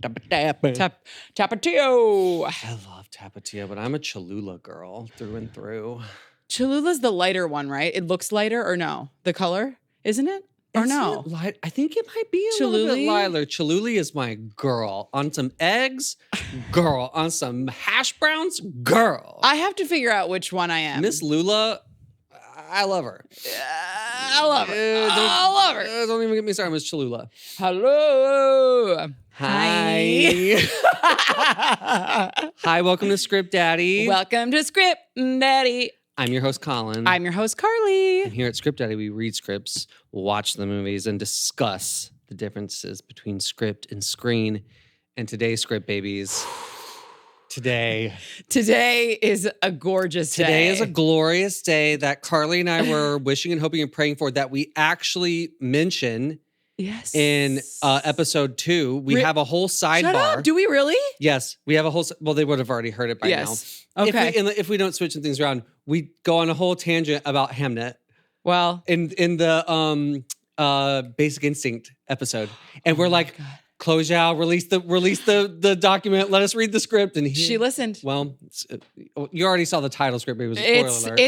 Tapatio. I love Tapatio, but I'm a Cholula girl through and through. Cholula's the lighter one, right? It looks lighter or no? The color, isn't it? Or no? Light. I think it might be a little bit Cholula? lighter. Cholula is my girl. On some eggs, girl. On some hash browns, girl. I have to figure out which one I am. Miss Lula, I love her. I love her. I love her. Don't even get me started, Miss Cholula. Hello. Hi. Hi, welcome to Script Daddy. Welcome to Script Daddy. I'm your host, Colin. I'm your host, Carlie. And here at Script Daddy, we read scripts, watch the movies, and discuss the differences between script and screen. And today's script, babies. Today is a gorgeous day. Today is a glorious day that Carlie and I were wishing and hoping and praying for that we actually mention. Yes. In episode 2, we have a whole sidebar. Shut up. Do we really? Yes, we have a whole. Well, they would have already heard it by now. Okay. If we don't switch things around, we go on a whole tangent about Hamnet. Well, in the Basic Instinct episode, and we're like, Chloe Zhao, release the document. Let us read the script. And she listened. Well, you already saw the title script. But it was a spoiler alert.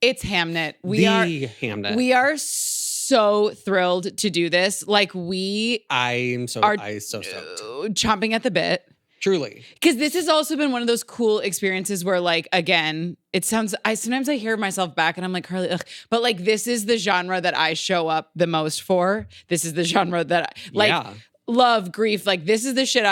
It's Hamnet. Hamnet. We are so thrilled to do this. Like I'm so stoked. Chomping at the bit. Truly. Because this has also been one of those cool experiences where, like, again, sometimes I hear myself back and I'm like, Carlie, ugh. But like, this is the genre that I show up the most for. This is the genre that love, grief, like this is the shit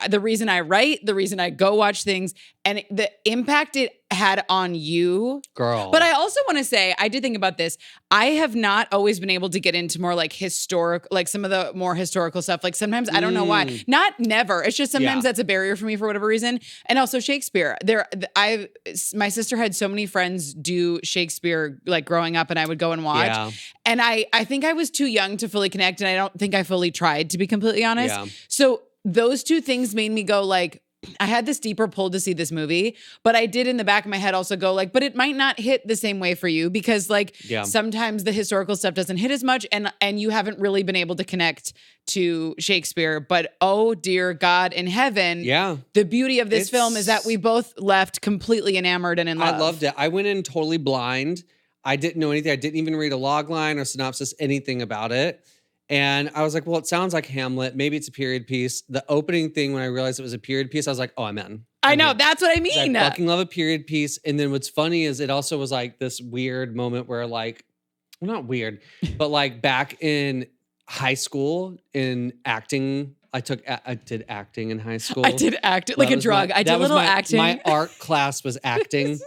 the reason I write, the reason I go watch things, and the impact it had on you. Girl. But I also want to say, I did think about this. I have not always been able to get into more like historic, like some of the more historical stuff. Like sometimes, I don't know why. Not never. It's just sometimes that's a barrier for me for whatever reason. And also Shakespeare. My sister had so many friends do Shakespeare like growing up, and I would go and watch. Yeah. And I think I was too young to fully connect, and I don't think I fully tried, to be completely honest. Yeah. So those two things made me go like, I had this deeper pull to see this movie, but I did in the back of my head also go like, but it might not hit the same way for you because like sometimes the historical stuff doesn't hit as much, and you haven't really been able to connect to Shakespeare. But oh dear God in heaven, the beauty of this film is that we both left completely enamored and in love. I loved it. I went in totally blind. I didn't know anything. I didn't even read a log line or synopsis, anything about it. And I was like, well, it sounds like Hamlet. Maybe it's a period piece. The opening thing, when I realized it was a period piece, I was like, oh, I'm in. I know. That's what I mean. I fucking love a period piece. And then what's funny is it also was like this weird moment where like, well, not weird, but like back in high school in acting, I did acting in high school. I did act like a drug. I did a little acting. My art class was acting.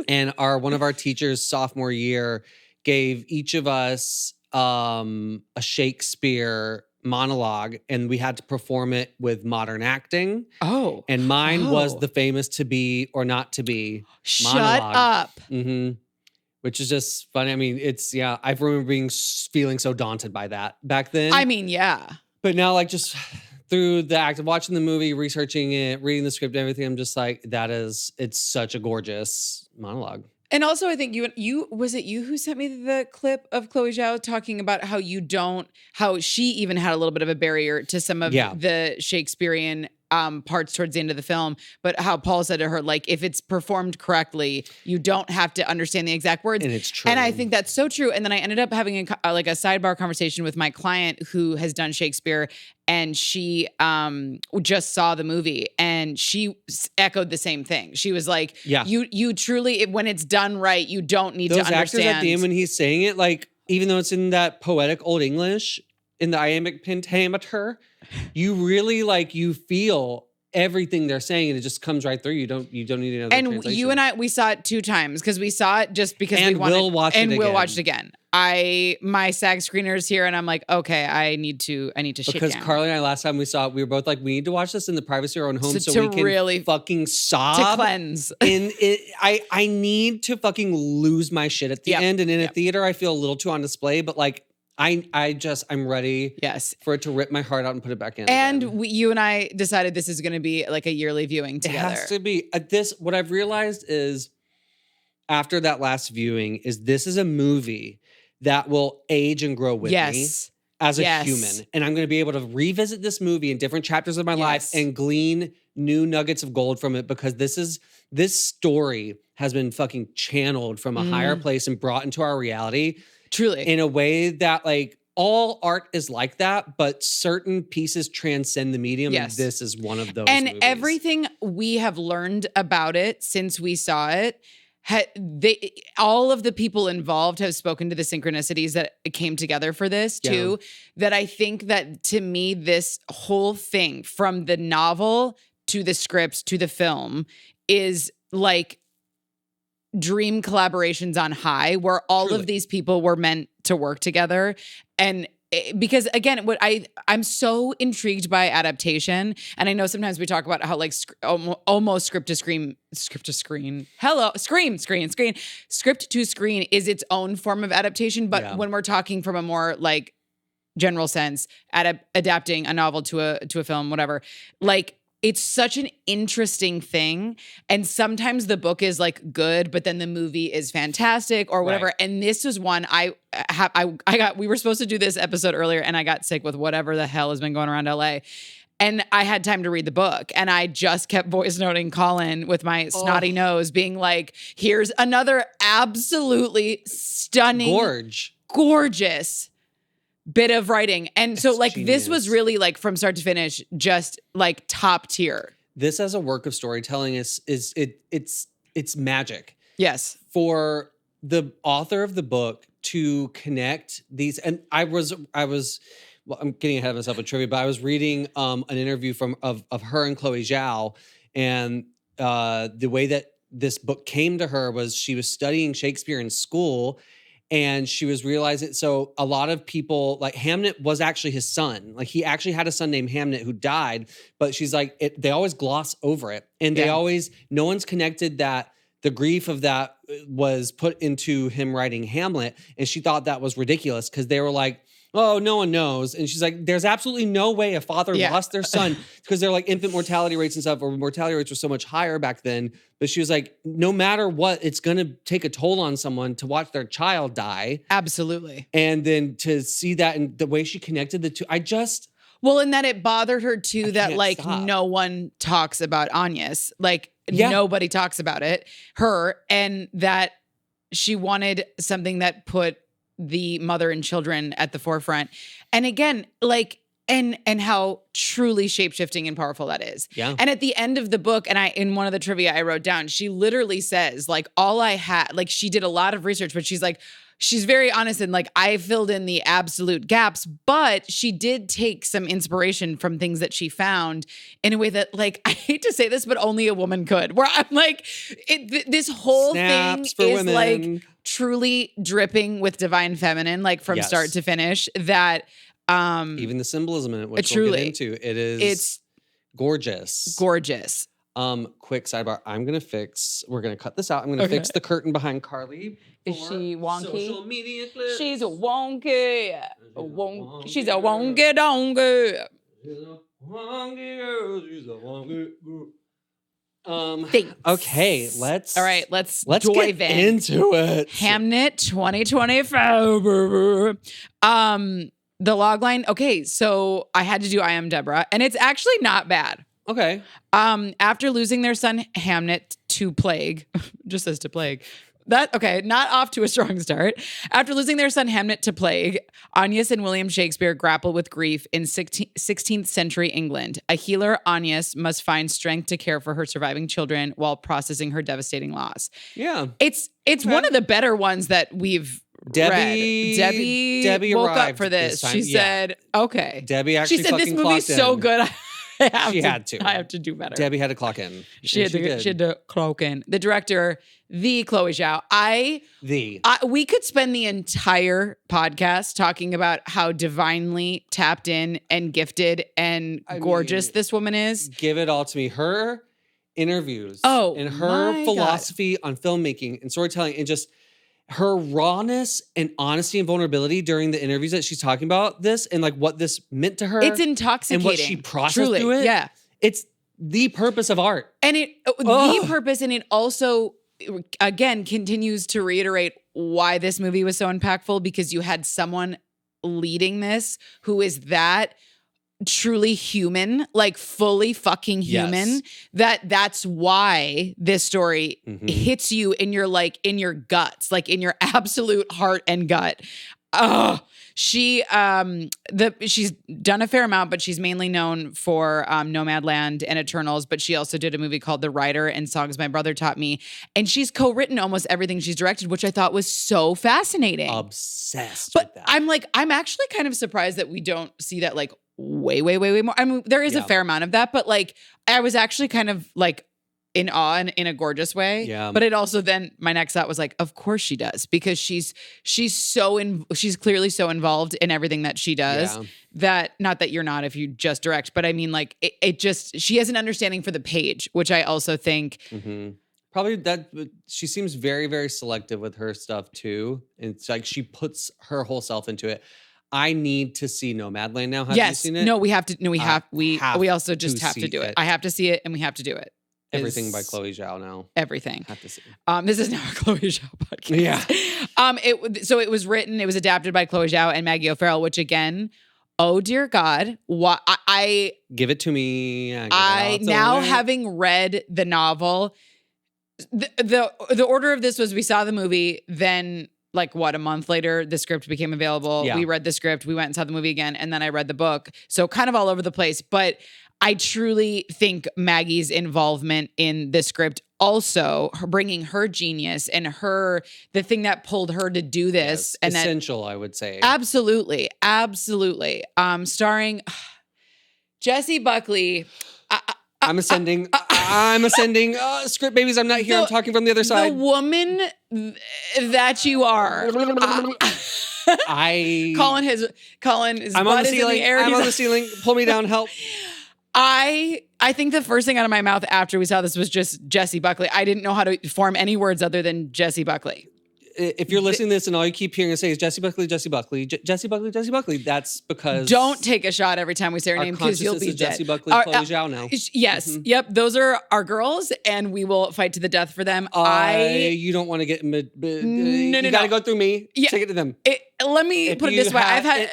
And one of our teachers sophomore year gave each of us a Shakespeare monologue, and we had to perform it with modern acting. Oh. And mine was the famous To Be or Not to Be monologue. Shut up. Mm-hmm. Which is just funny. I mean, I remember feeling so daunted by that back then. I mean, yeah. But now, like, just through the act of watching the movie, researching it, reading the script, and everything, I'm just like, it's such a gorgeous monologue. And also, I think was it you who sent me the clip of Chloe Zhao talking about how she even had a little bit of a barrier to some of the Shakespearean parts towards the end of the film, but how Paul said to her, like, if it's performed correctly, you don't have to understand the exact words. And it's true. And I think that's so true. And then I ended up having a sidebar conversation with my client who has done Shakespeare, and she just saw the movie, and she echoed the same thing. She was like, you truly, when it's done right, you don't need to understand. Those actors at the end when he's saying it, like, even though it's in that poetic Old English, in the iambic pentameter, you really you feel everything they're saying, and it just comes right through. You don't need another translation. You and we saw it 2 times because we saw it just because we wanted, we'll watch it again. We'll watch it again. My SAG screener's here, and I'm like, okay, I need to shit because down. Carlie and I, last time we saw it, we were both like, we need to watch this in the privacy of our own home so we can really fucking sob. To cleanse. I need to fucking lose my shit at the end. And in a theater, I feel a little too on display, but like, I'm ready for it to rip my heart out and put it back in. And you and I decided this is going to be like a yearly viewing together. It has to be. What I've realized is after that last viewing is this is a movie that will age and grow with me as a Yes. human. And I'm going to be able to revisit this movie in different chapters of my life Yes. and glean new nuggets of gold from it, because this story has been fucking channeled from a higher place and brought into our reality Truly. in a way that, like, all art is like that, but certain pieces transcend the medium. Yes. And this is one of those And movies. everything we have learned about it since we saw it, all of the people involved have spoken to the synchronicities that came together for this too. That I think that, to me, this whole thing, from the novel to the scripts to the film, is like dream collaborations on high, where all Truly. of these people were meant to work together. And because, again, I'm so intrigued by adaptation, and I know sometimes we talk about how, like, almost script to screen script to screen is its own form of adaptation. But when we're talking from a more, like, general sense, adapting a novel to a film, whatever, like, it's such an interesting thing. And sometimes the book is, like, good, but then the movie is fantastic or whatever. Right. And this was one we were supposed to do this episode earlier, and I got sick with whatever the hell has been going around LA. And I had time to read the book, and I just kept voice noting Colin with my snotty nose, being like, here's another absolutely stunning, gorgeous bit of writing. And so, like, genius. This was really, like, from start to finish, just, like, top tier. This as a work of storytelling it's magic. Yes. For the author of the book to connect these, and I was well, I'm getting ahead of myself with trivia, but I was reading an interview of her and Chloe Zhao, and the way that this book came to her was she was studying Shakespeare in school, and she was realizing, so a lot of people, like, Hamnet was actually his son. Like, he actually had a son named Hamnet who died, but she's like, they always gloss over it. And no one's connected that the grief of that was put into him writing Hamlet. And she thought that was ridiculous, because they were like, oh, no one knows. And she's like, there's absolutely no way a father lost their son, because they're like infant mortality rates and stuff, or mortality rates were so much higher back then. But she was like, no matter what, it's going to take a toll on someone to watch their child die. Absolutely. And then to see that, and the way she connected the two, well, and that it bothered her too, that, like, no one talks about Agnes. Like, nobody talks about her, and that she wanted something that put the mother and children at the forefront. And again, like, and how truly shape-shifting and powerful that is. Yeah. And at the end of the book, and in one of the trivia I wrote down, she literally says, like, all I had, like, she did a lot of research, but she's like, she's very honest, and, like, I filled in the absolute gaps, but she did take some inspiration from things that she found in a way that, like, I hate to say this, but only a woman could, where I'm like, this whole thing is women. Like truly dripping with divine feminine, like, from start to finish, that even the symbolism in it, which we'll get into, it's gorgeous. Quick sidebar. We're gonna cut this out. I'm gonna fix the curtain behind Carlie. Is she wonky? Social media clips. She's a wonky. She's a wonky donkey. She's a wonky girl. She's a wonky girl. Thanks. Okay, let's dive get into it. Hamnet 2024. The logline. Okay, so I had to do I Am Deborah, and it's actually not bad. Okay. After losing their son Hamnet to plague, just as to plague. Not off to a strong start. After losing their son Hamnet to plague, Agnes and William Shakespeare grapple with grief in 16th century England. A healer, Agnes, must find strength to care for her surviving children while processing her devastating loss. Yeah. It's one of the better ones that we've read. Debbie woke up for this. She said, okay. Debbie actually she said, this movie's so good. I have to do better. Debbie had to clock in. She had to clock in. The director, the Chloe Zhao. We could spend the entire podcast talking about how divinely tapped in and gifted and gorgeous this woman is. Give it all to me. Her interviews and her philosophy on filmmaking and storytelling, and just her rawness and honesty and vulnerability during the interviews that she's talking about this, and, like, what this meant to her. It's intoxicating. And what she processed through it. Yeah. It's the purpose of art. And the purpose, and it also, again, continues to reiterate why this movie was so impactful, because you had someone leading this, who is that truly human, like fully fucking human, that's why this story hits you in your guts, like in your absolute heart and gut. Oh, she's done a fair amount, but she's mainly known for Nomadland and Eternals, but she also did a movie called The Writer and Songs My Brother Taught Me. And she's co-written almost everything she's directed, which I thought was so fascinating. Obsessed with that. I'm actually kind of surprised that we don't see that like way more. I mean, there is a fair amount of that, but like I was actually kind of like in awe and in a gorgeous way. Yeah. But it also then my next thought was like, of course she does, because she's clearly so involved in everything that she does that, not that you're not if you just direct, but I mean like it just, she has an understanding for the page, which I also think probably that she seems very, very selective with her stuff too. It's like she puts her whole self into it. I need to see Nomadland now. Have you seen it? No, we have to. No, we also just have to do it. I have to see it, and we have to do it. Everything by Chloe Zhao now. Everything. Have to see. This is now a Chloe Zhao podcast. Yeah. So it was adapted by Chloe Zhao and Maggie O'Farrell, which again, oh dear God, what I give it to me. I now having read the novel, the order of this was we saw the movie, then like a month later, the script became available. Yeah. We read the script, we went and saw the movie again, and then I read the book. So kind of all over the place, but I truly think Maggie's involvement in the script, also her bringing her genius and the thing that pulled her to do this, and essential, I would say. Absolutely. Starring Jessie Buckley. I'm ascending script babies. I'm not here. I'm talking from the other side. The woman that you are. Colin is I'm on the ceiling. I'm on the ceiling. Pull me down. Help. I think the first thing out of my mouth after we saw this was just Jessie Buckley. I didn't know how to form any words other than Jessie Buckley. If you're listening to this and all you keep hearing us say is Jessie Buckley, Jessie Buckley, Jessie Buckley, Jessie Buckley, that's because... Don't take a shot every time we say her name, because you'll be dead. Jessie Buckley, Chloe Zhao now. Yes. Yep. Those are our girls, and we will fight to the death for them. You don't want to get... No. You got to go through me. Yeah. Take it to them. Let me put it this way. I've had...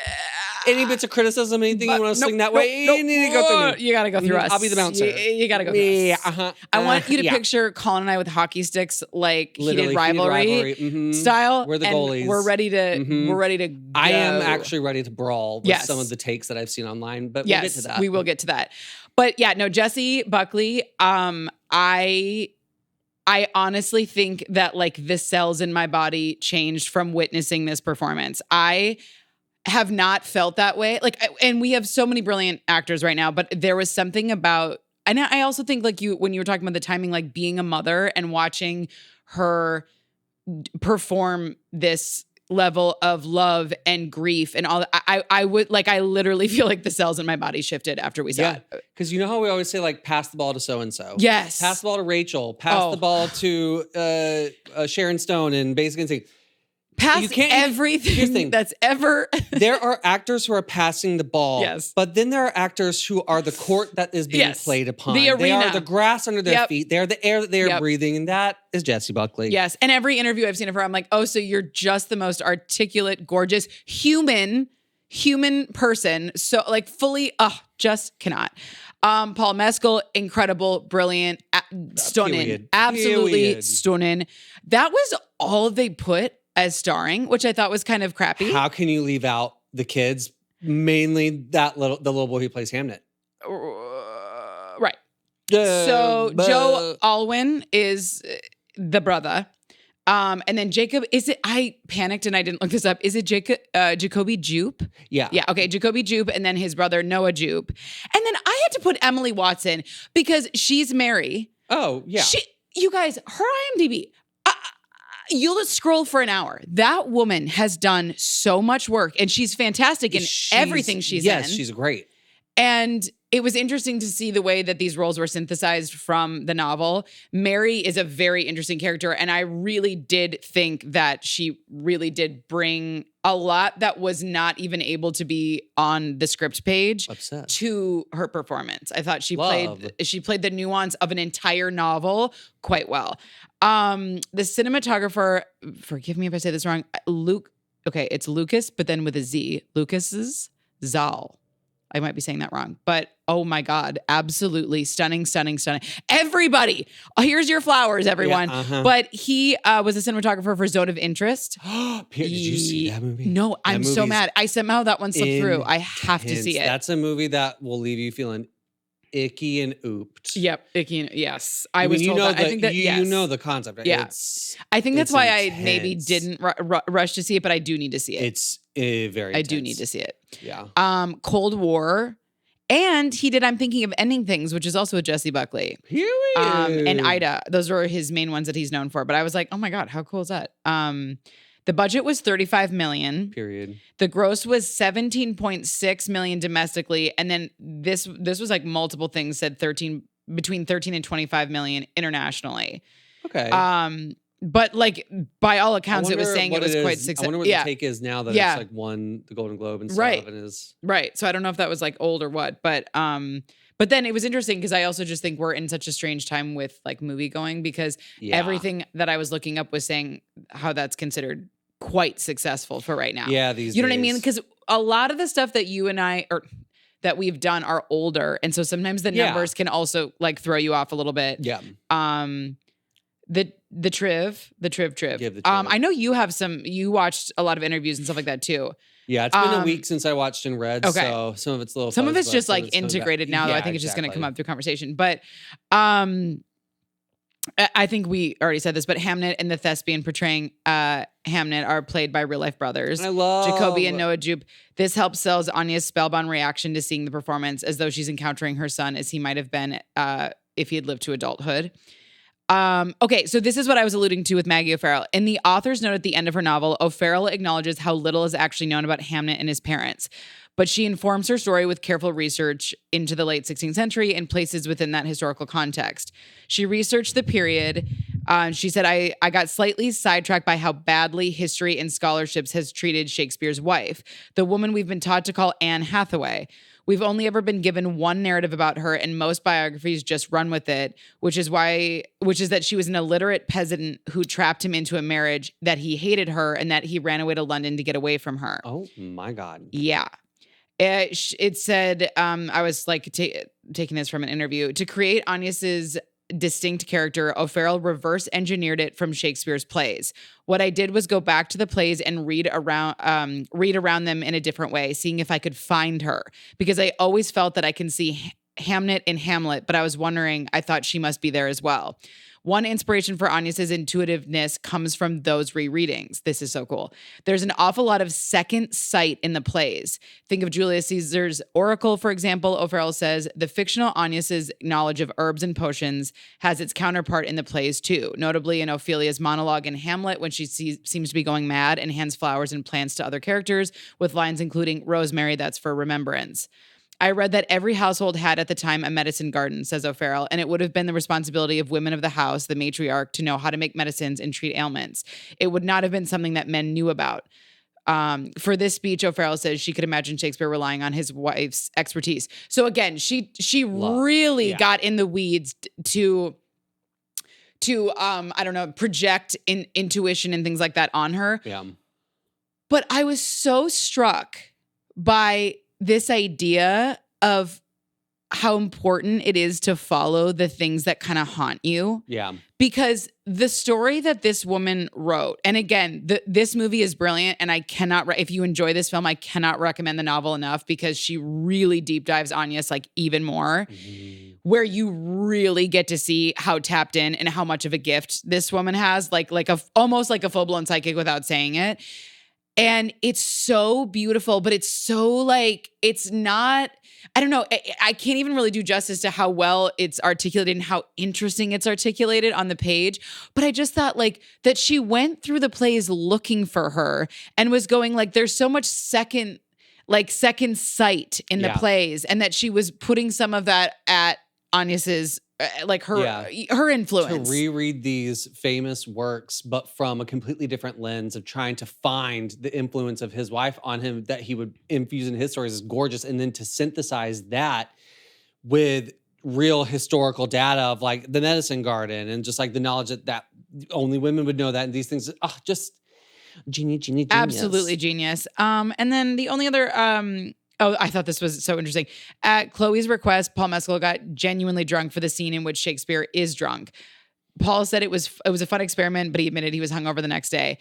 any bits of criticism, anything you want to swing that way, you need to go through me. You got to go through us. I'll be the bouncer. You got to go through us. I want you to picture Colin and I with hockey sticks, like heated rivalry style. We're the goalies. We're ready to go. I am actually ready to brawl with some of the takes that I've seen online, but we'll get to that. We will get to that. But yeah, no, Jessie Buckley, I honestly think that like the cells in my body changed from witnessing this performance. I have not felt that way. Like, and we have so many brilliant actors right now, but there was something about, and I also think like when you were talking about the timing, like being a mother and watching her perform this level of love and grief and all that, I literally feel like the cells in my body shifted after we saw it. Because you know how we always say like, pass the ball to so-and-so. Yes. Pass the ball to Rachel. Pass the ball to Sharon Stone and Basic Instinct. Pass everything that's ever. There are actors who are passing the ball. Yes. But then there are actors who are the court that is being played upon. The arena. They are the grass under their feet. They are the air that they are breathing. And that is Jessie Buckley. Yes. And every interview I've seen of her, I'm like, oh, so you're just the most articulate, gorgeous, human person. So like fully, just cannot. Paul Mescal, incredible, brilliant, stunning. Period. Absolutely stunning. That was all they put as starring, which I thought was kind of crappy. How can you leave out the kids? Mainly the little boy who plays Hamnet. Right. So Joe Alwyn is the brother. And then Jacob, I panicked and I didn't look this up. Is it Jacoby Jupe? Yeah. Yeah. Okay. Jacoby Jupe and then his brother, Noah Jupe. And then I had to put Emily Watson because she's Mary. Oh, yeah. You guys, her IMDb, you'll just scroll for an hour. That woman has done so much work and she's fantastic in everything she's in. Yes, she's great. And it was interesting to see the way that these roles were synthesized from the novel. Mary is a very interesting character, and I really did think that she really did bring a lot that was not even able to be on the script page to her performance. I thought she played the nuance of an entire novel quite well. The cinematographer, forgive me if I say this wrong, Luke okay, it's Lucas, but then with a Z. Lucas's Zal. I might be saying that wrong, but oh my God, absolutely stunning, stunning, stunning. Everybody, here's your flowers, everyone. Yeah, But he was a cinematographer for Zone of Interest. Did you see that movie? No, I'm so movie's mad. I somehow that one slipped through. I have to see it. That's a movie that will leave you feeling icky and ooped. Yep, icky. Yes, I was told that. I think that you know the concept. Right? Yeah, I think that's why intense. I maybe didn't rush to see it, but I do need to see it. It's very. I do need to see it. Yeah. Cold War, and he did I'm Thinking of Ending Things, which is also with Jesse Buckley. And Ida. Those were his main ones that he's known for. But I was like, oh my God, how cool is that? The budget was $35 million. Period. The gross was $17.6 million domestically, and then this was like multiple things said between 13 and 25 million internationally. Okay. But like by all accounts, it was saying it was quite successful. I wonder what the take is now that it's like won the Golden Globe and stuff. And is right. So I don't know if that was like old or what, but then it was interesting because I also just think we're in such a strange time with like movie going because everything that I was looking up was saying how that's considered quite successful for right now. Yeah, these you know what I mean? Because a lot of the stuff that you and I or that we've done are older, and so sometimes the numbers can also like throw you off a little bit. Yeah. The Triv. I know you have you watched a lot of interviews and stuff like that too. Yeah, it's been a week since I watched and read, so some of it's some of it's just like integrated now. Though I think it's just going to come up through conversation. But I think we already said this, but Hamnet and the thespian portraying Hamnet are played by real life brothers. I love Jacoby and Noah Jupe. This helps sells Anya's spellbound reaction to seeing the performance as though she's encountering her son as he might have been if he had lived to adulthood. Okay, so this is what I was alluding to with Maggie O'Farrell. In the author's note at the end of her novel, O'Farrell acknowledges how little is actually known about Hamnet and his parents, but she informs her story with careful research into the late 16th century and places within that historical context. She researched the period. She said, I got slightly sidetracked by how badly history and scholarships has treated Shakespeare's wife, the woman we've been taught to call Anne Hathaway. We've only ever been given one narrative about her, and most biographies just run with it, which is that she was an illiterate peasant who trapped him into a marriage, that he hated her, and that he ran away to London to get away from her. Oh my God. Yeah. It said, I was like taking this from an interview, to create Agnes's distinct character, O'Farrell reverse engineered it from Shakespeare's plays. What I did was go back to the plays and read around them in a different way, seeing if I could find her, because I always felt that I can see Hamnet in Hamlet, but I was wondering, I thought she must be there as well. One inspiration for Agnes's intuitiveness comes from those rereadings. This is so cool. There's an awful lot of second sight in the plays. Think of Julius Caesar's Oracle, for example. O'Farrell says the fictional Agnes's knowledge of herbs and potions has its counterpart in the plays too, notably in Ophelia's monologue in Hamlet when she seems to be going mad and hands flowers and plants to other characters with lines including, "Rosemary, that's for remembrance." I read that every household had at the time a medicine garden, says O'Farrell, and it would have been the responsibility of women of the house, the matriarch, to know how to make medicines and treat ailments. It would not have been something that men knew about. For this speech, O'Farrell says she could imagine Shakespeare relying on his wife's expertise. So again, she really got in the weeds to I don't know, project intuition and things like that on her. Yeah. But I was so struck by this idea of how important it is to follow the things that kind of haunt you. Yeah. Because the story that this woman wrote, and again, this movie is brilliant, and I cannot, if you enjoy this film, I cannot recommend the novel enough because she really deep dives Agnes like even more, where you really get to see how tapped in and how much of a gift this woman has, almost like a full-blown psychic without saying it. And it's so beautiful, but it's so like, it's not, I don't know, I can't even really do justice to how well it's articulated and how interesting it's articulated on the page. But I just thought like that she went through the plays looking for her and was going like, there's so much second sight in the plays, and that she was putting some of that at Agnes's her influence. To reread these famous works, but from a completely different lens of trying to find the influence of his wife on him that he would infuse in his stories is gorgeous. And then to synthesize that with real historical data of like the medicine garden and just like the knowledge that only women would know that and these things, Genius. Absolutely genius. And then the only other, I thought this was so interesting. At Chloe's request, Paul Mescal got genuinely drunk for the scene in which Shakespeare is drunk. Paul said it was a fun experiment, but he admitted he was hungover the next day.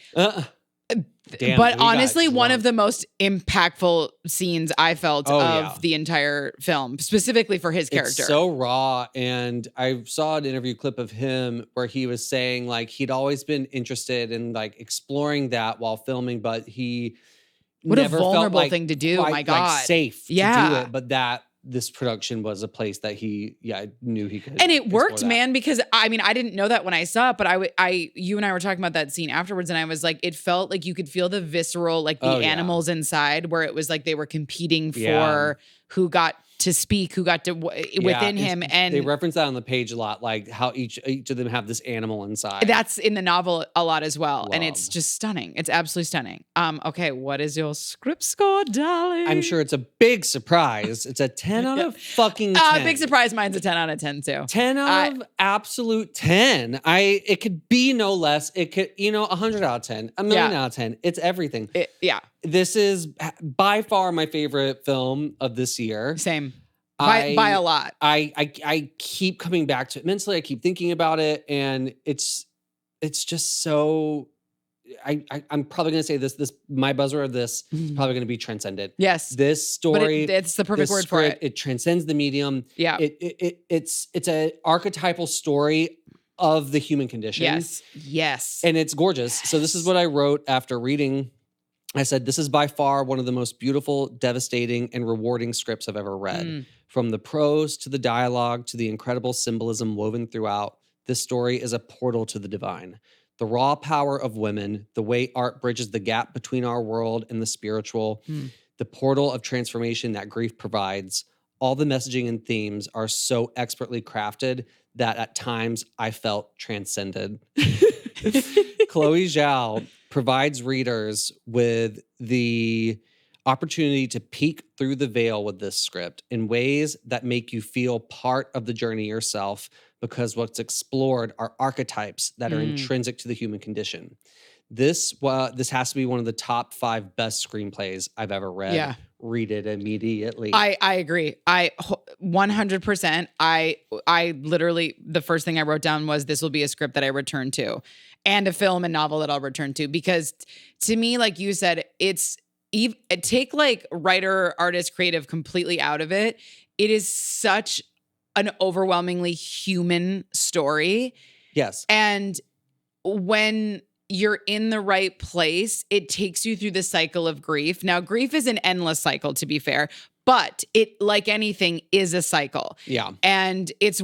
Damn, but honestly, one of the most impactful scenes I felt of the entire film, specifically for his character. It's so raw. And I saw an interview clip of him where he was saying like he'd always been interested in like exploring that while filming, but he never a vulnerable felt like thing to do. quite, My God. like, safe to do it. But that this production was a place that he knew he could. And it worked, man, because I mean, I didn't know that when I saw it, but you and I were talking about that scene afterwards, and I was like, it felt like you could feel the visceral, like the animals inside, where it was like they were competing for who got to speak, who got to within him. And they reference that on the page a lot, like how each of them have this animal inside. That's in the novel a lot as well. And it's just stunning. It's absolutely stunning. Okay, what is your script score, darling? I'm sure it's a big surprise. It's a 10 out of fucking 10. Big surprise. Mine's a 10 out of 10 too. 10 out of absolute 10. It could be no less. It could, 100 out of 10, a million out of 10. It's everything. This is by far my favorite film of this year. Same. By a lot. I keep coming back to it mentally. I keep thinking about it, and it's just so. I'm probably going to say this. My buzzword of this is probably going to be transcended. Yes, this story. But it's the perfect word for it. It transcends the medium. Yeah. It's an archetypal story of the human condition. Yes. And it's gorgeous. So this is what I wrote after reading. I said, this is by far one of the most beautiful, devastating, and rewarding scripts I've ever read. From the prose to the dialogue to the incredible symbolism woven throughout, this story is a portal to the divine. The raw power of women, the way art bridges the gap between our world and the spiritual, the portal of transformation that grief provides, all the messaging and themes are so expertly crafted that at times I felt transcended. Chloe Zhao provides readers with the opportunity to peek through the veil with this script in ways that make you feel part of the journey yourself, because what's explored are archetypes that are intrinsic to the human condition. This has to be one of the top 5 best screenplays I've ever read. Yeah. Read it immediately. I agree. 100%. I literally, the first thing I wrote down was this will be a script that I return to, and a film and novel that I'll return to, because to me, like you said, take like writer, artist, creative completely out of it. It is such an overwhelmingly human story. Yes. And when you're in the right place, it takes you through the cycle of grief. Now, grief is an endless cycle, to be fair, but it, like anything, is a cycle. Yeah. And it's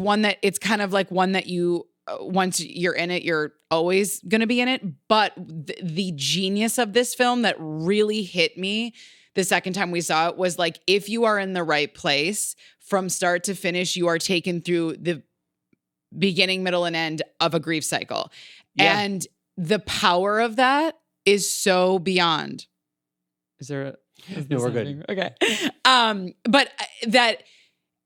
kind of like one that you, once you're in it, you're always going to be in it. But the genius of this film that really hit me the second time we saw it was like, if you are in the right place from start to finish, you are taken through the beginning, middle, and end of a grief cycle. Yeah. And the power of that is so beyond. No, we're good. Okay. But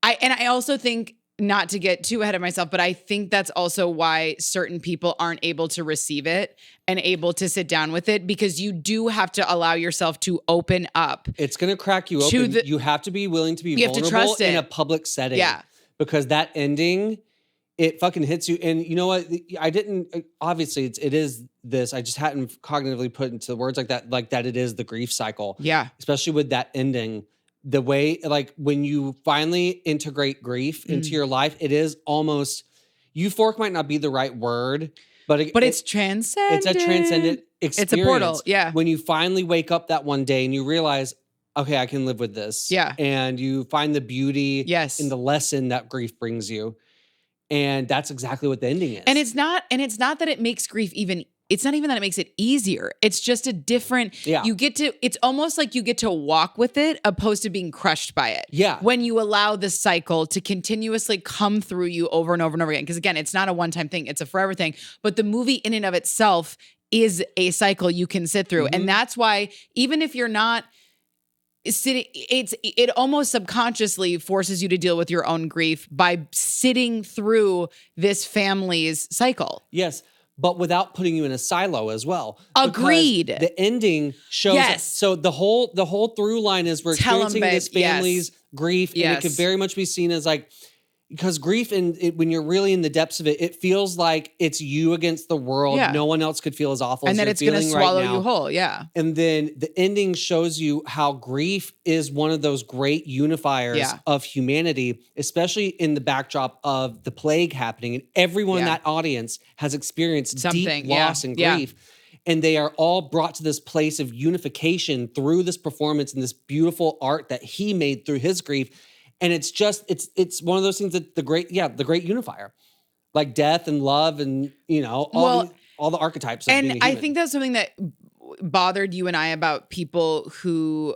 I also think, not to get too ahead of myself, but I think that's also why certain people aren't able to receive it and able to sit down with it, because you do have to allow yourself to open up. It's going to crack you open. You have to be willing to be vulnerable in a public setting. Yeah. Because that ending, it fucking hits you. And you know what? Obviously it is this. I just hadn't cognitively put into words like that it is the grief cycle. Yeah. Especially with that ending. The way, like, when you finally integrate grief into your life, it is almost, euphoric might not be the right word, but it's transcendent. It's a transcendent experience. It's a portal, yeah. When you finally wake up that one day and you realize, okay, I can live with this. Yeah. And you find the beauty in the lesson that grief brings you. And that's exactly what the ending is. And it's not that it makes grief it's not even that it makes it easier. It's just a different, it's almost like you get to walk with it opposed to being crushed by it. Yeah. When you allow the cycle to continuously come through you over and over and over again. Because again, it's not a one-time thing, it's a forever thing. But the movie in and of itself is a cycle you can sit through. And that's why, even if you're not sitting, it almost subconsciously forces you to deal with your own grief by sitting through this family's cycle. Yes. but without putting you in a silo as well. Agreed. Because the ending shows. Yes. So the whole through line is we're experiencing this family's grief, and it could very much be seen as like, because grief, when you're really in the depths of it, it feels like it's you against the world. Yeah. No one else could feel as awful as and you're then it's going to feeling swallow right now. you whole. Yeah. And then the ending shows you how grief is one of those great unifiers of humanity, especially in the backdrop of the plague happening. And everyone in that audience has experienced deep loss and grief. And they are all brought to this place of unification through this performance and this beautiful art that he made through his grief. And it's just, it's one of those things that the great unifier, like death and love and, all the archetypes of being a human. I think that's something that bothered you and I about people who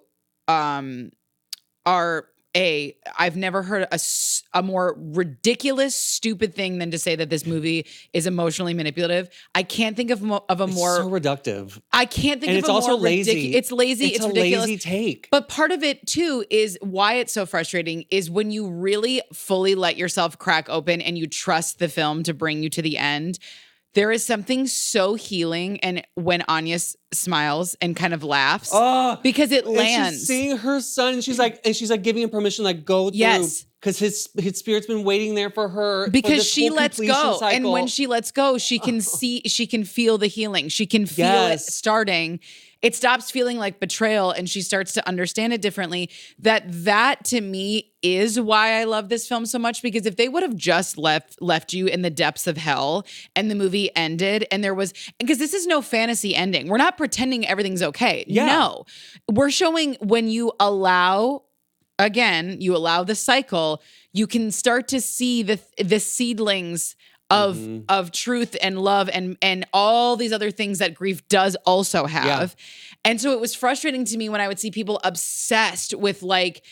are I've never heard a more ridiculous, stupid thing than to say that this movie is emotionally manipulative. I can't think of a more so reductive. I can't think and of it's a also more lazy. It's lazy. It's a ridiculous. Lazy take. But part of it too is why it's so frustrating is when you really fully let yourself crack open and you trust the film to bring you to the end. There is something so healing, and when Anya smiles and kind of laughs, because it lands. And she's seeing her son, and she's like giving him permission, like go through, because his spirit's been waiting there for her. Because she lets go, and when she lets go, she can she can feel the healing. She can feel it starting. It stops feeling like betrayal, and she starts to understand it differently. That to me is why I love this film so much, because if they would have just left you in the depths of hell and the movie ended and there was, because this is no fantasy ending. We're not pretending everything's okay. Yeah. No, we're showing when you allow the cycle, you can start to see the seedlings of truth and love and all these other things that grief does also have. And so it was frustrating to me when I would see people obsessed with like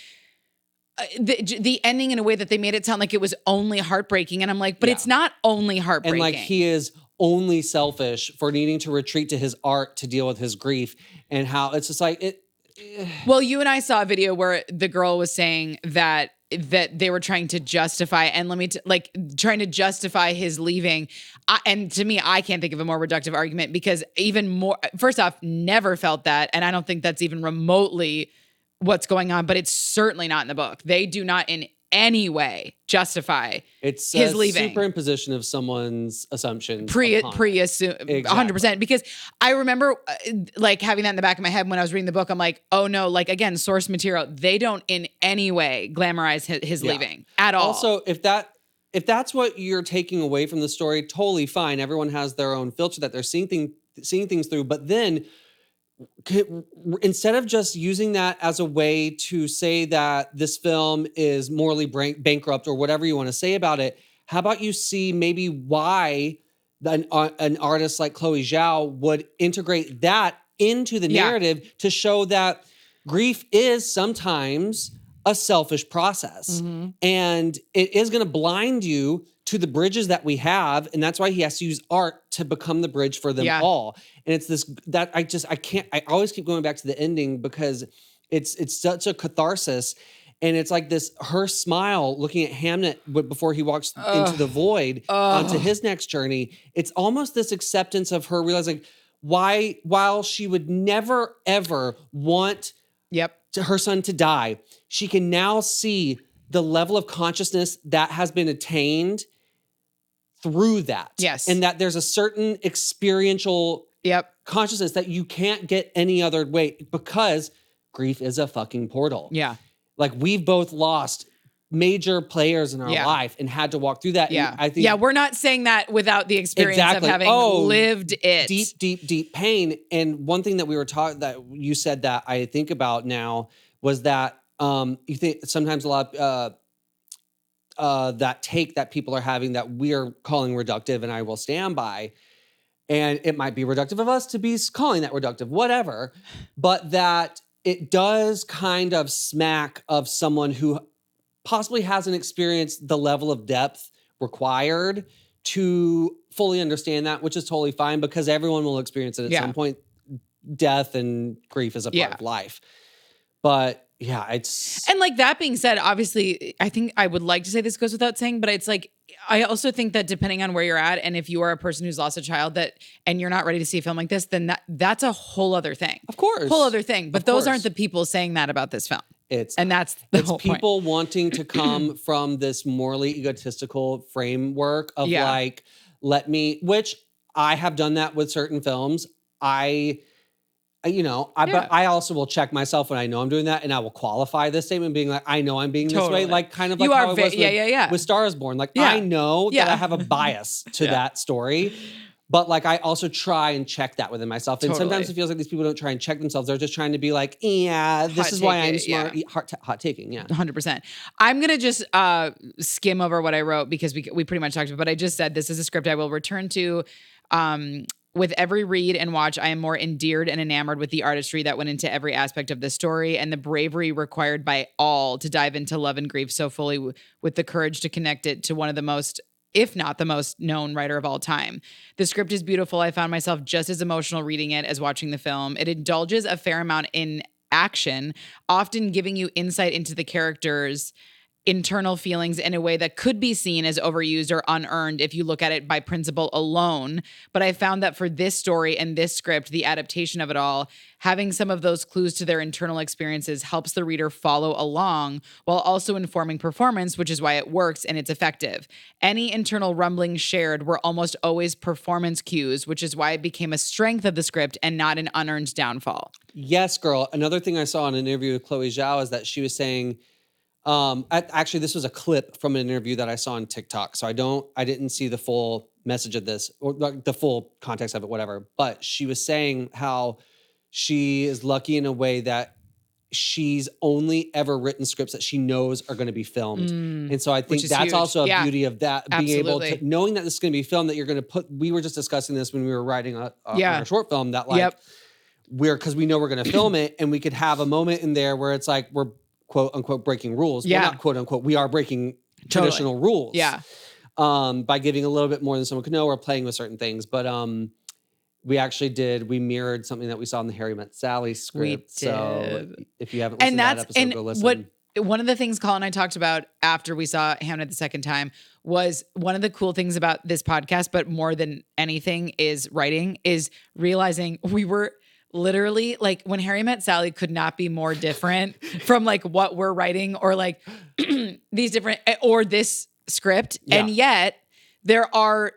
the ending in a way that they made it sound like it was only heartbreaking. And I'm like, but it's not only heartbreaking. And like he is only selfish for needing to retreat to his art to deal with his grief, and how it's just like it. Well, you and I saw a video where the girl was saying that they were trying to justify, and trying to justify his leaving. And to me, I can't think of a more reductive argument, because even more, first off, never felt that. And I don't think that's even remotely what's going on, but it's certainly not in the book. They do not in any way justify his leaving. Superimposition of someone's assumptions. Pre-assume 100%. Because I remember like having that in the back of my head when I was reading the book. I'm like, oh no, like again, source material. They don't in any way glamorize his leaving at all. Also, if that's what you're taking away from the story, totally fine. Everyone has their own filter that they're seeing things through. But then instead of just using that as a way to say that this film is morally bankrupt or whatever you want to say about it, how about you see maybe why an artist like Chloe Zhao would integrate that into the narrative to show that grief is sometimes a selfish process. And it is going to blind you to the bridges that we have. And that's why he has to use art to become the bridge for them all. And it's this, that I always keep going back to the ending because it's such a catharsis. And it's like this, her smile looking at Hamnet before he walks into the void onto his next journey. It's almost this acceptance of her realizing while she would never, ever want her son to die, she can now see the level of consciousness that has been attained through that. Yes. And that there's a certain experiential consciousness that you can't get any other way, because grief is a fucking portal. Yeah. Like we've both lost major players in our life and had to walk through that. Yeah. And I think we're not saying that without the experience of having lived it. Deep pain. And one thing that we were taught that you said that I think about now was that you think sometimes a lot that take that people are having that we're calling reductive, and I will stand by, and it might be reductive of us to be calling that reductive, whatever, but that it does kind of smack of someone who possibly hasn't experienced the level of depth required to fully understand that, which is totally fine because everyone will experience it at some point. Death and grief is a part of life. But yeah, it's And like that being said, obviously, I think I would like to say this goes without saying, but it's like, I also think that depending on where you're at, and if you are a person who's lost a child and you're not ready to see a film like this, then that's a whole other thing. Of course. Whole other thing. But Of those course. aren't the people saying that about this film. It's That's the whole people point. wanting to come from this morally egotistical framework of Yeah. like, which I have done that with certain films. But I also will check myself when I know I'm doing that, and I will qualify this statement being like, I know I'm being this way, like kind of like how I was with Star is Born. Like I know that I have a bias to that story, but like I also try and check that within myself. And sometimes it feels like these people don't try and check themselves; they're just trying to be like, yeah, this is why I'm smart. Hot taking, 100%. I'm gonna just skim over what I wrote because we pretty much talked about it, but I just said this is a script I will return to. With every read and watch, I am more endeared and enamored with the artistry that went into every aspect of the story and the bravery required by all to dive into love and grief so fully with the courage to connect it to one of the most, if not the most known writer of all time. The script is beautiful. I found myself just as emotional reading it as watching the film. It indulges a fair amount in action, often giving you insight into the characters' internal feelings in a way that could be seen as overused or unearned if you look at it by principle alone. But I found that for this story and this script, the adaptation of it all, having some of those clues to their internal experiences helps the reader follow along while also informing performance, which is why it works and it's effective. Any internal rumblings shared were almost always performance cues, which is why it became a strength of the script and not an unearned downfall. Yes, girl. Another thing I saw in an interview with Chloe Zhao is that she was saying, actually, this was a clip from an interview that I saw on TikTok. So I didn't see the full message of this or like the full context of it, whatever. But she was saying how she is lucky in a way that she's only ever written scripts that she knows are going to be filmed. And so I think that's huge. Also a beauty of that, being able to, knowing that this is going to be filmed, that you're going to put, we were just discussing this when we were writing a short film that like, because we know we're going to film it and we could have a moment in there where it's like, we're quote unquote breaking rules. Yeah. Well, not quote unquote, we are breaking traditional rules. Yeah. By giving a little bit more than someone could know or playing with certain things. But we mirrored something that we saw in the Harry Met Sally script. So if you haven't listened to that episode, go listen. One of the things Colin and I talked about after we saw Hamnet the second time was one of the cool things about this podcast, but more than anything is writing, is realizing we were literally like when Harry Met Sally could not be more different from like what we're writing or like these different or this script. Yeah. And yet there are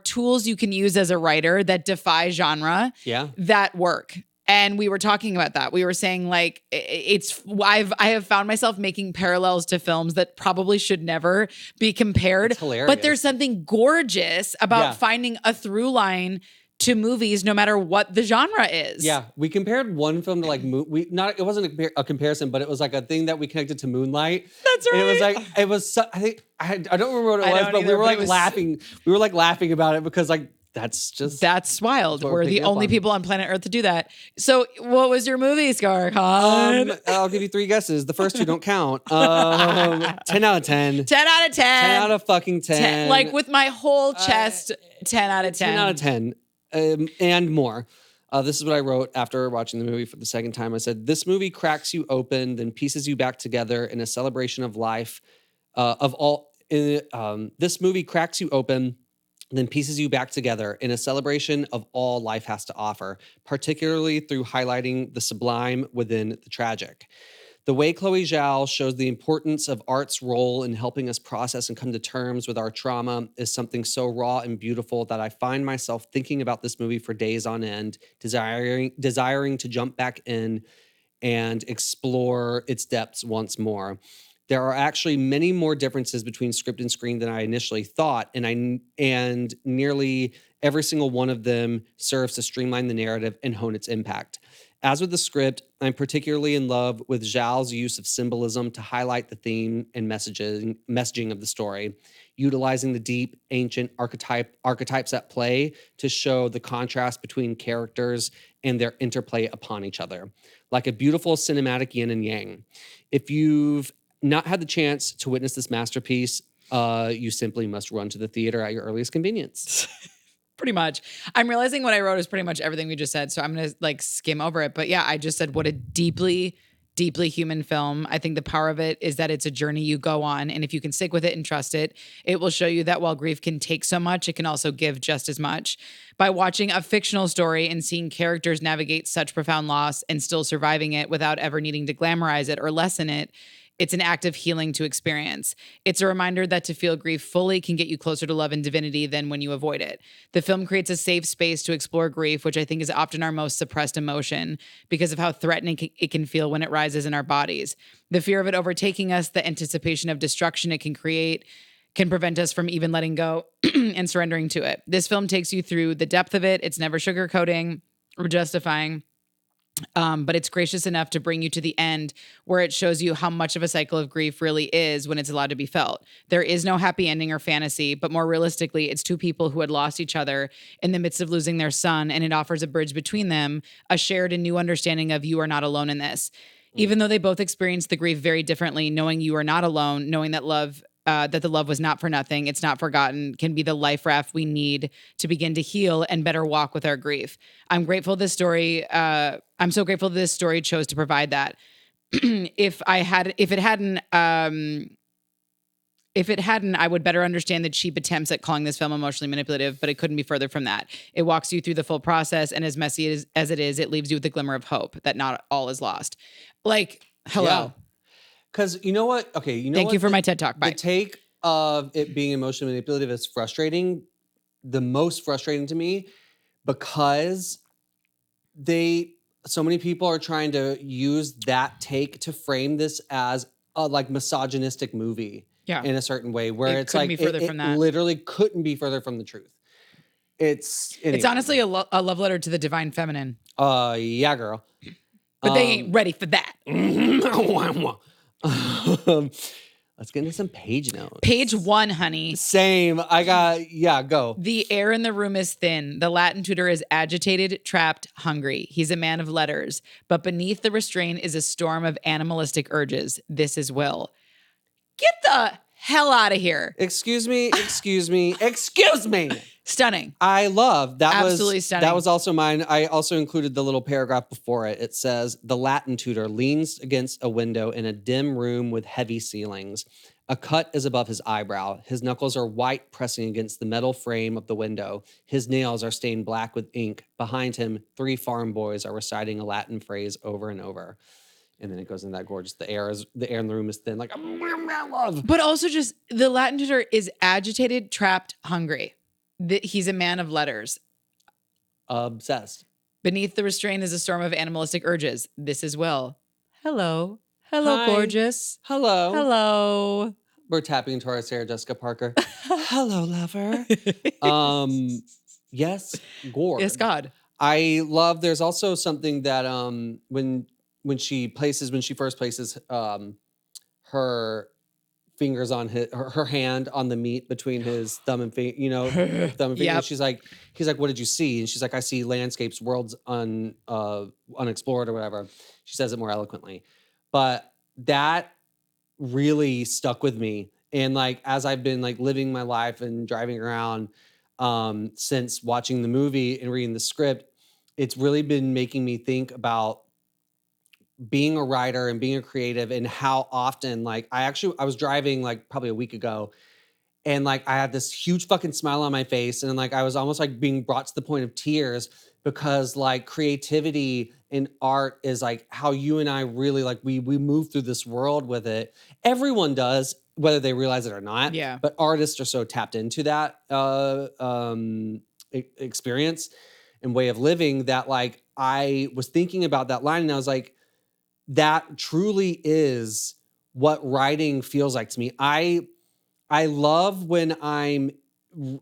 tools you can use as a writer that defy genre that work. And we were talking about that. We were saying like I have found myself making parallels to films that probably should never be compared. It's hilarious. But there's something gorgeous about finding a through line to movies, no matter what the genre is. Yeah, we compared one film to like it wasn't a comparison, but it was like a thing that we connected to Moonlight. That's right. And it was. I don't remember what it was, but we were like laughing. We were like laughing about it because like that's wild. We're the only people on planet Earth to do that. So, what was your movie score, Colin? I'll give you 3 guesses. The first 2 don't count. 10 out of 10. 10 out of 10. 10 out of fucking 10. Like with my whole chest. 10 out of 10. 10 out of 10. And more. This is what I wrote after watching the movie for the second time. I said, this movie cracks you open, then pieces you back together in a celebration of life. This movie cracks you open, then pieces you back together in a celebration of all life has to offer, particularly through highlighting the sublime within the tragic. The way Chloe Zhao shows the importance of art's role in helping us process and come to terms with our trauma is something so raw and beautiful that I find myself thinking about this movie for days on end, desiring to jump back in and explore its depths once more. There are actually many more differences between script and screen than I initially thought, and nearly every single one of them serves to streamline the narrative and hone its impact. As with the script, I'm particularly in love with Zhao's use of symbolism to highlight the theme and messaging of the story, utilizing the deep, ancient archetypes at play to show the contrast between characters and their interplay upon each other, like a beautiful cinematic yin and yang. If you've not had the chance to witness this masterpiece, you simply must run to the theater at your earliest convenience. Pretty much. I'm realizing what I wrote is pretty much everything we just said, so I'm going to like skim over it. But yeah, I just said what a deeply deeply human film. I think the power of it is that it's a journey you go on. And if you can stick with it and trust it, it will show you that while grief can take so much, it can also give just as much. By watching a fictional story and seeing characters navigate such profound loss and still surviving it without ever needing to glamorize it or lessen it, it's an act of healing to experience. It's a reminder that to feel grief fully can get you closer to love and divinity than when you avoid it. The film creates a safe space to explore grief, which I think is often our most suppressed emotion because of how threatening it can feel when it rises in our bodies. The fear of it overtaking us, the anticipation of destruction it can create, can prevent us from even letting go and surrendering to it. This film takes you through the depth of it. It's never sugarcoating or justifying. But it's gracious enough to bring you to the end where it shows you how much of a cycle of grief really is when it's allowed to be felt. There is no happy ending or fantasy, but more realistically, it's two people who had lost each other in the midst of losing their son, and it offers a bridge between them, a shared and new understanding of you are not alone in this. Even though they both experienced the grief very differently, knowing you are not alone, knowing that that the love was not for nothing, it's not forgotten, can be the life raft we need to begin to heal and better walk with our grief. I'm so grateful this story chose to provide that. If it hadn't, I would better understand the cheap attempts at calling this film emotionally manipulative, but it couldn't be further from that. It walks you through the full process, and as messy as it is, it leaves you with a glimmer of hope that not all is lost. Like, hello. Yeah. Because you know what? Okay, you know Thank what? you for my TED Talk. Bye. The take of it being emotionally manipulative is frustrating. The most frustrating to me because so many people are trying to use that take to frame this as a like misogynistic movie in a certain way where it's like it literally couldn't be further from the truth. It's honestly a love letter to the divine feminine. Yeah, girl. But they ain't ready for that. Let's get into some page notes. Page 1, honey. Same. Go. The air in the room is thin. The Latin tutor is agitated, trapped, hungry. He's a man of letters. But beneath the restraint is a storm of animalistic urges. This is Will. Get the hell out of here. Excuse me. Stunning. I love that. Absolutely stunning. That was also mine. I also included the little paragraph before it. It says, the Latin tutor leans against a window in a dim room with heavy ceilings. A cut is above his eyebrow. His knuckles are white, pressing against the metal frame of the window. His nails are stained black with ink. Behind him, 3 farm boys are reciting a Latin phrase over and over. And then it goes in that gorgeous, the air in the room is thin, like, love. But also just, the Latin tutor is agitated, trapped, hungry. He's a man of letters. Obsessed. Beneath the restraint is a storm of animalistic urges. This is Will. Hello. Hello, Hi. Gorgeous. Hello. Hello. We're tapping into our Sarah Jessica Parker. Hello, lover. Yes, Gord. Yes, God. I love, there's also something that when she first places her fingers on her hand on the meat between his thumb and finger, thumb and finger. Yep. And he's like, what did you see? And she's like, I see landscapes, worlds unexplored or whatever. She says it more eloquently. But that really stuck with me. And like, as I've been like living my life and driving around since watching the movie and reading the script, it's really been making me think about being a writer and being a creative and how often, like, I was driving like probably a week ago and like I had this huge fucking smile on my face and like I was almost like being brought to the point of tears because like creativity and art is like how you and I really like we move through this world with it. Everyone does, whether they realize it or not. Yeah. But artists are so tapped into that experience and way of living that like I was thinking about that line and I was like, that truly is what writing feels like to me. I love when I'm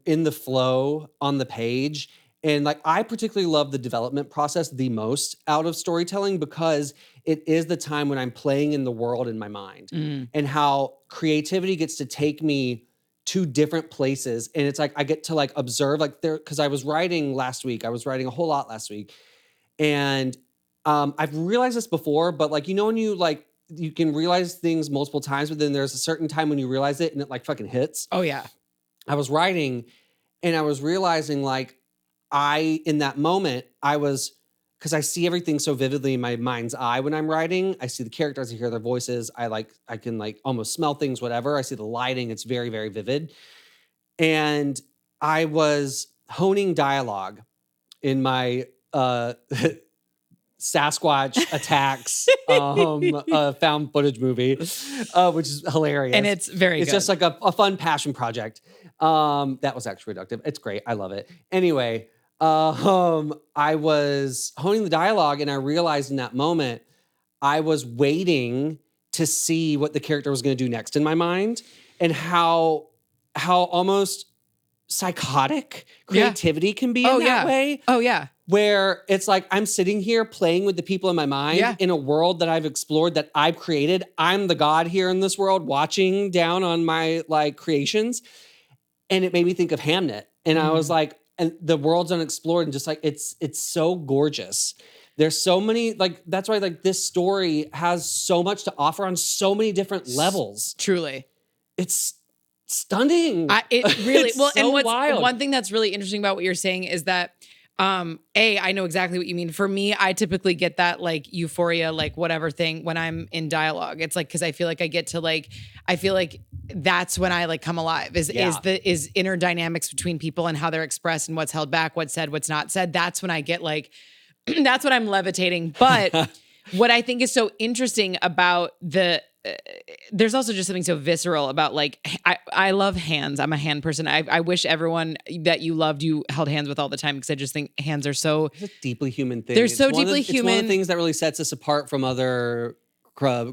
in the flow on the page. And like, I particularly love the development process the most out of storytelling because it is the time when I'm playing in the world in my mind and how creativity gets to take me to different places. And it's like, I get to like observe like cause I was writing last week. I was writing a whole lot last week. And I've realized this before, but like, when you can realize things multiple times, but then there's a certain time when you realize it and it like fucking hits. Oh yeah. I was writing and I was realizing like in that moment, I was because I see everything so vividly in my mind's eye when I'm writing. I see the characters, I hear their voices. I can like almost smell things, whatever. I see the lighting. It's very, very vivid. And I was honing dialogue in my Sasquatch attacks found footage movie, which is hilarious. And it's very It's good. just like a fun passion project. That was actually reductive. It's great. I love it. Anyway, I was honing the dialogue and I realized in that moment, I was waiting to see what the character was going to do next in my mind and how almost psychotic creativity can be in that way. Oh, yeah. Where it's like I'm sitting here playing with the people in my mind in a world that I've explored, that I've created. I'm the god here in this world, watching down on my like creations. And it made me think of Hamnet. And I was like, and the world's unexplored, and just like it's so gorgeous. There's so many, like, that's why like this story has so much to offer on so many different levels. Truly. It's stunning. It really It's well. so And what's wild. one thing that's really interesting about what you're saying is that I know exactly what you mean. For me, I typically get that like euphoria, like whatever thing when I'm in dialogue. It's like, cause I feel like I get to like, I feel like that's when I like come alive is inner dynamics between people and how they're expressed and what's held back, what's said, what's not said. That's when I get like, that's what I'm levitating. But what I think is so interesting about there's also just something so visceral about like, I love hands. I'm a hand person. I wish everyone that you loved, you held hands with all the time, because I just think hands are so... It's a deeply human thing. They're so deeply It's human. one of the things that really sets us apart from other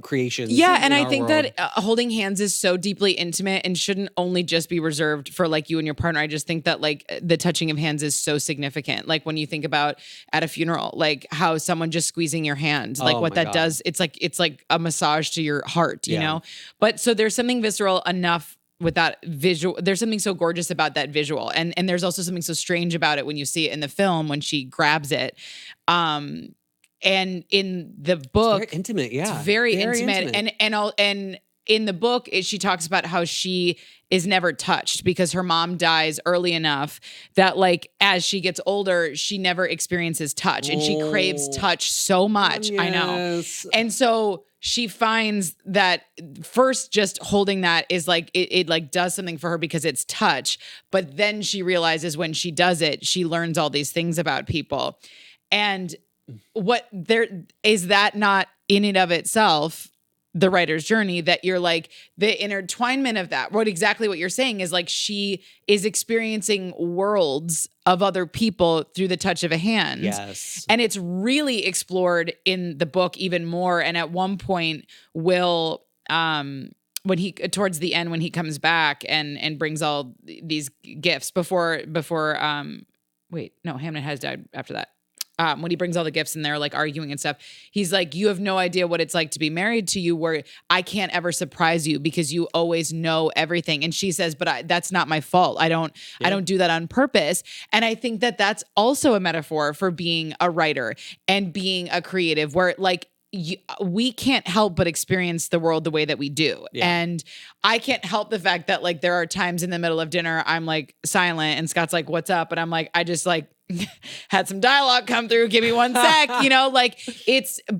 creations. Yeah, and I our think world. that holding hands is so deeply intimate and shouldn't only just be reserved for like you and your partner. I just think that like the touching of hands is so significant. Like when you think about at a funeral, like how someone just squeezing your hand, like what that does, it's like a massage to your heart, you know? But so there's something visceral enough with that visual. There's something so gorgeous about that visual. And there's also something so strange about it when you see it in the film, when she grabs it. And in the book, it's very intimate. Yeah, it's very intimate. And in the book, she talks about how she is never touched because her mom dies early enough that like as she gets older, she never experiences touch, and she craves touch so much. Yes. I know, and so she finds that first just holding that is like it like does something for her because it's touch, but then she realizes when she does it, she learns all these things about people. And what there is that not in and of itself the writer's journey, that you're like the intertwinement of that. What you're saying is like she is experiencing worlds of other people through the touch of a hand. Yes. And it's really explored in the book even more. And at one point, Will, when he towards the end, when he comes back and brings all these gifts before Hamnet has died after that. When he brings all the gifts and they're like arguing and stuff, he's like, you have no idea what it's like to be married to you, where I can't ever surprise you because you always know everything. And she says, but that's not my fault. I don't do that on purpose. And I think that that's also a metaphor for being a writer and being a creative, where like, we can't help but experience the world the way that we do. Yeah. And I can't help the fact that like there are times in the middle of dinner, I'm like silent and Scott's like, what's up? And I'm like, I just like had some dialogue come through. Give me one sec, you know, like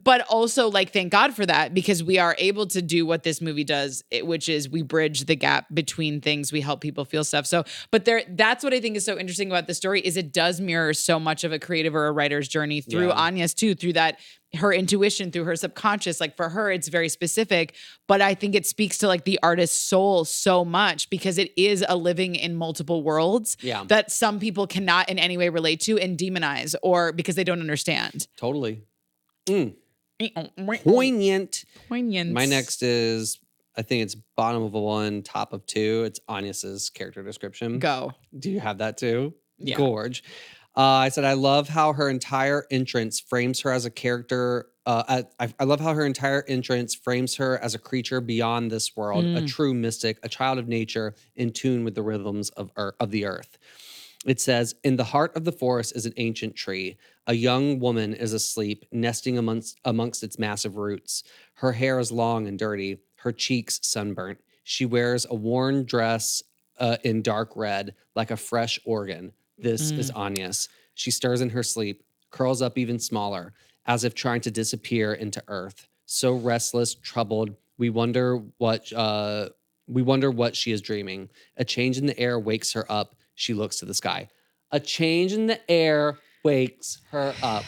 but also like, thank God for that, because we are able to do what this movie does, which is we bridge the gap between things. We help people feel stuff. So, but that's what I think is so interesting about the story, is it does mirror so much of a creative or a writer's journey through Anya's too, through that, her intuition, through her subconscious. Like for her, it's very specific, but I think it speaks to like the artist's soul so much, because it is a living in multiple worlds that some people cannot in any way relate to and demonize, or because they don't understand. Totally. Poignant. Poignant. My next is, I think it's bottom of a one, top of two. It's Anya's character description. Go. Do you have that too? Yeah. Gorge. I said, I love how her entire entrance frames her as a character. I love how her entire entrance frames her as a creature beyond this world, a true mystic, a child of nature, in tune with the rhythms of the earth. It says, in the heart of the forest is an ancient tree. A young woman is asleep, nesting amongst its massive roots. Her hair is long and dirty, her cheeks sunburnt. She wears a worn dress in dark red, like a fresh organ. This is Anya's. She stirs in her sleep. curls up even smaller, as if trying to disappear into earth. So restless, troubled, we wonder what she is dreaming. A change in the air wakes her up. She looks to the sky. A change in the air wakes her up.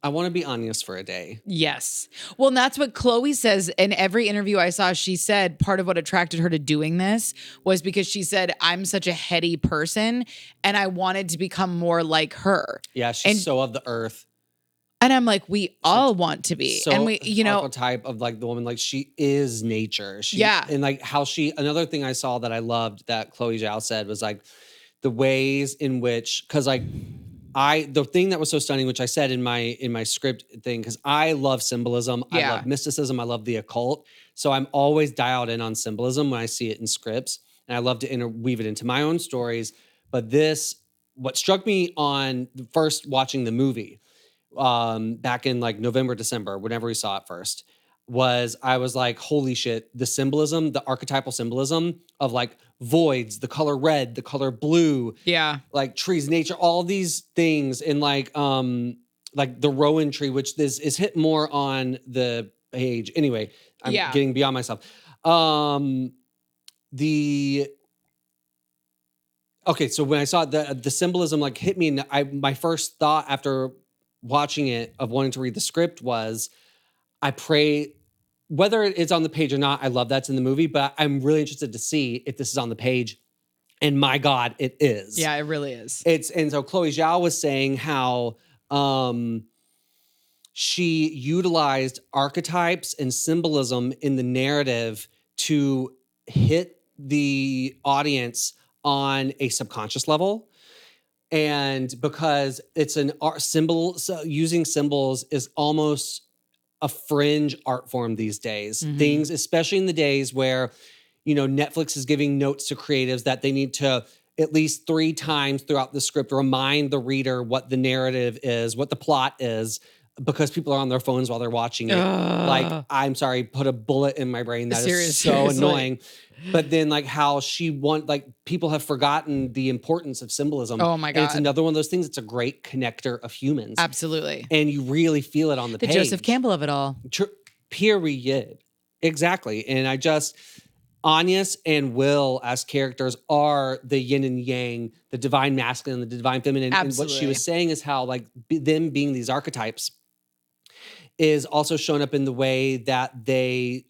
I want to be honest for a day. Yes. Well, and that's what Chloe says in every interview I saw. She said part of what attracted her to doing this was because she said, I'm such a heady person and I wanted to become more like her. Yeah, she's so of the earth. And I'm like, we all want to be. So and we, archetype of like the woman, like she is nature. And like how another thing I saw that I loved that Chloe Zhao said was like the ways in which, because like, the thing that was so stunning, which I said in my script thing, because I love symbolism, I love mysticism, I love the occult. So I'm always dialed in on symbolism when I see it in scripts, and I love to interweave it into my own stories. But what struck me on first watching the movie, back in like November, December, whenever we saw it first, I was like, holy shit, the symbolism, the archetypal symbolism of like voids, the color red, the color blue, like trees, nature, all these things, and like the rowan tree, which is hit more on the page. Anyway, I'm getting beyond myself. Okay, so when I saw the symbolism like hit me, and my first thought after watching it of wanting to read the script was, I pray, whether it's on the page or not, I love that's in the movie, but I'm really interested to see if this is on the page. And my God, it is. Yeah, it really is. And so Chloe Zhao was saying how she utilized archetypes and symbolism in the narrative to hit the audience on a subconscious level. And because it's an art symbol, so using symbols is almost a fringe art form these days. Mm-hmm. Things, especially in the days where, Netflix is giving notes to creatives that they need to at least 3 times throughout the script remind the reader what the narrative is, what the plot is, because people are on their phones while they're watching it. Like, I'm sorry, put a bullet in my brain. That is so annoying. But then like how people have forgotten the importance of symbolism. Oh my God. And it's another one of those things. It's a great connector of humans. Absolutely. And you really feel it on the page. The Joseph Campbell of it all. Period. Exactly. And Agnes and Will as characters are the yin and yang, the divine masculine, the divine feminine. Absolutely. And what she was saying is how like them being these archetypes is also shown up in the way that they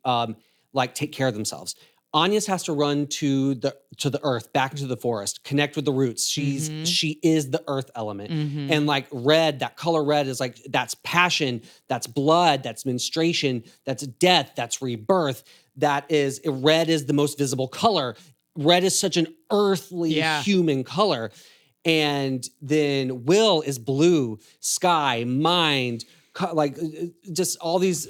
take care of themselves. Agnes has to run to the earth, back into the forest, connect with the roots. She is the earth element. Mm-hmm. And like red, that color red is like, that's passion, that's blood, that's menstruation, that's death, that's rebirth. Red is the most visible color. Red is such an earthly human color. And then Will is blue, sky, mind, like just all these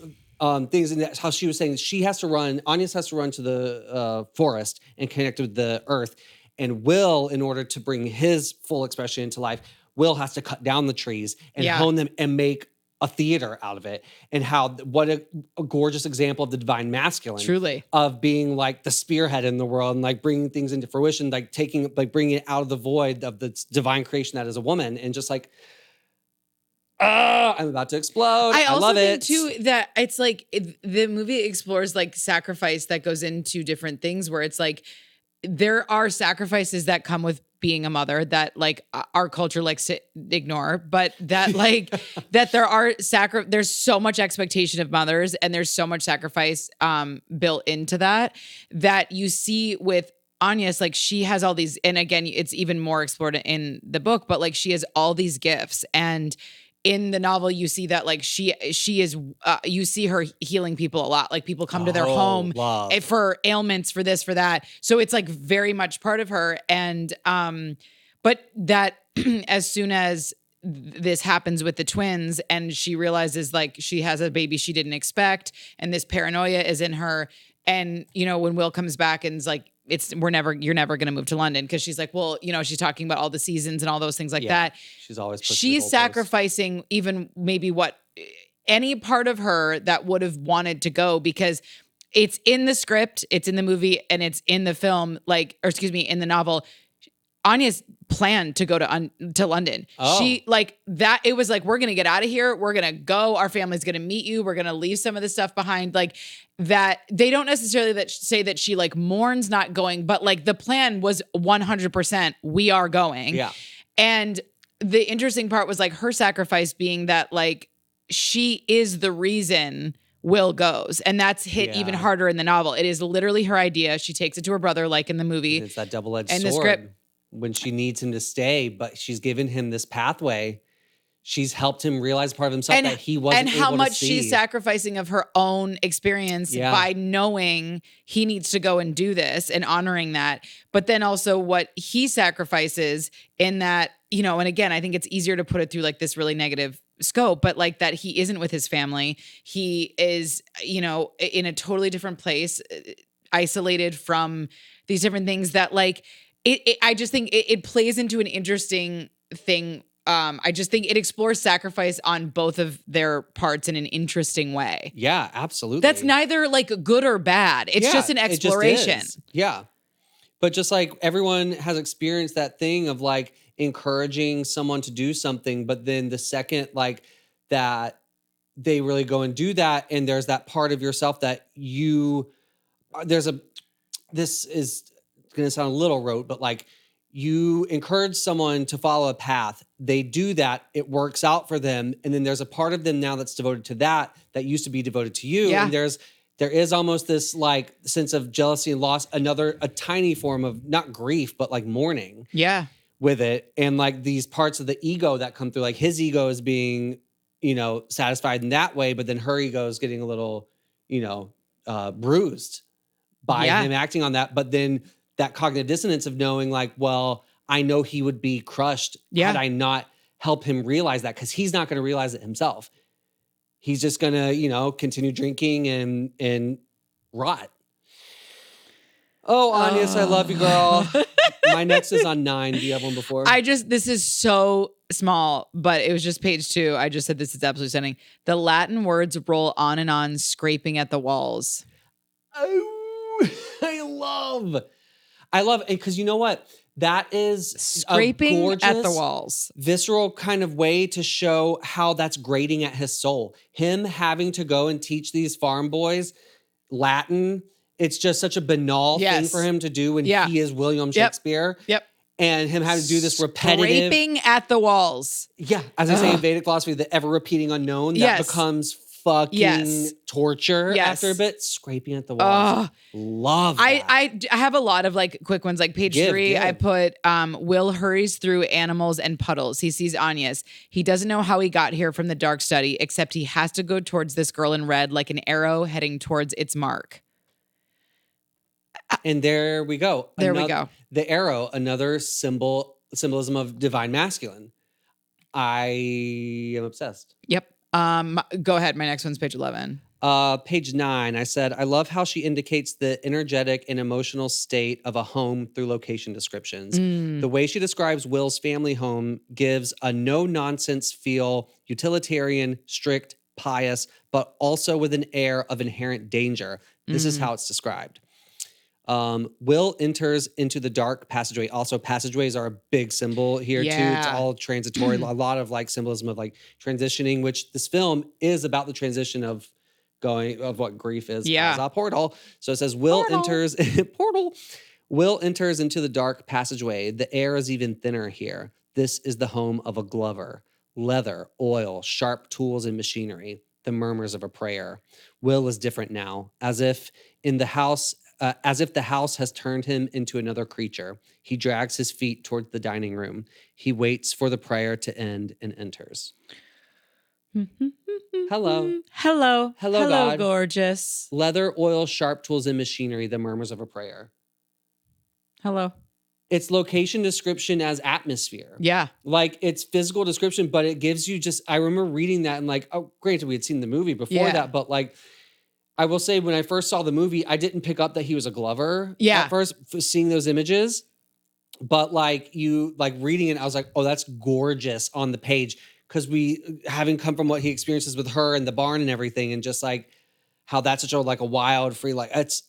things. And that's how she was saying Agnes has to run to the forest and connect with the earth. And Will, in order to bring his full expression into life, Will has to cut down the trees and hone them and make a theater out of it. And what a gorgeous example of the divine masculine. Truly. Of being like the spearhead in the world and like bringing things into fruition, like bringing it out of the void of the divine creation that is a woman. And just like, I'm about to explode. I also love think it. too that it's like the movie explores like sacrifice that goes into different things where it's like there are sacrifices that come with being a mother that like our culture likes to ignore, but that like that there's so much expectation of mothers and there's so much sacrifice built into that you see with Agnes. Like she has all these, and again, it's even more explored in the book, but like she has all these gifts. And in the novel, you see that like she is, you see her healing people a lot. Like people come to their home for ailments, for this, for that. So it's like very much part of her. And, but that as soon as this happens with the twins and she realizes like she has a baby she didn't expect and this paranoia is in her. And, when Will comes back and is like, you're never going to move to London. Cause she's like, well, she's talking about all the seasons and all those things like that. She's sacrificing even maybe any part of her that would have wanted to go because it's in the script, it's in the movie and it's in the film, in the novel. Anya's planned to go to London. Oh. She like that. It was like, we're going to get out of here. We're going to go. Our family's going to meet you. We're going to leave some of this stuff behind. Like that. They don't necessarily say that she like mourns not going, but like the plan was 100%. We are going. Yeah. And the interesting part was like her sacrifice being that like she is the reason Will goes. And that's hit even harder in the novel. It is literally her idea. She takes it to her brother, like in the movie. And it's that double-edged and sword. The script, when she needs him to stay, but she's given him this pathway. She's helped him realize part of himself that he wasn't able to see. And how much she's sacrificing of her own experience by knowing he needs to go and do this and honoring that. But then also what he sacrifices in that, you know, and again, I think it's easier to put it through like this really negative scope, but like that he isn't with his family. He is, you know, in a totally different place, isolated from these different things that like, I just think it plays into an interesting thing. I just think it explores sacrifice on both of their parts in an interesting way. Yeah, absolutely. That's neither like good or bad. It's just an exploration. Yeah. But just like everyone has experienced that thing of like encouraging someone to do something, but then the second like that they really go and do that, and there's that part of yourself that this is going to sound a little rote, but like you encourage someone to follow a path. They do that. It works out for them. And then there's a part of them now that's devoted to that used to be devoted to you. Yeah. And there is almost this like sense of jealousy and loss, a tiny form of not grief, but like mourning. Yeah. With it. And like these parts of the ego that come through, like his ego is being, you know, satisfied in that way, but then her ego is getting a little, you know, bruised by him acting on that. But then that cognitive dissonance of knowing like, well, I know he would be crushed had I not help him realize that, because he's not going to realize it himself. He's just going to, you know, continue drinking and rot. Oh, Agnes, I love you, girl. My next is on 9. Do you have one before? This is so small, but it was just page 2. I just said this is absolutely stunning. The Latin words roll on and on, scraping at the walls. Oh, I love it, because you know what? That is scraping a gorgeous, at the walls, visceral kind of way to show how that's grating at his soul. Him having to go and teach these farm boys Latin. It's just such a banal thing for him to do when he is William Shakespeare. Yep. And him having to do this repetitive... Scraping at the walls. Yeah. As they say in Vedic philosophy, the ever-repeating unknown, that becomes fucking torture after a bit. Scraping at the walls. Love that. I have a lot of like quick ones, like page 3. I put, Will hurries through animals and puddles. He sees Agnes. He doesn't know how he got here from the dark study, except he has to go towards this girl in red like an arrow heading towards its mark. And there we go. We go. The arrow, another symbolism of divine masculine. I am obsessed. Yep. Go ahead. My next one's page 11. Page 9, I said, I love how she indicates the energetic and emotional state of a home through location descriptions. The way she describes Will's family home gives a no-nonsense feel, utilitarian, strict, pious, but also with an air of inherent danger. This is how it's described. Will enters into the dark passageway. Also, passageways are a big symbol here too. It's all transitory. A lot of like symbolism of like transitioning, which this film is about the transition of what grief is as a portal. So it says Will enters Will enters into the dark passageway. The air is even thinner here. This is the home of a glover. Leather, oil, sharp tools and machinery. The murmurs of a prayer. Will is different now, as if the house has turned him into another creature. He drags his feet towards the dining room. He waits for the prayer to end and enters. Hello. Hello, God. Gorgeous. Leather, oil, sharp tools, and machinery, the murmurs of a prayer. Hello. It's location description as atmosphere. Yeah. Like it's physical description, but it gives you I remember reading that and like, oh, granted, we had seen the movie before that, but like, I will say when I first saw the movie, I didn't pick up that he was a Glover at first, seeing those images. But like reading it, I was like, oh, that's gorgeous on the page. Because we, having come from what he experiences with her and the barn and everything, and just like how that's such a wild, free, like it's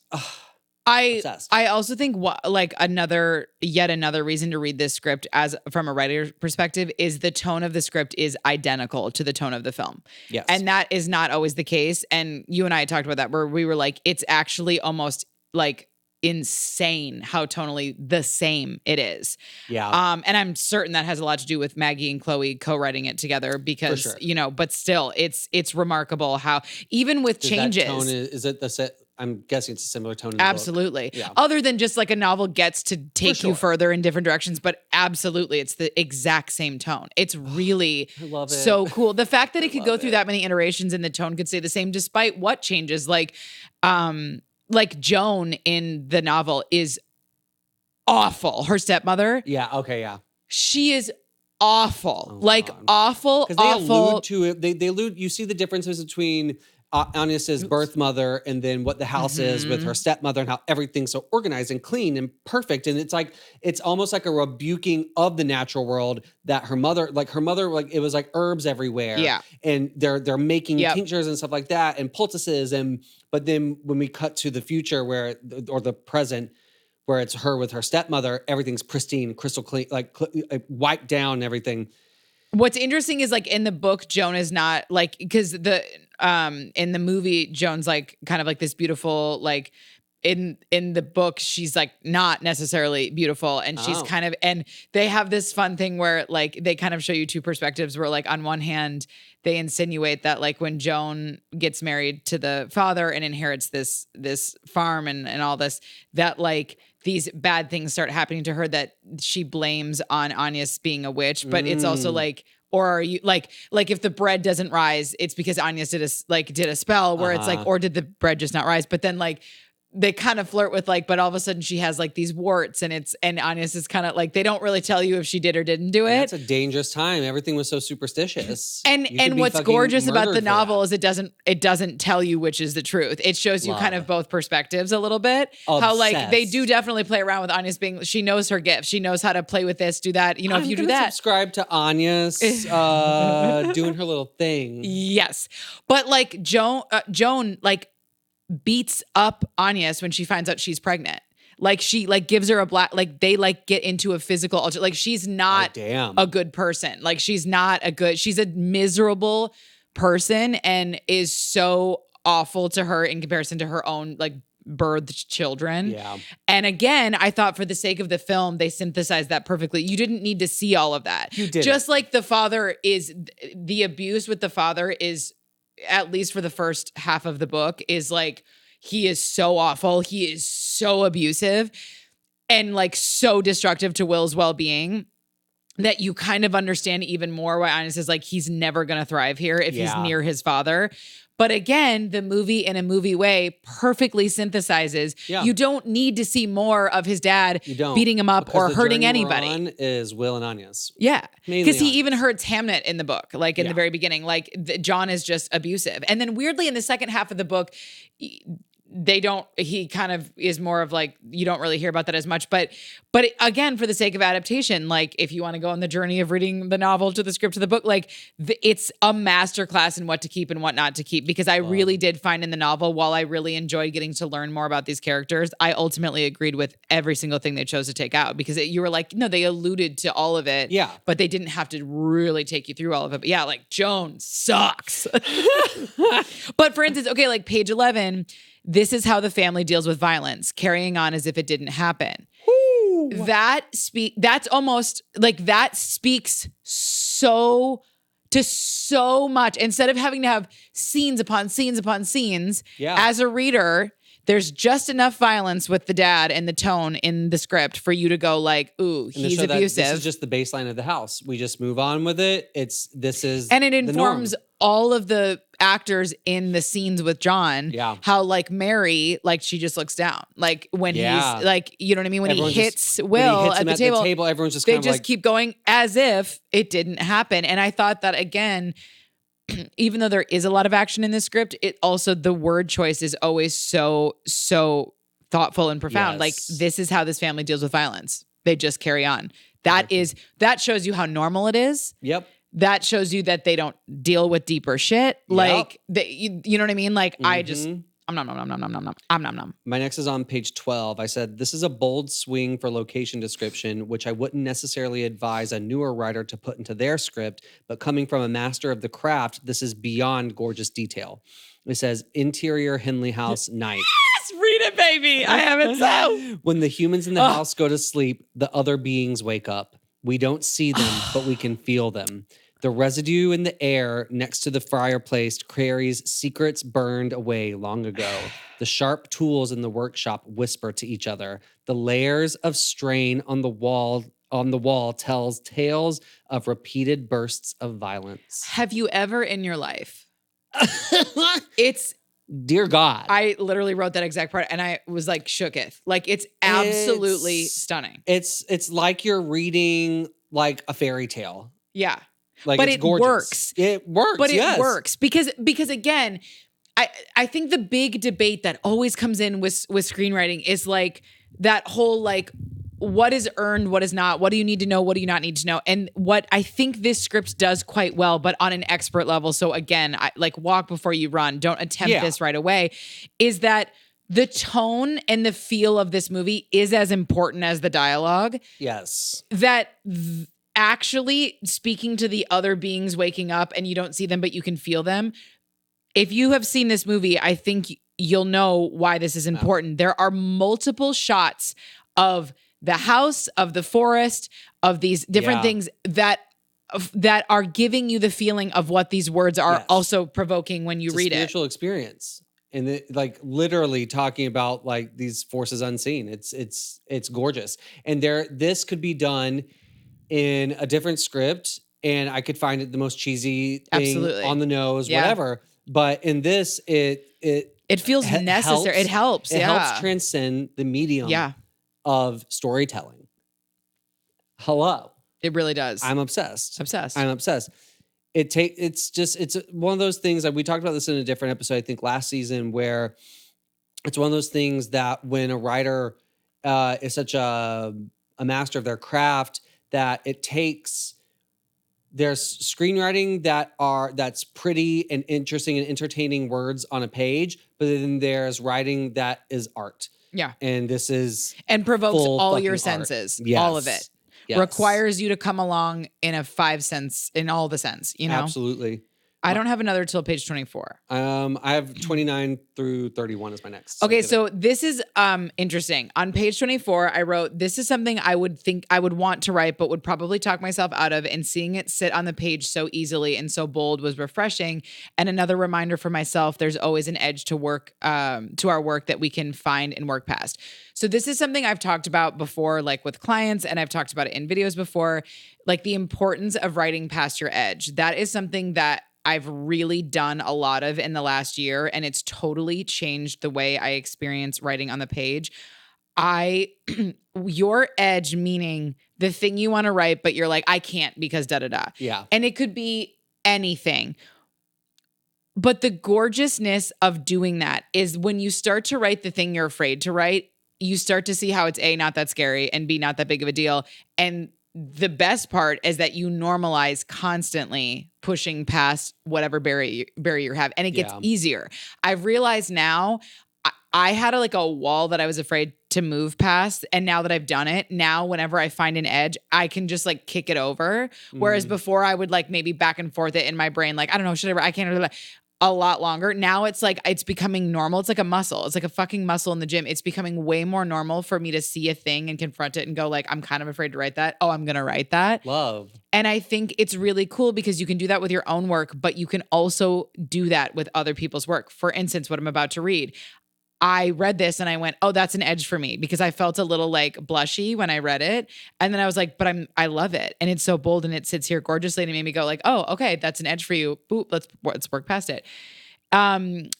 Obsessed. I also think like yet another reason to read this script as from a writer's perspective is the tone of the script is identical to the tone of the film. Yes. And that is not always the case. And you and I talked about that where we were like, it's actually almost like insane how tonally the same it is. Yeah. And I'm certain that has a lot to do with Maggie and Chloe co-writing it together because, sure. you know, but still it's remarkable how even with changes. That tone is it the set? I'm guessing it's a similar tone in the absolutely. book. Yeah. Other than just like a novel gets to take you further in different directions, but absolutely it's the exact same tone. It's really I love it. So cool. The fact that it could go through that many iterations and the tone could stay the same despite what changes, like Joan in the novel is awful. Her stepmother. Yeah. Okay. Yeah. She is awful. Oh, like God. awful. Because they awful. allude to it. They allude. You see the differences between Agnes's birth mother and then what the house is with her stepmother and how everything's so organized and clean and perfect. And it's almost like a rebuking of the natural world that her mother, it was like herbs everywhere. Yeah. And they're making tinctures and stuff like that and poultices. But then when we cut to the future or the present, where it's her with her stepmother, everything's pristine, crystal clean, wiped down and everything. What's interesting is like in the book, Joan is not like, because in the movie, Joan's like kind of like this beautiful, like in the book, she's like not necessarily beautiful. And she's kind of, and they have this fun thing where like, they kind of show you two perspectives where like on one hand, they insinuate that like when Joan gets married to the father and inherits this farm and all this, that like these bad things start happening to her that she blames on Agnes being a witch. But it's also like, or are you like if the bread doesn't rise, it's because Agnes did a spell where it's like, or did the bread just not rise? But then like, they kind of flirt with like, but all of a sudden she has like these warts and Agnes is kind of like, they don't really tell you if she did or didn't do it. That's a dangerous time. Everything was so superstitious. And what's gorgeous about the novel is it doesn't tell you which is the truth. It shows you kind of both perspectives a little bit. Obsessed. How like they do definitely play around with Agnes being, she knows her gift. She knows how to play with this, do that. You know, if you do that. Subscribe to Agnes doing her little thing. Yes. But like Joan like beats up Agnes when she finds out she's pregnant. Like she like gives her a black, like they like get into a physical alter. Like she's not a good person. Like she's a miserable person and is so awful to her in comparison to her own like birthed children. Yeah. And again, I thought for the sake of the film, they synthesized that perfectly. You didn't need to see all of that. You did. Just like the abuse with the father is, at least for the first half of the book, is like, he is so awful. He is so abusive and like so destructive to Will's well-being that you kind of understand even more why Agnes is like, he's never going to thrive here if he's near his father. But again, the movie in a movie way perfectly synthesizes. Yeah. You don't need to see more of his dad beating him up or hurting anybody. The journey is Will and Agnes. Yeah. Because he even hurts Hamnet in the book, like in the very beginning. Like John is just abusive. And then weirdly in the second half of the book, he kind of is more of like, you don't really hear about that as much. But again, for the sake of adaptation, like if you want to go on the journey of reading the novel to the script to the book, like it's a masterclass in what to keep and what not to keep. Because I really did find in the novel, while I really enjoyed getting to learn more about these characters, I ultimately agreed with every single thing they chose to take out. Because you were like, no, they alluded to all of it. Yeah. But they didn't have to really take you through all of it. But yeah, like Joan sucks. But for instance, okay, like page 11, this is how the family deals with violence, carrying on as if it didn't happen. Ooh. That speaks so much. Instead of having to have scenes upon scenes upon scenes, as a reader, there's just enough violence with the dad and the tone in the script for you to go like, ooh, he's abusive. This is just the baseline of the house. We just move on with it. And it informs all of the actors in the scenes with John. Yeah. How like Mary, like she just looks down. Like when he's like, you know what I mean? When he hits Will at the table, everyone's just they just keep going as if it didn't happen. And I thought that again, even though there is a lot of action in this script, it also, the word choice is always so thoughtful and profound. Yes. Like this is how this family deals with violence. They just carry on. That shows you how normal it is. Yep. That shows you that they don't deal with deeper shit. Like, you know what I mean? Like, I just Nom nom nom nom nom nom nom. Nom nom. My next is on page 12. I said, this is a bold swing for location description, which I wouldn't necessarily advise a newer writer to put into their script, but coming from a master of the craft, this is beyond gorgeous detail. It says, interior Henley House night. Yes, read it, baby. I have it so. When the humans in the house go to sleep, the other beings wake up. We don't see them, but we can feel them. The residue in the air next to the fireplace carries secrets burned away long ago. The sharp tools in the workshop whisper to each other. The layers of strain on the wall tells tales of repeated bursts of violence. Have you ever in your life? It's Dear God. I literally wrote that exact part and I was like shooketh. Like it's absolutely stunning. It's like you're reading like a fairy tale. Yeah. Like but it's it gorgeous. works. It works. But yes. it works because again, I think the big debate that always comes in with screenwriting is like that whole like what is earned, what is not, what do you need to know, what do you not need to know? And what I think this script does quite well, but on an expert level. So again, I like walk before you run. Don't attempt this right away. Is that the tone and the feel of this movie is as important as the dialogue. Yes. That actually speaking to the other beings waking up and you don't see them, but you can feel them. If you have seen this movie, I think you'll know why this is important. There are multiple shots of the house, of the forest, of these different things that are giving you the feeling of what these words are also provoking when you read it. Spiritual experience. And like literally talking about like these forces unseen. It's gorgeous. And this could be done in a different script and I could find it the most cheesy thing on the nose, whatever. But in this, it feels necessary. It helps. It helps transcend the medium of storytelling. Hello. It really does. I'm obsessed. I'm obsessed. It's one of those things that we talked about this in a different episode, I think last season, where it's one of those things that when a writer is such a master of their craft, that it takes, there's screenwriting that's pretty and interesting and entertaining words on a page, but then there's writing that is art. Yeah. And this is and provokes all your senses. Yes. All of it. Yes. Requires you to come along in a 5 sense, in all the sense, you know? Absolutely. I don't have another till page 24. I have 29 through 31 as my next. Okay, so this is interesting. On page 24, I wrote, this is something I would think I would want to write, but would probably talk myself out of, and seeing it sit on the page so easily and so bold was refreshing. And another reminder for myself, there's always an edge to work, to our work that we can find and work past. So this is something I've talked about before, like with clients, and I've talked about it in videos before, like the importance of writing past your edge. That is something that I've really done a lot of in the last year, and it's totally changed the way I experience writing on the page. Your edge, meaning the thing you want to write, but you're like, I can't because da-da-da. Yeah. And it could be anything. But the gorgeousness of doing that is when you start to write the thing you're afraid to write, you start to see how it's A, not that scary, and B, not that big of a deal. And the best part is that you normalize constantly pushing past whatever barrier you have, and it gets easier. I've realized now I had a wall that I was afraid to move past, and now that I've done it, now whenever I find an edge, I can just kick it over. Whereas before I would maybe back and forth it in my brain, I don't know, I can't a lot longer. Now it's it's becoming normal. It's like a muscle. It's like a fucking muscle in the gym. It's becoming way more normal for me to see a thing and confront it and go I'm kind of afraid to write that. Oh, I'm going to write that. Love. And I think it's really cool because you can do that with your own work, but you can also do that with other people's work. For instance, what I'm about to read, I read this and I went, oh, that's an edge for me, because I felt a little blushy when I read it. And then I was like, but I love it. And it's so bold and it sits here gorgeously. And it made me go oh, okay, that's an edge for you. Boop, let's work past it.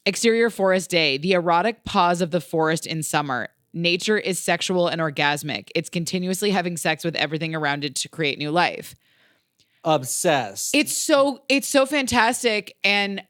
Exterior forest day, the erotic pause of the forest in summer. Nature is sexual and orgasmic. It's continuously having sex with everything around it to create new life. Obsessed. It's so fantastic. And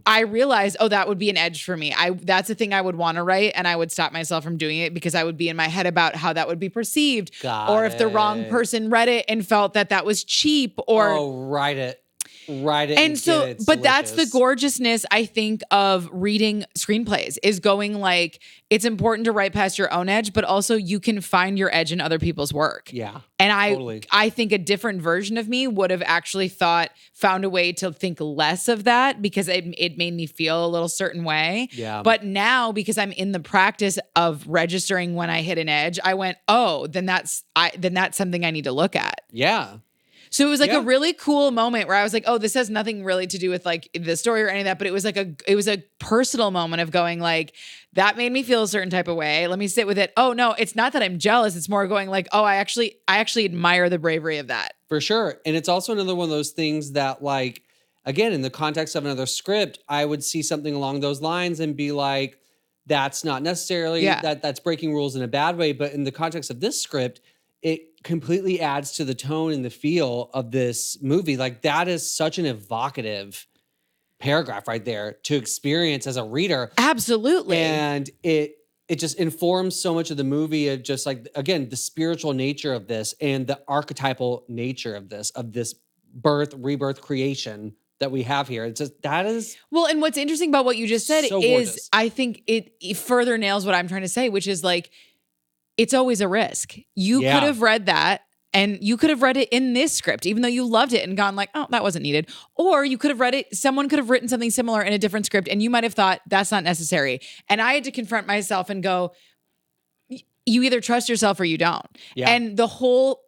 I realized, oh, that would be an edge for me. That's a thing I would want to write, and I would stop myself from doing it because I would be in my head about how that would be perceived. Or if the wrong person read it and felt that was cheap, or write it. Write it And so, get it. It's but that's the delicious. gorgeousness, I think, of reading screenplays is going like, it's important to write past your own edge, but also you can find your edge in other people's work. Yeah. And Totally. I think a different version of me would have actually found a way to think less of that because it made me feel a little certain way. Yeah. But now, because I'm in the practice of registering when I hit an edge, I went, oh, then that's something I need to look at. Yeah. So it was like Yeah. a really cool moment where I was like, oh, this has nothing really to do with like the story or any of that, but it was like it was a personal moment of going like, that made me feel a certain type of way. Let me sit with it. Oh no, it's not that I'm jealous. It's more going like, oh, I actually admire the bravery of that. For sure. And it's also another one of those things that, like, again, in the context of another script, I would see something along those lines and be like, that's not necessarily that's breaking rules in a bad way. But in the context of this script, it completely adds to the tone and the feel of this movie. Like, that is such an evocative paragraph right there to experience as a reader. Absolutely. And it just informs so much of the movie of just like, again, the spiritual nature of this and the archetypal nature of this birth, rebirth, creation that we have here. It's just, that is. Well, and what's interesting about what you just said so is gorgeous. I think it further nails what I'm trying to say, which is like, it's always a risk. You could have read that and you could have read it in this script, even though you loved it and gone like, oh, that wasn't needed. Or you could have read it, someone could have written something similar in a different script and you might have thought that's not necessary. And I had to confront myself and go, you either trust yourself or you don't. Yeah. And the whole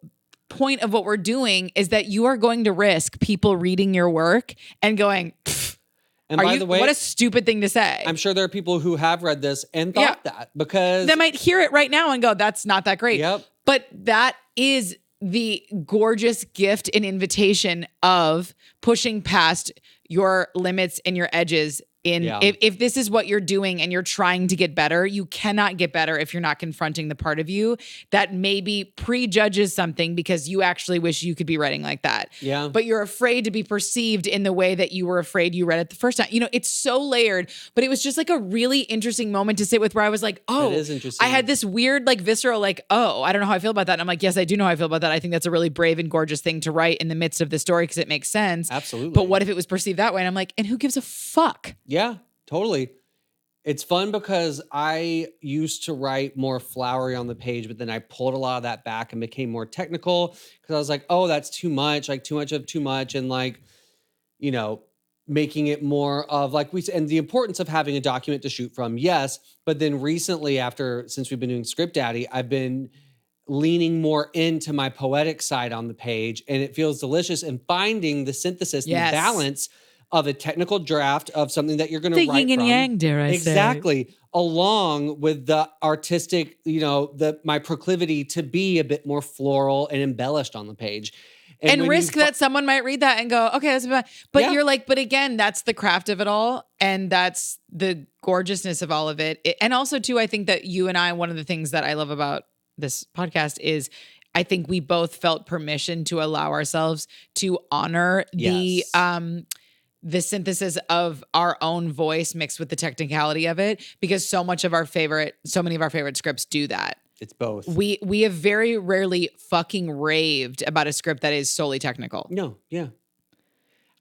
point of what we're doing is that you are going to risk people reading your work and going, and by the way, what a stupid thing to say. I'm sure there are people who have read this and thought that, because they might hear it right now and go, that's not that great. Yep. But that is the gorgeous gift and invitation of pushing past your limits and your edges. If this is what you're doing and you're trying to get better, you cannot get better if you're not confronting the part of you that maybe prejudges something because you actually wish you could be writing like that. Yeah. But you're afraid to be perceived in the way that you were afraid you read it the first time. You know, it's so layered, but it was just like a really interesting moment to sit with where I was like, oh, it is interesting. I had this weird, like visceral, like, oh, I don't know how I feel about that. And I'm like, yes, I do know how I feel about that. I think that's a really brave and gorgeous thing to write in the midst of the story because it makes sense. Absolutely. But what if it was perceived that way? And I'm like, and who gives a fuck? Yeah, totally. It's fun because I used to write more flowery on the page, but then I pulled a lot of that back and became more technical because I was like, oh, that's too much, like too much of too much. And like, you know, making it more of like and the importance of having a document to shoot from. Yes. But then recently since we've been doing Script Daddy, I've been leaning more into my poetic side on the page, and it feels delicious, and finding the synthesis and the balance of a technical draft of something that you're going to write from. The yin and yang, dare I say. Exactly. Along with the artistic, you know, my proclivity to be a bit more floral and embellished on the page. And risk that someone might read that and go, okay, that's about, but you're like, but again, that's the craft of it all. And that's the gorgeousness of all of it. And also too, I think that you and I, one of the things that I love about this podcast is I think we both felt permission to allow ourselves to honor the synthesis of our own voice mixed with the technicality of it, because so many of our favorite scripts do that. It's both. We have very rarely fucking raved about a script that is solely technical. No, yeah.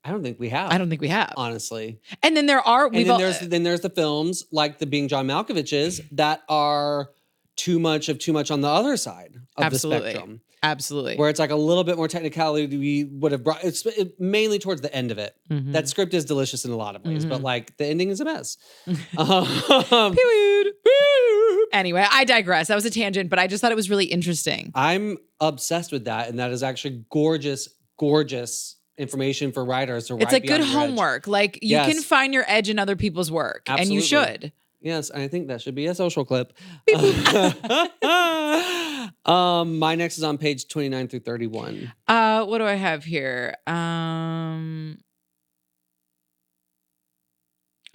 I don't think we have. Honestly. And then there's the films like the Being John Malkovich's that are too much on the other side of the spectrum. Absolutely. Where it's like a little bit more technicality we would have brought. It's mainly towards the end of it. Mm-hmm. That script is delicious in a lot of ways, but like the ending is a mess. Period. Anyway, I digress. That was a tangent, but I just thought it was really interesting. I'm obsessed with that, and that is actually gorgeous, gorgeous information for writers to write. It's like good homework. Like you can find your edge in other people's work, and you should. Yes, I think that should be a social clip. My next is on page 29 through 31. What do I have here?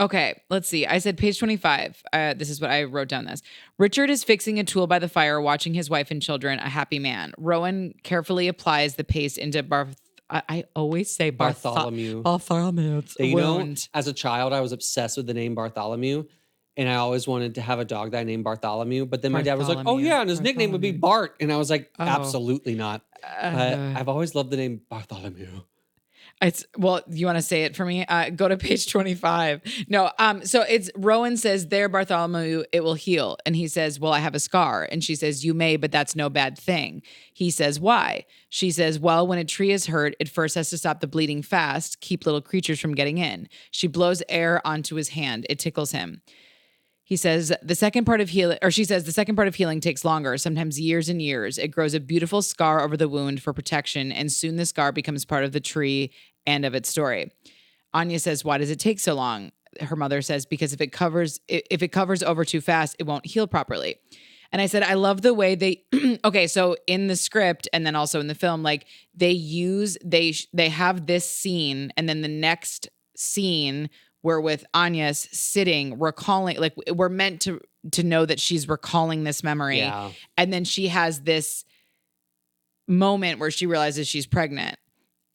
Okay, let's see. I said page 25. This is what I wrote down this. Richard is fixing a tool by the fire, watching his wife and children, a happy man. Rowan carefully applies the paste into I always say Bartholomew. Bartholomew. You know, as a child, I was obsessed with the name Bartholomew. And I always wanted to have a dog that I named Bartholomew. But then my dad was like, oh yeah, and his nickname would be Bart. And I was like, absolutely not. I've always loved the name Bartholomew. Well, you want to say it for me? Go to page 25. No, so it's Rowan says, there, Bartholomew, it will heal. And he says, well, I have a scar. And she says, you may, but that's no bad thing. He says, why? She says, well, when a tree is hurt, it first has to stop the bleeding fast, keep little creatures from getting in. She blows air onto his hand. It tickles him. He says the second part of healing, or she says the second part of healing takes longer, sometimes years and years. It grows a beautiful scar over the wound for protection, and soon the scar becomes part of the tree and of its story. Anya says, why does it take so long? Her mother says, because if it covers over too fast, it won't heal properly. And I said, I love the way they, okay, so in the script and then also in the film, like they have this scene and then the next scene we're with Anya sitting, recalling, like we're meant to know that she's recalling this memory. Yeah. And then she has this moment where she realizes she's pregnant.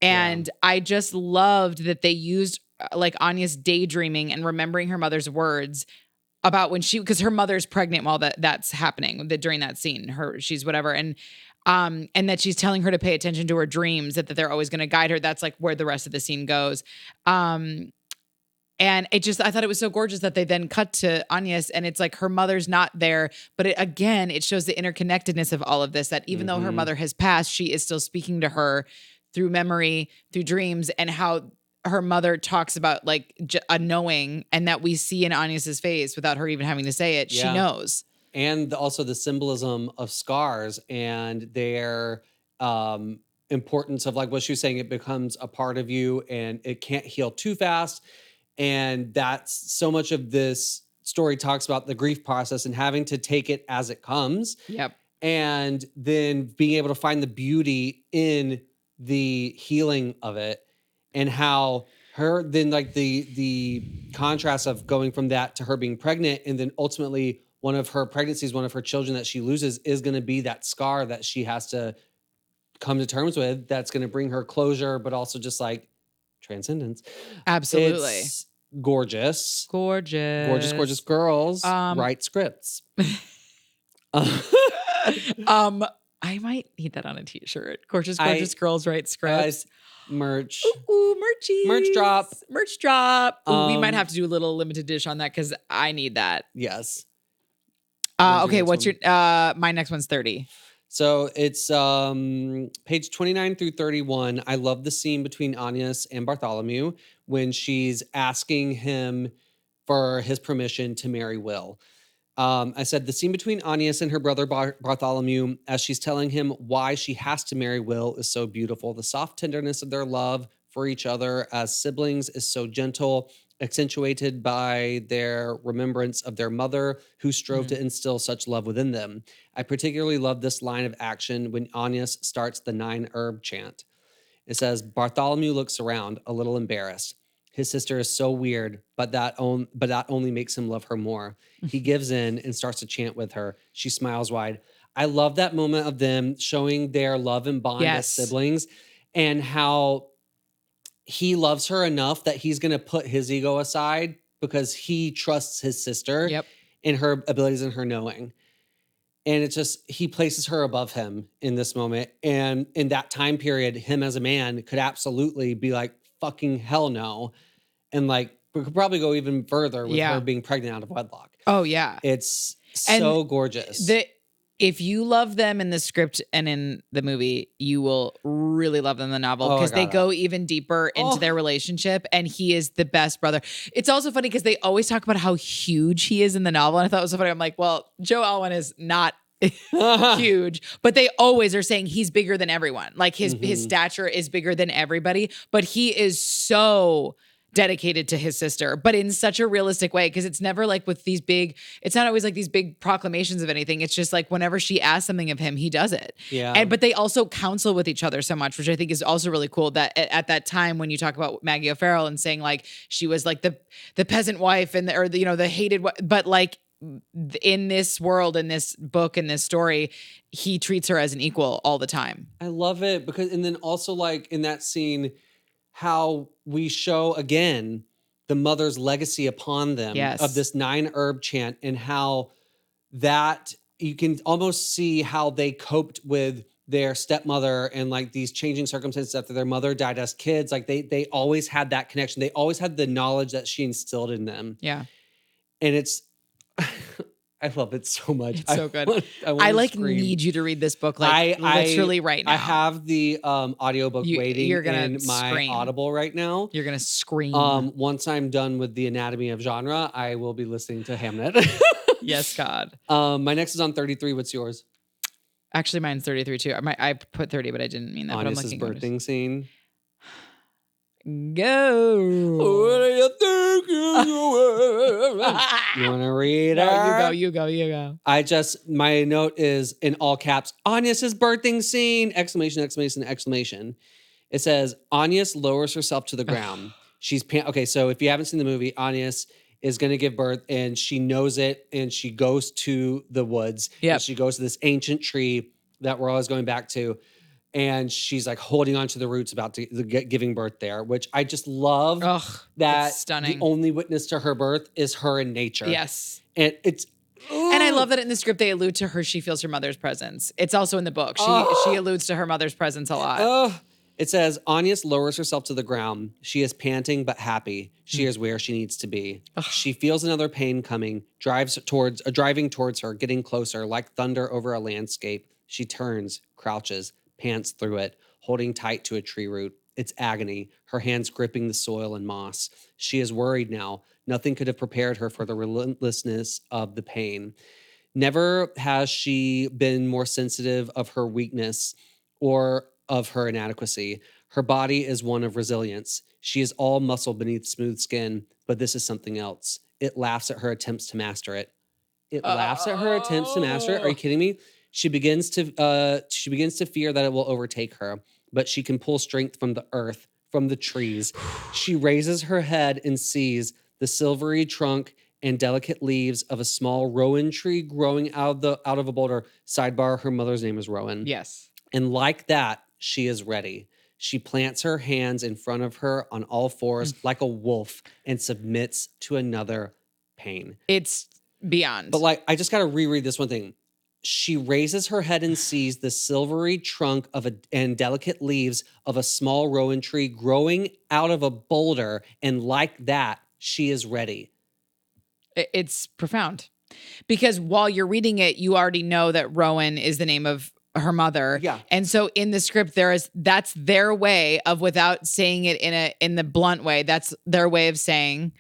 And I just loved that they used like Anya's daydreaming and remembering her mother's words about when because her mother's pregnant while that's happening during that scene. She's whatever. And that she's telling her to pay attention to her dreams, that they're always going to guide her. That's like where the rest of the scene goes. And I thought it was so gorgeous that they then cut to Agnes and it's like her mother's not there. But it shows the interconnectedness of all of this, that even though her mother has passed, she is still speaking to her through memory, through dreams, and how her mother talks about like a knowing, and that we see in Agnes's face without her even having to say it. Yeah. She knows. And also the symbolism of scars and their importance of like what she was saying, it becomes a part of you and it can't heal too fast. And that's so much of this story talks about the grief process and having to take it as it comes. Yep. And then being able to find the beauty in the healing of it, and how her then like the contrast of going from that to her being pregnant, and then ultimately one of her pregnancies, one of her children that she loses is going to be that scar that she has to come to terms with. That's going to bring her closure, but also just like transcendence. Absolutely. It's gorgeous. Gorgeous girls write scripts. I might need that on a t-shirt. Gorgeous girls write scripts. Merch. Ooh, merchy. Merch drop. Ooh, we might have to do a little limited dish on that because I need that. Yes. Okay, what's your my next one's 30. So it's page 29 through 31. I love the scene between Agnes and Bartholomew when she's asking him for his permission to marry Will. I said the scene between Agnes and her brother Bartholomew as she's telling him why she has to marry Will is so beautiful. The soft tenderness of their love for each other as siblings is so gentle, accentuated by their remembrance of their mother who strove to instill such love within them. I particularly love this line of action when Agnes starts the 9-herb chant. It says, Bartholomew looks around, a little embarrassed. His sister is so weird, but that only makes him love her more. He gives in and starts to chant with her. She smiles wide. I love that moment of them showing their love and bond as siblings, and how he loves her enough that he's going to put his ego aside because he trusts his sister and her abilities and her knowing. And it's just, he places her above him in this moment. And in that time period, him as a man could absolutely be like, fucking hell no. And like, we could probably go even further with her being pregnant out of wedlock. Oh, yeah. It's so gorgeous. If you love them in the script and in the movie, you will really love them in the novel because they go even deeper into their relationship, and he is the best brother. It's also funny because they always talk about how huge he is in the novel. And I thought it was so funny. I'm like, well, Joe Alwyn is not huge, but they always are saying he's bigger than everyone. Like his stature is bigger than everybody, but he is so dedicated to his sister, but in such a realistic way, because it's never like with these it's not always like these big proclamations of anything. It's just like whenever she asks something of him, he does it. Yeah. But they also counsel with each other so much, which I think is also really cool, that at that time when you talk about Maggie O'Farrell and saying like she was like the peasant wife and the hated, but like in this world, in this book, in this story, he treats her as an equal all the time. I love it because, and then also like in that scene, how we show again the mother's legacy upon them of this 9-herb chant, and how that you can almost see how they coped with their stepmother and like these changing circumstances after their mother died as kids, like they always had that connection. They always had the knowledge that she instilled in them. Yeah. And it's, I love it so much. It's so good. I I like scream. need you to read this book like literally right now. I have the audiobook waiting you're gonna in my scream. Audible right now. You're gonna scream. Once I'm done with the anatomy of genre, I will be listening to Hamnet. Yes, God. My next is on 33. What's yours? Actually, mine's 33 too. I put 30, but I didn't mean that. Anya's birthing scene. Go. What do you think you want to read it? You go. My note is in all caps, Anya's birthing scene! Exclamation, exclamation, exclamation. It says, Anya lowers herself to the ground. She's, okay, so if you haven't seen the movie, Anya is going to give birth and she knows it and she goes to the woods. Yeah. She goes to this ancient tree that we're always going back to. And she's like holding onto the roots about to giving birth there, which I just love. That stunning. The only witness to her birth is her in nature. Yes. And it's... And I love that in the script they allude to her. She feels her mother's presence. It's also in the book. She alludes to her mother's presence a lot. It says, Anya lowers herself to the ground. She is panting but happy. She is where she needs to be. She feels another pain coming, driving towards her, getting closer, like thunder over a landscape. She turns, crouches, pants through it, holding tight to a tree root. It's agony, her hands gripping the soil and moss. She is worried now. Nothing could have prepared her for the relentlessness of the pain. Never has she been more sensitive of her weakness or of her inadequacy. Her body is one of resilience. She is all muscle beneath smooth skin, but this is something else. It laughs at her attempts to master it. Are you kidding me? She begins to fear that it will overtake her, but she can pull strength from the earth, from the trees. She raises her head and sees the silvery trunk and delicate leaves of a small rowan tree growing out of a boulder. Sidebar, her mother's name is Rowan. Yes. And like that, she is ready. She plants her hands in front of her on all fours like a wolf and submits to another pain. It's beyond. But like, I just got to reread this one thing. She raises her head and sees the silvery trunk and delicate leaves of a small rowan tree growing out of a boulder. And like that, she is ready. It's profound. Because while you're reading it, you already know that Rowan is the name of her mother. Yeah. And so in the script, that's their way of, without saying it in the blunt way, that's their way of saying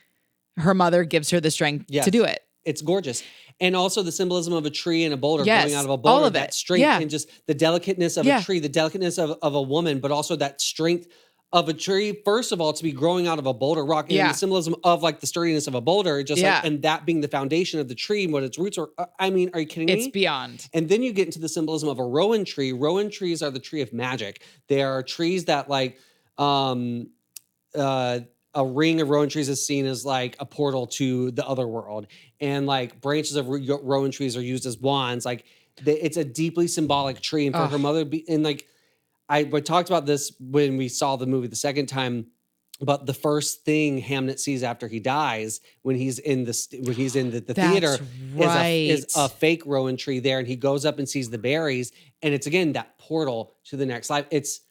her mother gives her the strength to do it. It's gorgeous. And also the symbolism of a tree and a boulder growing out of a boulder, all of that it. strength and just the delicateness of a tree, the delicateness of a woman, but also that strength of a tree, first of all, to be growing out of a boulder rock, and the symbolism of like the sturdiness of a boulder, just like, and that being the foundation of the tree and what its roots are. I mean, are you kidding me? It's beyond. And then you get into the symbolism of a rowan tree. Rowan trees are the tree of magic. They are trees that like, a ring of rowan trees is seen as like a portal to the other world. And like branches of rowan trees are used as wands. Like it's a deeply symbolic tree. And for her mother to be, and like, I talked about this when we saw the movie the second time, but the first thing Hamnet sees after he dies, when he's in the theater, is a fake rowan tree there, and he goes up and sees the berries, and it's again that portal to the next life. It's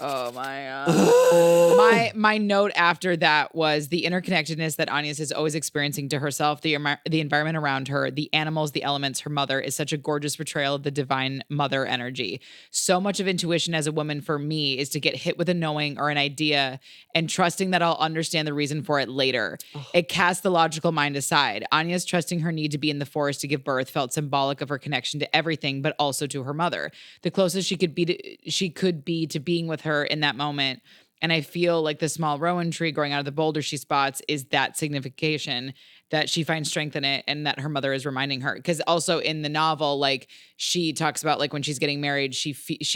oh my God. my note after that was the interconnectedness that Anya is always experiencing to herself, the environment around her, the animals, the elements, her mother is such a gorgeous portrayal of the divine mother energy. So much of intuition as a woman for me is to get hit with a knowing or an idea and trusting that I'll understand the reason for it later. It casts the logical mind aside. Anya's trusting her need to be in the forest to give birth felt symbolic of her connection to everything, but also to her mother. The closest she could be to being with her in that moment. And I feel like the small rowan tree growing out of the boulder she spots is that signification that she finds strength in it, and that her mother is reminding her. Because also in the novel, like she talks about like when she's getting married, she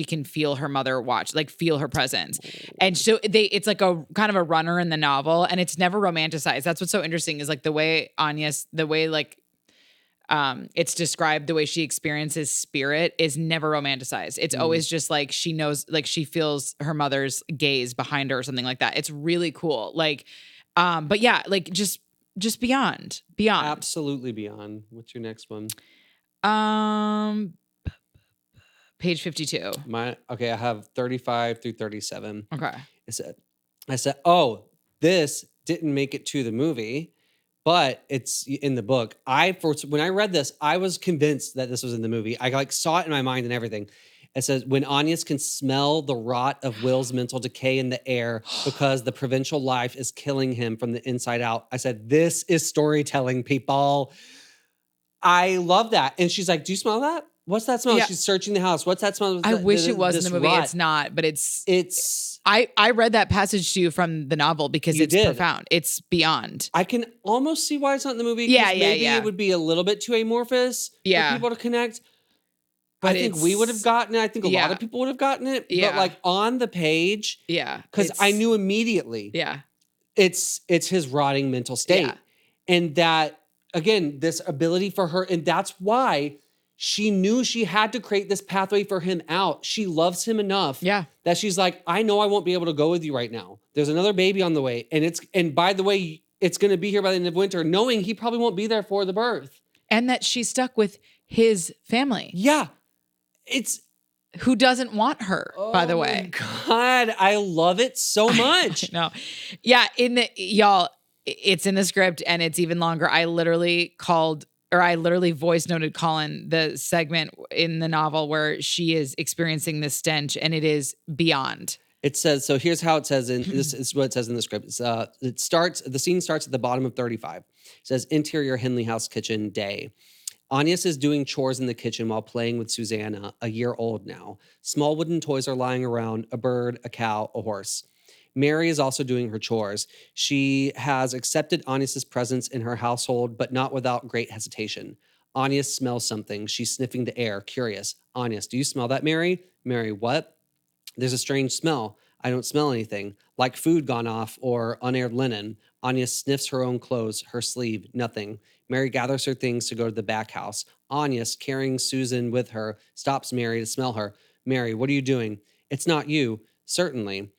can feel her mother watch, like feel her presence. And so it's like a kind of a runner in the novel, and it's never romanticized. That's what's so interesting is like the way it's described, the way she experiences spirit is never romanticized. It's always just like she knows, like she feels her mother's gaze behind her or something like that. It's really cool. Like, but yeah, like just beyond. Absolutely beyond. What's your next one? Page 52. Okay, I have 35 through 37. Okay. I said, oh, this didn't make it to the movie, but it's in the book. When I read this, I was convinced that this was in the movie. I like saw it in my mind and everything. It says, when Agnes can smell the rot of Will's mental decay in the air because the provincial life is killing him from the inside out. I said, this is storytelling, people. I love that. And she's like, do you smell that? What's that smell? Yeah. She's searching the house. What's that smell? I wish it was in the movie. Rot. It's not, but it's I read that passage to you from the novel because it's profound. It's beyond. I can almost see why it's not in the movie. Yeah, maybe it would be a little bit too amorphous for people to connect. But I think we would have gotten it. I think a lot of people would have gotten it. Yeah. But like on the page, because I knew immediately. Yeah, it's his rotting mental state, and that again, this ability for her, and that's why she knew she had to create this pathway for him out. She loves him enough that she's like, I know I won't be able to go with you right now. There's another baby on the way. And by the way, it's going to be here by the end of winter, knowing he probably won't be there for the birth. And that she's stuck with his family. Yeah. Who doesn't want her, by the way. God, I love it so much. No. Yeah, y'all, it's in the script and it's even longer. I literally voice noted Colin the segment in the novel where she is experiencing this stench, and it is beyond. It says, so here's how it says this is what it says in the script. The scene starts at the bottom of 35. It says, interior Henley House kitchen day. Agnes is doing chores in the kitchen while playing with Susanna, a year old now. Small wooden toys are lying around, a bird, a cow, a horse. Mary is also doing her chores. She has accepted Agnes's presence in her household, but not without great hesitation. Agnes smells something. She's sniffing the air, curious. Agnes, do you smell that, Mary? Mary, what? There's a strange smell. I don't smell anything, like food gone off or unaired linen. Agnes sniffs her own clothes, her sleeve, nothing. Mary gathers her things to go to the back house. Agnes, carrying Susan with her, stops Mary to smell her. Mary, what are you doing? It's not you. Certainly.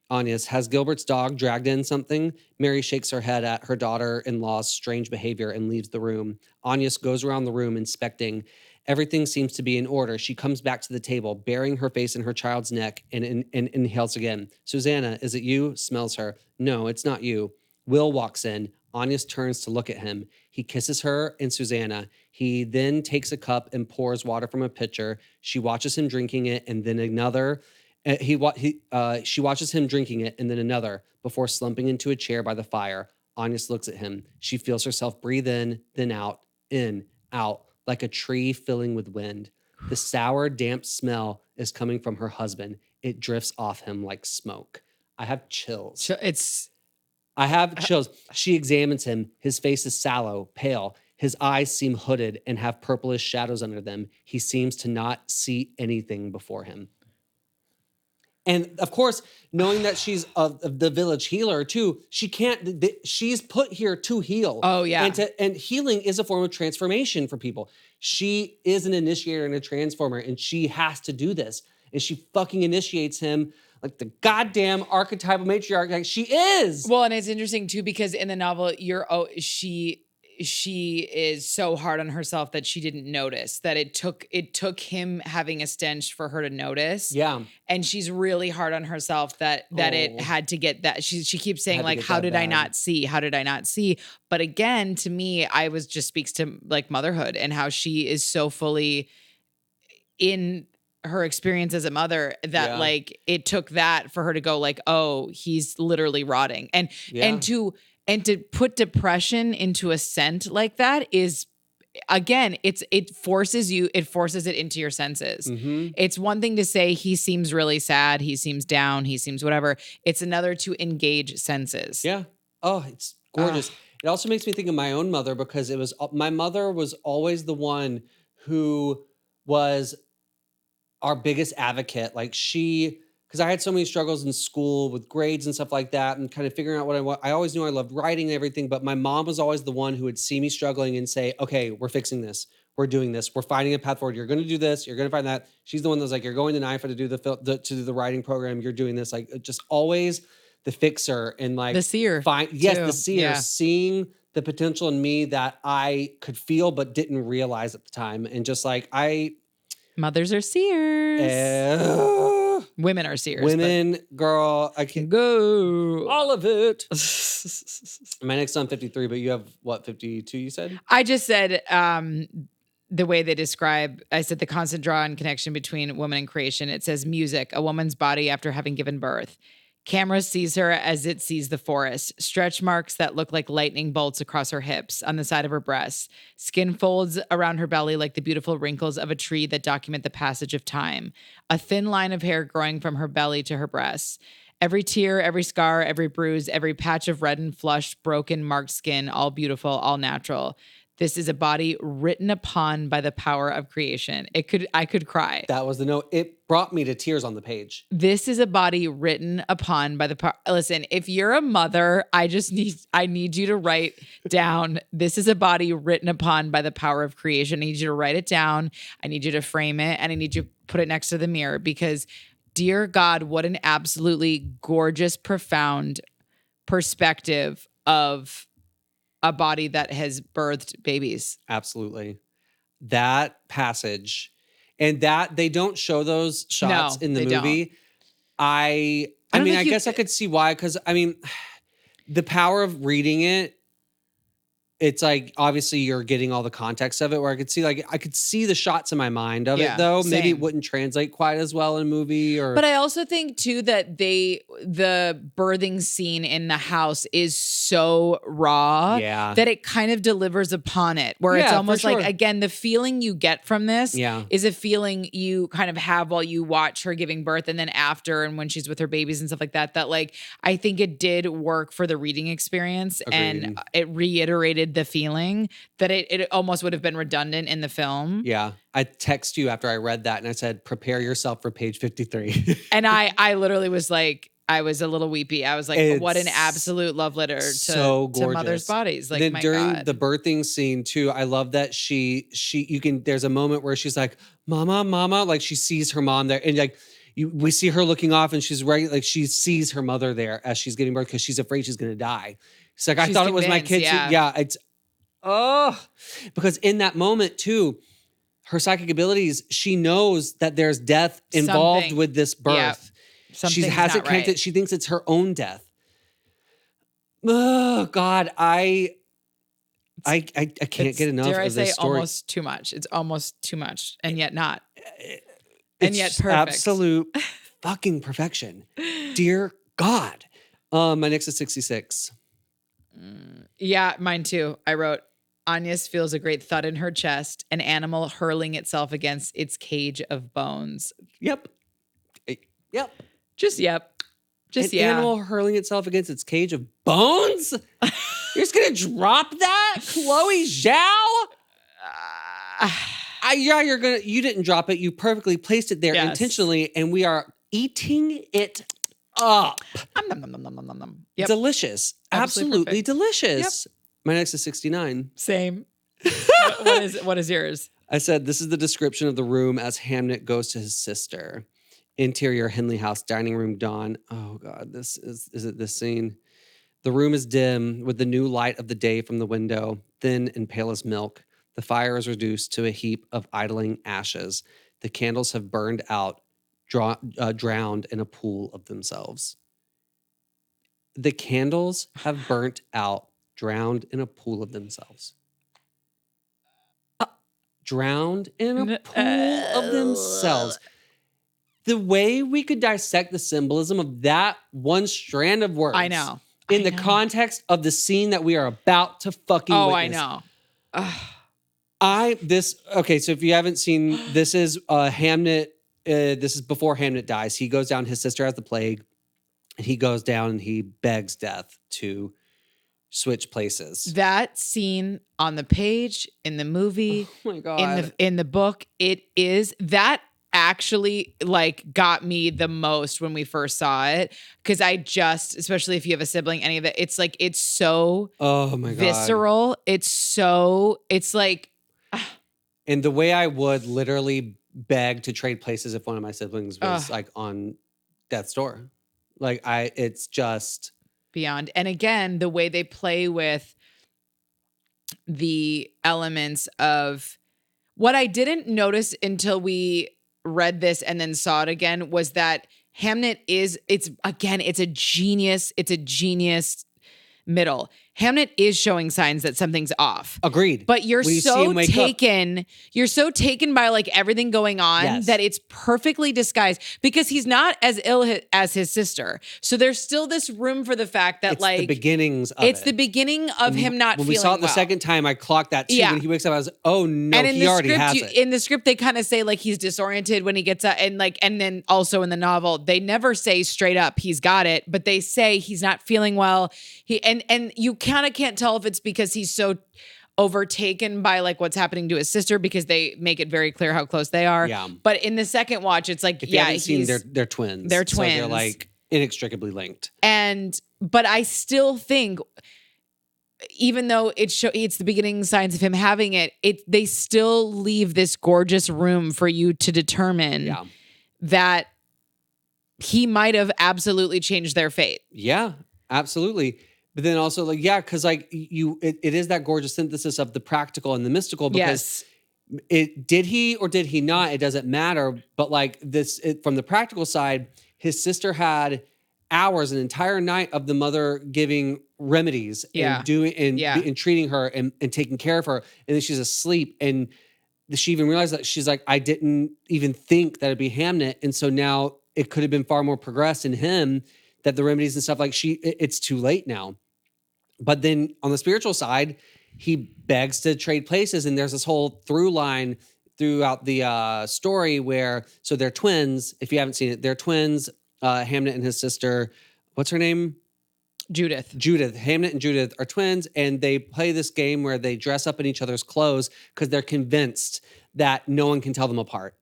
Agnes, has Gilbert's dog dragged in something? Mary shakes her head at her daughter-in-law's strange behavior and leaves the room. Agnes goes around the room inspecting. Everything seems to be in order. She comes back to the table, burying her face in her child's neck, and inhales again. Susanna, is it you? Smells her. No, it's not you. Will walks in. Agnes turns to look at him. He kisses her and Susanna. He then takes a cup and pours water from a pitcher. She watches him drinking it, and then another. She watches him drinking it, and then another, before slumping into a chair by the fire. Agnes looks at him. She feels herself breathe in, out, like a tree filling with wind. The sour, damp smell is coming from her husband. It drifts off him like smoke. I have chills. I have chills. She examines him. His face is sallow, pale. His eyes seem hooded and have purplish shadows under them. He seems to not see anything before him. And of course, knowing that she's the village healer too, she's put here to heal. Oh yeah. And healing is a form of transformation for people. She is an initiator and a transformer, and she has to do this. And she fucking initiates him like the goddamn archetypal matriarch. Like she is. Well, and it's interesting too, because in the novel, she is so hard on herself that she didn't notice that it took him having a stench for her to notice. Yeah. And she's really hard on herself that it had to get that. She keeps saying like, how did I not see? How did I not see? But again, to me, just speaks to like motherhood and how she is so fully in her experience as a mother that like it took that for her to go like, oh, he's literally rotting. And to put depression into a scent like that is, again, it forces it into your senses. Mm-hmm. It's one thing to say he seems really sad, he seems down, he seems whatever. It's another to engage senses. Yeah. Oh, it's gorgeous. It also makes me think of my own mother, because my mother was always the one who was our biggest advocate. Like because I had so many struggles in school with grades and stuff like that, and kind of figuring out what I want. I always knew I loved writing and everything, but my mom was always the one who would see me struggling and say, okay, we're fixing this. We're doing this. We're finding a path forward. You're going to do this. You're going to find that. She's the one that was like, you're going to NIFA to do the writing program. You're doing this. Like, just always the fixer and like the seer. The seer, seeing the potential in me that I could feel but didn't realize at the time. And just like, Mothers are seers. Women are seers. Women, girl, I can't go. all of it. My next on 53, but you have what, 52 you said? I just said the way they describe, I said the constant draw and connection between woman and creation. It says music, a woman's body after having given birth. Camera sees her as it sees the forest. Stretch marks that look like lightning bolts across her hips, on the side of her breasts. Skin folds around her belly like the beautiful wrinkles of a tree that document the passage of time. A thin line of hair growing from her belly to her breasts. Every tear, every scar, every bruise, every patch of reddened, flushed, broken, marked skin, all beautiful, all natural. This is a body written upon by the power of creation. I could cry. That was the note. It brought me to tears on the page. This is a body written upon by the power. Listen, if you're a mother, I need you to write down, this is a body written upon by the power of creation. I need you to write it down. I need you to frame it, and I need you to put it next to the mirror, because dear God, what an absolutely gorgeous, profound perspective of a body that has birthed babies. Absolutely. That passage, and that they don't show those shots in the movie. Don't. I mean, I guess I could see why, because I mean, the power of reading it, it's like, obviously you're getting all the context of it, where I could see the shots in my mind of it, though. Same. Maybe it wouldn't translate quite as well in a movie. But I also think too that the birthing scene in the house is so raw that it kind of delivers upon it, where it's almost like, again, the feeling you get from this is a feeling you kind of have while you watch her giving birth, and then after, and when she's with her babies and stuff like that, that like, I think it did work for the reading experience. Agreed. And it reiterated the feeling that it almost would have been redundant in the film. Yeah. I text you after I read that, and I said, prepare yourself for page 53. And I literally was like, I was a little weepy. I was like, what an absolute love letter to mothers' bodies. Like, then during the birthing scene too, I love that there's a moment where she's like, mama, like she sees her mom there, and like, we see her looking off, and she's right, like she sees her mother there as she's giving birth, because she's afraid she's going to die. She's like, I thought it was my kid. Yeah. It's, because in that moment too, her psychic abilities, she knows that there's death involved with this birth. Yeah. She hasn't connected. Right. She thinks it's her own death. Oh God, I can't get enough of this story. Almost too much. It's almost too much, and yet not. And yet perfect. Absolute fucking perfection. Dear God. My next is 66. Yeah, mine too. I wrote, Agnes feels a great thud in her chest, an animal hurling itself against its cage of bones. Yep. Just yep. Just an animal hurling itself against its cage of bones? You're just going to drop that, Chloe Zhao? You didn't drop it. You perfectly placed it there intentionally, and we are eating it up. Yep. Delicious. Absolutely delicious. Yep. My next is 69. Same. What is yours? I said, this is the description of the room as Hamnet goes to his sister. Interior Henley House, dining room, dawn. Oh God, is it this scene? The room is dim with the new light of the day from the window, thin and pale as milk. The fire is reduced to a heap of idling ashes. The candles have burned out, drowned in a pool of themselves. The candles have burnt out, drowned in a pool of themselves. Drowned in a pool of themselves. The way we could dissect the symbolism of that one strand of words. I know. In the context of the scene that we are about to fucking witness. I know. Okay, so if you haven't seen, this is Hamnet, this is before Hamnet dies. He goes down, his sister has the plague, and he goes down and he begs death to switch places. That scene on the page, in the movie, oh my God. in the book, it is that actually like got me the most when we first saw it, because especially if you have a sibling, any of it, it's like, it's so visceral. It's like, and the way I would literally beg to trade places if one of my siblings was like on death's door. Like it's just beyond. And again, the way they play with the elements of, What I didn't notice until we read this and then saw it again was that Hamnet it's a genius middle. Hamnet is showing signs that something's off. Agreed. But you're When you see so him wake up- taken by like everything going on Yes. that it's perfectly disguised because he's not as ill as his sister. So there's still this room for the fact that It's the beginnings of it's it. the beginning of him not When feeling we saw it the well. second time, I clocked that too. Yeah. When he wakes up, I was, oh no, And in he the already script, has it. in the script, they kind of say like he's disoriented when he gets up, and then also in the novel, they never say straight up he's got it, but they say he's not feeling well. And you kind of can't tell if it's because he's so overtaken by like what's happening to his sister because they make it very clear how close they are. Yeah. But in the second watch, it's like If you haven't seen, they're twins. They're So they're twins. like inextricably linked. But I still think, even though it's the beginning signs of him having it, they still leave this gorgeous room for you to determine that he might have absolutely changed their fate. Yeah, absolutely. But then also like, yeah, because like it is that gorgeous synthesis of the practical and the mystical because did he or did he not? It doesn't matter. But like from the practical side, his sister had hours, an entire night of the mother giving remedies and doing and treating her and taking care of her. And then she's asleep. And she even realized that she's like, I didn't even think that it'd be Hamnet. And so now it could have been far more progressed in him that the remedies and stuff like it's too late now. But then on the spiritual side, he begs to trade places. And there's this whole through line throughout the story where, so they're twins. If you haven't seen it, they're twins. Hamnet and his sister, what's her name? Judith. Hamnet and Judith are twins, and they play this game where they dress up in each other's clothes because they're convinced that no one can tell them apart.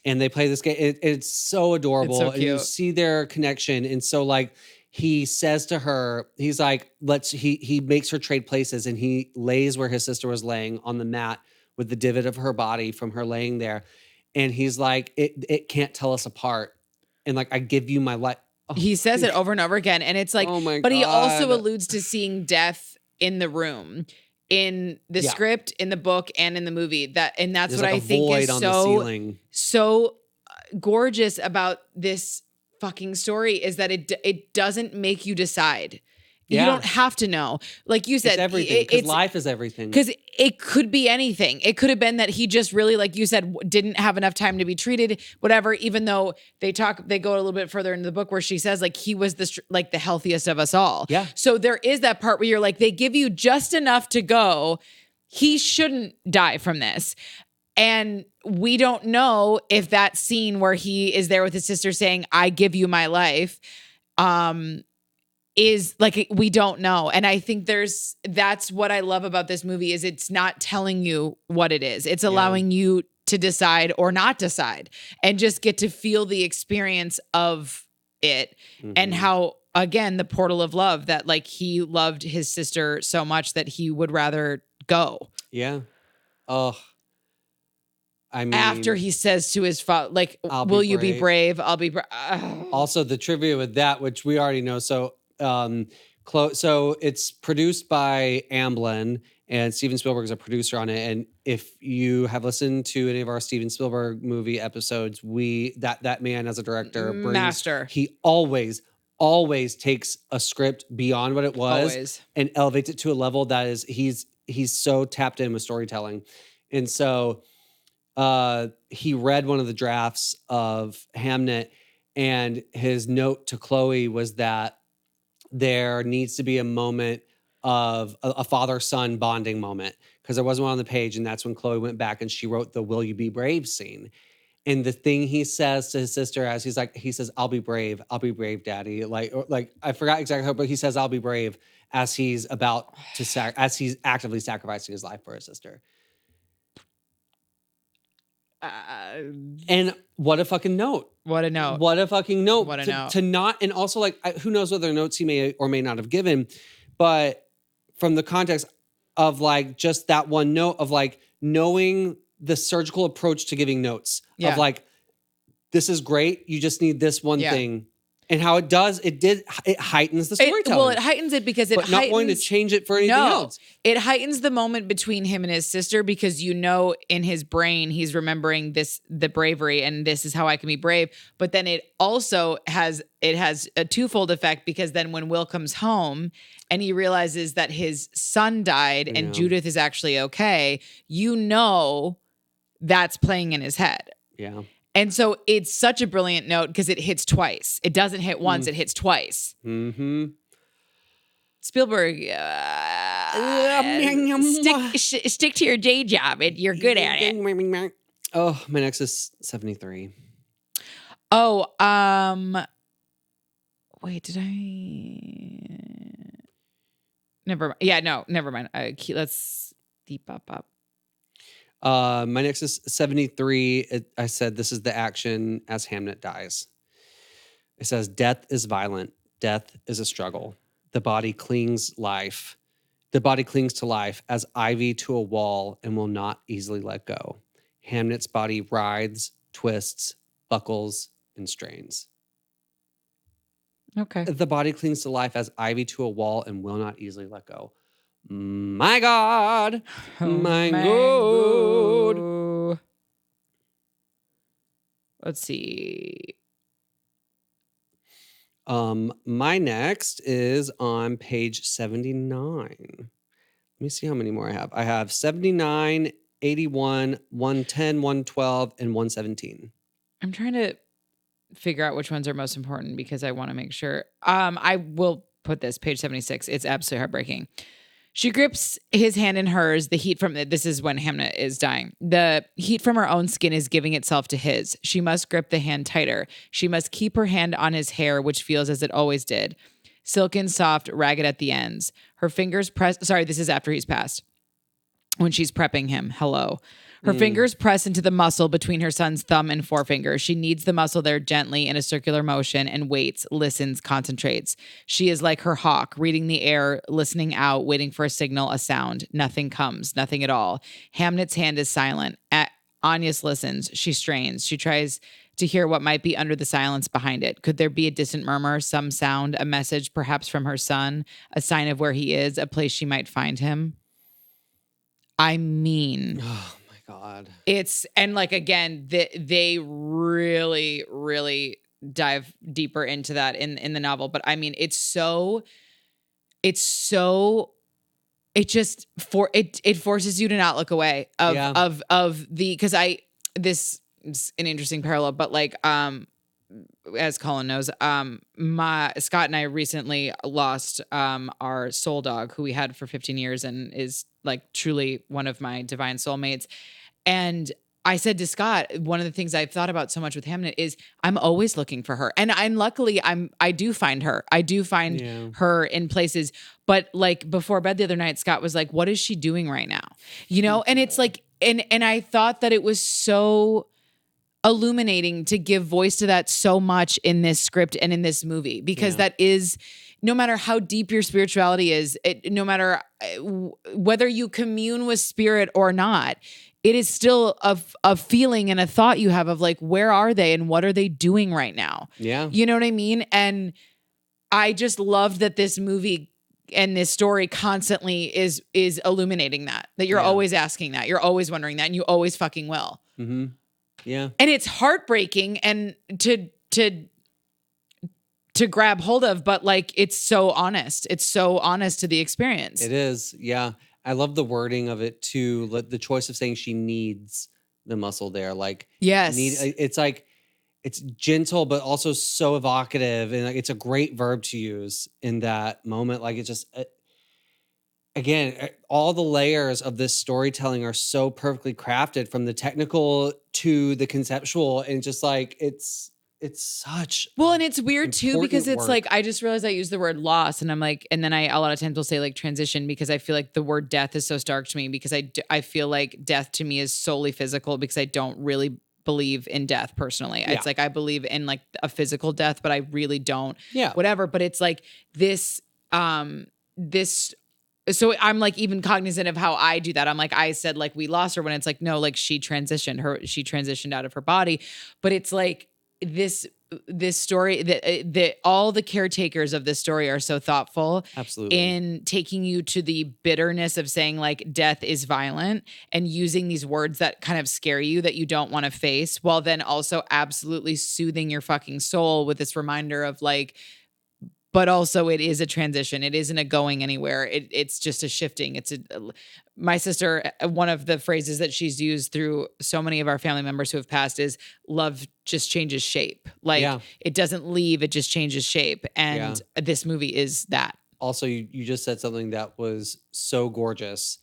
And they play this game. It's so adorable. It's so and you cute. see their connection. And so like he says to her, he's like, he makes her trade places, and he lays where his sister was laying on the mat with the divot of her body from her laying there. And he's like, it can't tell us apart. And like, I give you my life. Oh, he says it over and over again. And it's like, oh my but God. he also alludes to seeing death in the room, in the script, in the book, and in the movie. That's There's what like I think is so gorgeous about this fucking story is that it doesn't make you decide. You don't have to know. Like you said, it's everything. Because life is everything. Because it could be anything. It could have been that he just really, like you said, didn't have enough time to be treated, whatever, even though they go a little bit further into the book where she says like he was the healthiest of us all. Yeah. So there is that part where you're like, they give you just enough to go. He shouldn't die from this. And we don't know if that scene where he is there with his sister saying, I give you my life, is like, we don't know. And I think that's what I love about this movie is it's not telling you what it is. It's allowing you to decide or not decide and just get to feel the experience of it and how, again, the portal of love that like he loved his sister so much that he would rather go. Yeah. Oh, I mean, after he says to his father, like, will you be brave? I'll be brave. Also the trivia with that, which we already know. So, so it's produced by Amblin, and Steven Spielberg is a producer on it. And if you have listened to any of our Steven Spielberg movie episodes, that man as a director master. He always takes a script beyond what it was and elevates it to a level that is he's so tapped in with storytelling. And so he read one of the drafts of Hamnet, and his note to Chloe was that there needs to be a moment of a father-son bonding moment because there wasn't one on the page. And that's when Chloe went back and she wrote the "Will you be brave" scene. And the thing he says to his sister he says, I'll be brave, daddy. Like I forgot exactly how, but he says, I'll be brave as he's about to, as he's actively sacrificing his life for his sister. And what a fucking note. What a note. What a fucking note. What a note. To not, and also like, who knows what other notes he may or may not have given, but from the context of like just that one note of like knowing the surgical approach to giving notes of like, this is great. You just need this one thing. And how it heightens the storytelling. Well, it heightens it because but not wanting to change it for anything else. It heightens the moment between him and his sister because in his brain he's remembering the bravery and this is how I can be brave. But then it also has a twofold effect because then when Will comes home and he realizes that his son died and Judith is actually okay, that's playing in his head. Yeah. And so it's such a brilliant note because it hits twice. It doesn't hit once, it hits twice. Mm-hmm. Spielberg, stick to your day job. You're good at it. Oh, my next is 73. Oh, wait, did I? Never mind. Yeah, no, never mind. Let's deep up. My next is 73. I said this is the action as Hamnet dies. It says, death is violent. Death is a struggle. The body clings to life as ivy to a wall and will not easily let go. Hamnet's body writhes, twists, buckles, and strains. Okay. The body clings to life as ivy to a wall and will not easily let go. My God. My God. Let's see. My next is on page 79. Let me see how many more I have. I have 79, 81, 110, 112, and 117. I'm trying to figure out which ones are most important because I want to make sure. I will put this, page 76. It's absolutely heartbreaking. She grips his hand in hers. This is when Hamnet is dying. The heat from her own skin is giving itself to his. She must grip the hand tighter. She must keep her hand on his hair, which feels as it always did. Silken, soft, ragged at the ends. Her fingers press. Sorry, this is after he's passed. When she's prepping him. Hello. Her fingers press into the muscle between her son's thumb and forefinger. She kneads the muscle there gently in a circular motion and waits, listens, concentrates. She is like her hawk, reading the air, listening out, waiting for a signal, a sound. Nothing comes, nothing at all. Hamnet's hand is silent. Agnes listens. She strains. She tries to hear what might be under the silence behind it. Could there be a distant murmur, some sound, a message perhaps from her son, a sign of where he is, a place she might find him? I mean... Oh, my God. And like, again, they really, really dive deeper into that in the novel. But I mean, it forces you to not look away because this is an interesting parallel, but like, as Colin knows, Scott and I recently lost our soul dog who we had for 15 years and is like truly one of my divine soulmates. And I said to Scott, one of the things I've thought about so much with Hamnet is I'm always looking for her. And luckily I do find her. I do find her in places. But like before bed the other night, Scott was like, what is she doing right now? You know? And it's like, and I thought that it was so illuminating to give voice to that so much in this script and in this movie, because that is, no matter how deep your spirituality is, no matter whether you commune with spirit or not, it is still a feeling and a thought you have of like, where are they and what are they doing right now? Yeah. You know what I mean? And I just loved that this movie and this story constantly is illuminating that you're always asking that, you're always wondering that, and you always fucking will. Mm-hmm. Yeah. And it's heartbreaking and to grab hold of, but like, it's so honest. It's so honest to the experience. It is. Yeah. I love the wording of it too. The choice of saying she needs the muscle there. Like, yes, it's like, it's gentle, but also so evocative. And like, it's a great verb to use in that moment. Like, it's just, again, all the layers of this storytelling are so perfectly crafted, from the technical to the conceptual, and just like it's such and it's weird too because it's work. like I just realized I use the word loss, and I'm like, and then I a lot of times will say like transition, because I feel like the word death is so stark to me, because I feel like death to me is solely physical, because I don't really believe in death personally. Yeah. It's like I believe in like a physical death, but I really don't. Yeah, whatever. But it's like this. So I'm like even cognizant of how I do that. I'm like, I said like we lost her, when it's like, no, like she transitioned out of her body. But it's like this story that all the caretakers of this story are so thoughtful Absolutely. in taking you to the bitterness of saying like death is violent and using these words that kind of scare you that you don't want to face, while then also absolutely soothing your fucking soul with this reminder of like, but also it is a transition. It isn't a going anywhere. It's just a shifting. My sister, one of the phrases that she's used through so many of our family members who have passed is love just changes shape. Like it doesn't leave, it just changes shape. And this movie is that. Also, you just said something that was so gorgeous.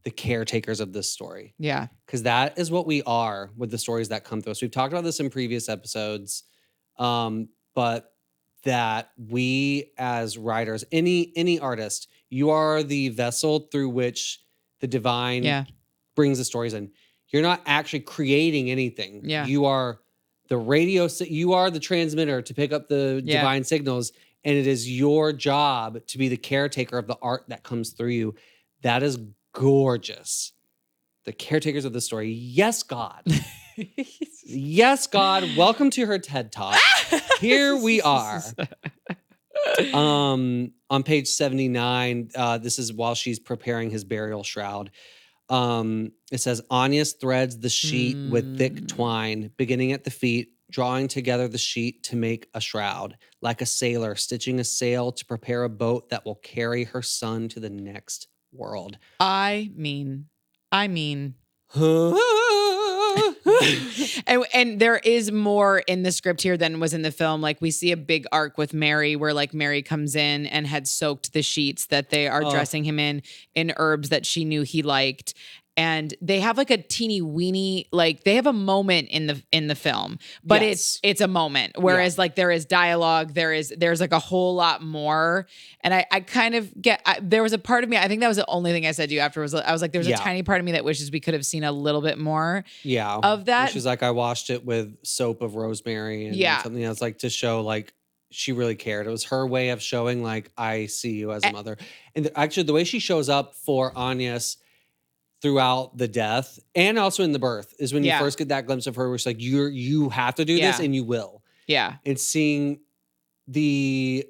The caretakers of this story. Yeah. Because that is what we are with the stories that come through us. We've talked about this in previous episodes. But that we as writers, any artist, you are the vessel through which the divine brings the stories in. You're not actually creating anything. Yeah. You are the radio, you are the transmitter to pick up the divine signals, and it is your job to be the caretaker of the art that comes through you. That is gorgeous. The caretakers of the story. Yes, God. Yes, God. Welcome to her TED Talk. Here we are. On page 79, this is while she's preparing his burial shroud. It says, Agnes threads the sheet with thick twine, beginning at the feet, drawing together the sheet to make a shroud, like a sailor stitching a sail to prepare a boat that will carry her son to the next world. I mean. and there is more in the script here than was in the film. Like we see a big arc with Mary where like Mary comes in and had soaked the sheets that they are dressing him in herbs that she knew he liked. And they have like a teeny weeny, like they have a moment in the film, but it's a moment. Whereas like there is dialogue, there's like a whole lot more. And I kind of there was a part of me, I think that was the only thing I said to you afterwards. I was like, there's a tiny part of me that wishes we could have seen a little bit more of that. She's like, I washed it with soap of rosemary and something else, like to show like she really cared. It was her way of showing like, I see you as a mother. And actually the way she shows up for Agnes throughout the death and also in the birth is when you first get that glimpse of her where it's like, you have to do this and you will. Yeah. And seeing the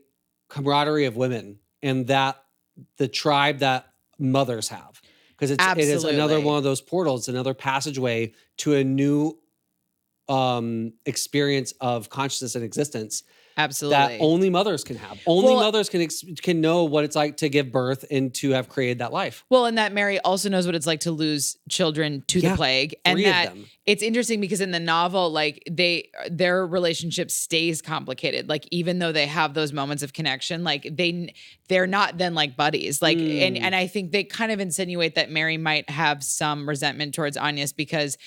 camaraderie of women and that the tribe that mothers have. Because it is another one of those portals, another passageway to a new experience of consciousness and existence. Absolutely. That only mothers can have. Only mothers can know what it's like to give birth and to have created that life. Well, and that Mary also knows what it's like to lose children to the plague. And that it's interesting because in the novel, like their relationship stays complicated. Like even though they have those moments of connection, like they're not then like buddies. Like and I think they kind of insinuate that Mary might have some resentment towards Agnes because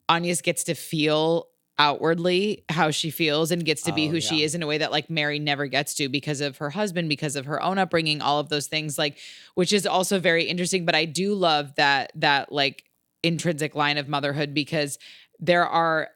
Agnes gets to feel outwardly how she feels and gets to be who she is in a way that like Mary never gets to because of her husband, because of her own upbringing, all of those things, like, which is also very interesting. But I do love that like intrinsic line of motherhood because there are,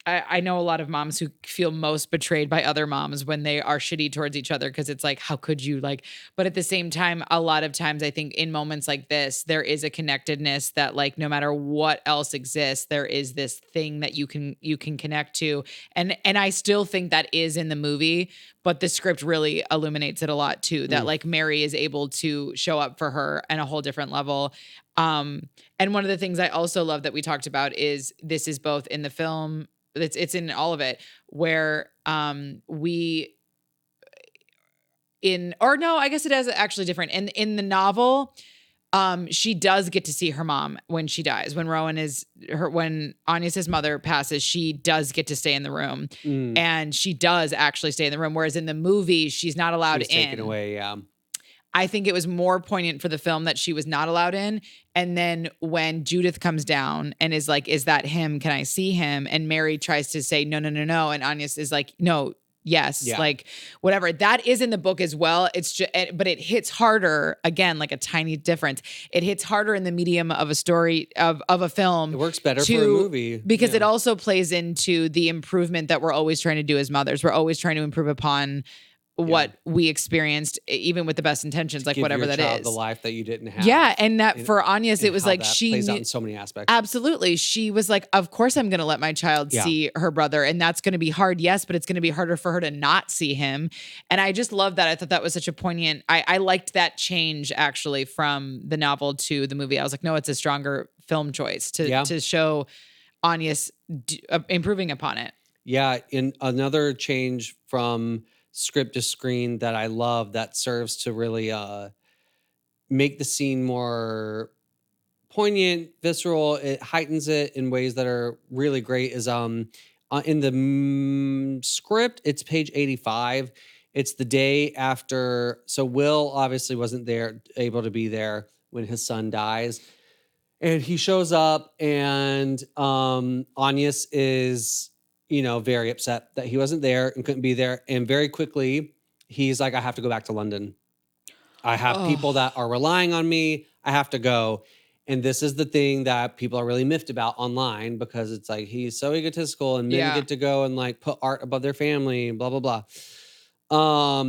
I know a lot of moms who feel most betrayed by other moms when they are shitty towards each other because it's like, how could you like, but at the same time, a lot of times I think in moments like this, there is a connectedness that like no matter what else exists, there is this thing that you can connect to. And I still think that is in the movie, but the script really illuminates it a lot too, that like Mary is able to show up for her on a whole different level. And one of the things I also love that we talked about is this is both in the film, it's in all of it where I guess it is actually different. In the novel, she does get to see her mom when she dies. When when Agnes's mother passes, she does get to stay in the room, and she does actually stay in the room. Whereas in the movie, she's not allowed in. Taken away, yeah. I think it was more poignant for the film that she was not allowed in. And then when Judith comes down and is like, is that him? Can I see him? And Mary tries to say, no. And Agnes is like, no, yes, like whatever. That is in the book as well. It's just, but it hits harder, again, like a tiny difference. It hits harder in the medium of a story, of a film. It works better for a movie. Because it also plays into the improvement that we're always trying to do as mothers. We're always trying to improve upon what we experienced, even with the best intentions, like Give whatever your that child is. the life that you didn't have. Yeah, and that for Anya's, it was like that she plays out knew, in so many aspects. absolutely. She was like, of course I'm going to let my child see her brother, and that's going to be hard, yes, but it's going to be harder for her to not see him. And I just love that. I thought that was such a poignant. I liked that change actually from the novel to the movie. I was like, no, it's a stronger film choice to show Anya's improving upon it. Yeah, in another change from script to screen that I love that serves to really make the scene more poignant, visceral. It heightens it in ways that are really great. Is in the script, it's page 85. It's the day after. So Will obviously wasn't able to be there when his son dies. And he shows up, and Agnes is, very upset that he wasn't there and couldn't be there. And very quickly, he's like, I have to go back to London. I have people that are relying on me. I have to go. And this is the thing that people are really miffed about online, because it's like, he's so egotistical, and men get to go and like put art above their family, blah, blah, blah.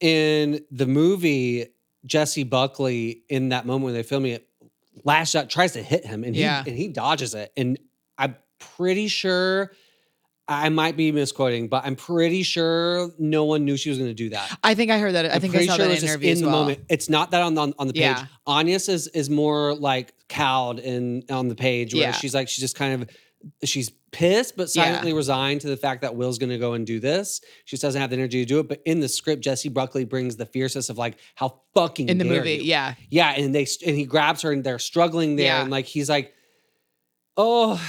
In the movie, Jesse Buckley, in that moment when they're filming it, lashes out, tries to hit him, and he dodges it. And I'm pretty sure, I might be misquoting, but I'm pretty sure no one knew she was going to do that. I think I heard that. I think I saw that in an interview as well. Moment. It's not that on the page. Agnes is more like cowed on the page, where she's just kind of, she's pissed, but silently resigned to the fact that Will's going to go and do this. She just doesn't have the energy to do it. But in the script, Jesse Buckley brings the fierceness of like, how fucking in the dare movie, you. yeah, and he grabs her, and they're struggling there, and like he's like, oh,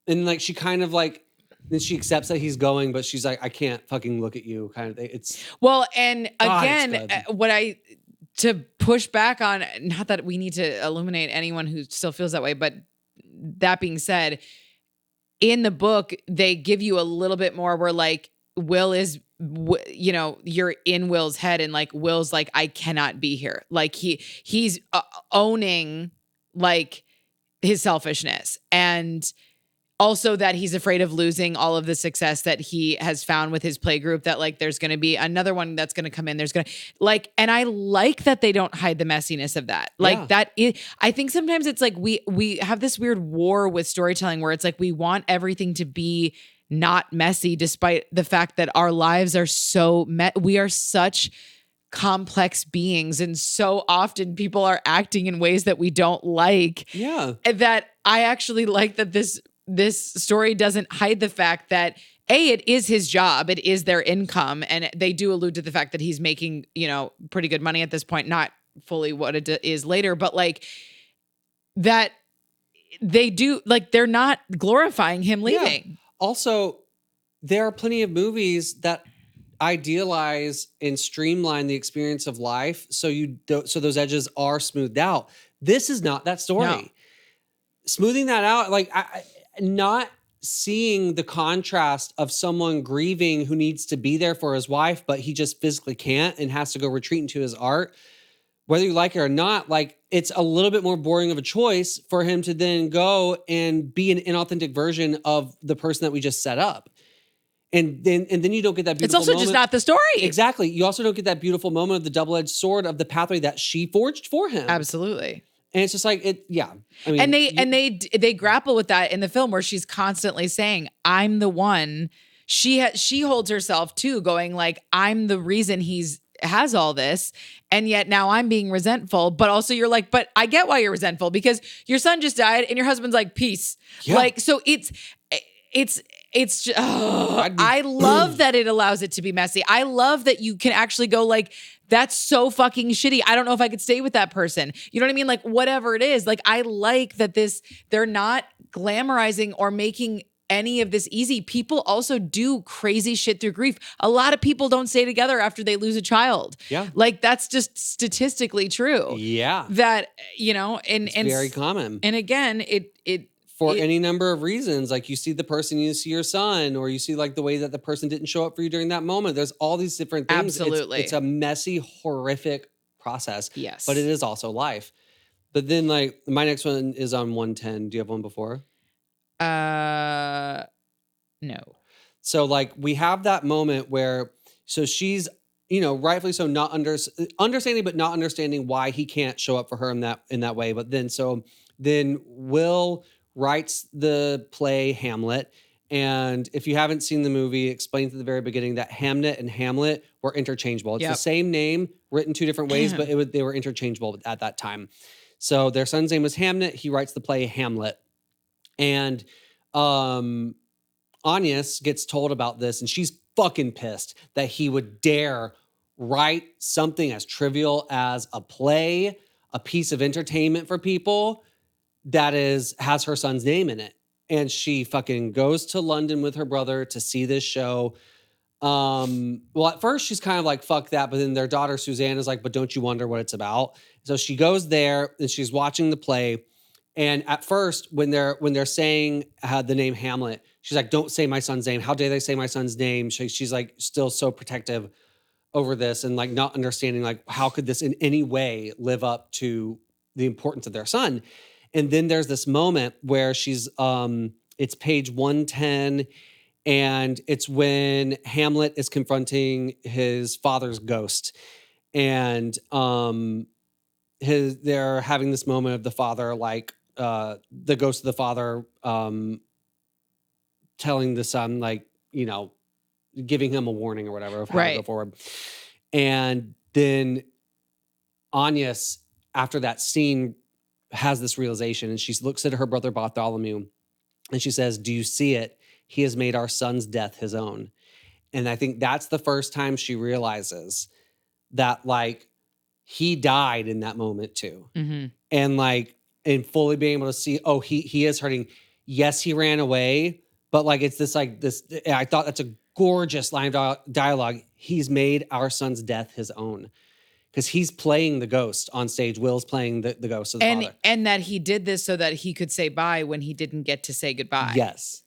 and like she kind of like, then she accepts that he's going, but she's like, I can't fucking look at you, kind of thing. It's and again, to push back on, not that we need to illuminate anyone who still feels that way, but that being said, in the book, they give you a little bit more where like Will is, you're in Will's head, and like Will's like, I cannot be here. Like he's owning like his selfishness, and also that he's afraid of losing all of the success that he has found with his play group, that like there's going to be another one that's going to come in. There's going to like, and I like that they don't hide the messiness of that. Like that is, I think sometimes it's like we have this weird war with storytelling where it's like we want everything to be not messy, despite the fact that our lives are so we are such complex beings, and so often people are acting in ways that we don't like. Yeah. That I actually like that this story doesn't hide the fact that it is his job, it is their income, and they do allude to the fact that he's making, pretty good money at this point, not fully what it is later, but like that they do, like they're not glorifying him leaving. Yeah. Also, there are plenty of movies that idealize and streamline the experience of life, so those edges are smoothed out. This is not that story. No. Smoothing that out, like not seeing the contrast of someone grieving who needs to be there for his wife, but he just physically can't and has to go retreat into his art. Whether you like it or not, like it's a little bit more boring of a choice for him to then go and be an inauthentic version of the person that we just set up. And then you don't get that beautiful It's also moment. just not the story. Exactly. You also don't get that beautiful moment of the double-edged sword of the pathway that she forged for him. Absolutely. And it's just like it, yeah. I mean, and they grapple with that in the film, where she's constantly saying, "I'm the one." She holds herself too, going like, "I'm the reason he's has all this," and yet now I'm being resentful. But also, you're like, "But I get why you're resentful, because your son just died, and your husband's like, peace." Yeah. Like, so it's just, I love that it allows it to be messy. I love that you can actually go like, that's so fucking shitty. I don't know if I could stay with that person. You know what I mean? Like whatever it is, like I like that they're not glamorizing or making any of this easy. People also do crazy shit through grief. A lot of people don't stay together after they lose a child. Yeah. Like that's just statistically true. Yeah. That, and very common. And again, for any number of reasons, like you see the person, you see your son, or you see like the way that the person didn't show up for you during that moment. There's all these different things. Absolutely. It's a messy, horrific process. Yes. But it is also life. But then like my next one is on 110. Do you have one before? No. So like we have that moment where, so she's rightfully so, not understanding, but not understanding why he can't show up for her in that way. But then Will writes the play Hamlet. And if you haven't seen the movie, it explains at the very beginning that Hamnet and Hamlet were interchangeable. It's the same name written two different ways, but they were interchangeable at that time. So their son's name was Hamnet. He writes the play Hamlet. And Agnes gets told about this, and she's fucking pissed that he would dare write something as trivial as a play, a piece of entertainment for people that has her son's name in it. And she fucking goes to London with her brother to see this show. Well, at first she's kind of like, fuck that. But then their daughter, Suzanne, is like, but don't you wonder what it's about? So she goes there and she's watching the play. And at first, when they're saying the name Hamlet, she's like, don't say my son's name. How dare they say my son's name? She's like still so protective over this and like not understanding like how could this in any way live up to the importance of their son. And then there's this moment where she's it's page 110, and it's when Hamlet is confronting his father's ghost. And they're having this moment of the father, like the ghost of the father telling the son, like, giving him a warning or whatever of how to go forward. And then Agnes, after that scene, has this realization, and she looks at her brother Bartholomew and she says, do you see it? He has made our son's death his own. And I think that's the first time she realizes that like he died in that moment too. Mm-hmm. And fully being able to see, oh, he is hurting. Yes, he ran away, but like it's this I thought that's a gorgeous line of dialogue. He's made our son's death his own. Because he's playing the ghost on stage. Will's playing the ghost of the father. And that he did this so that he could say bye when he didn't get to say goodbye. Yes.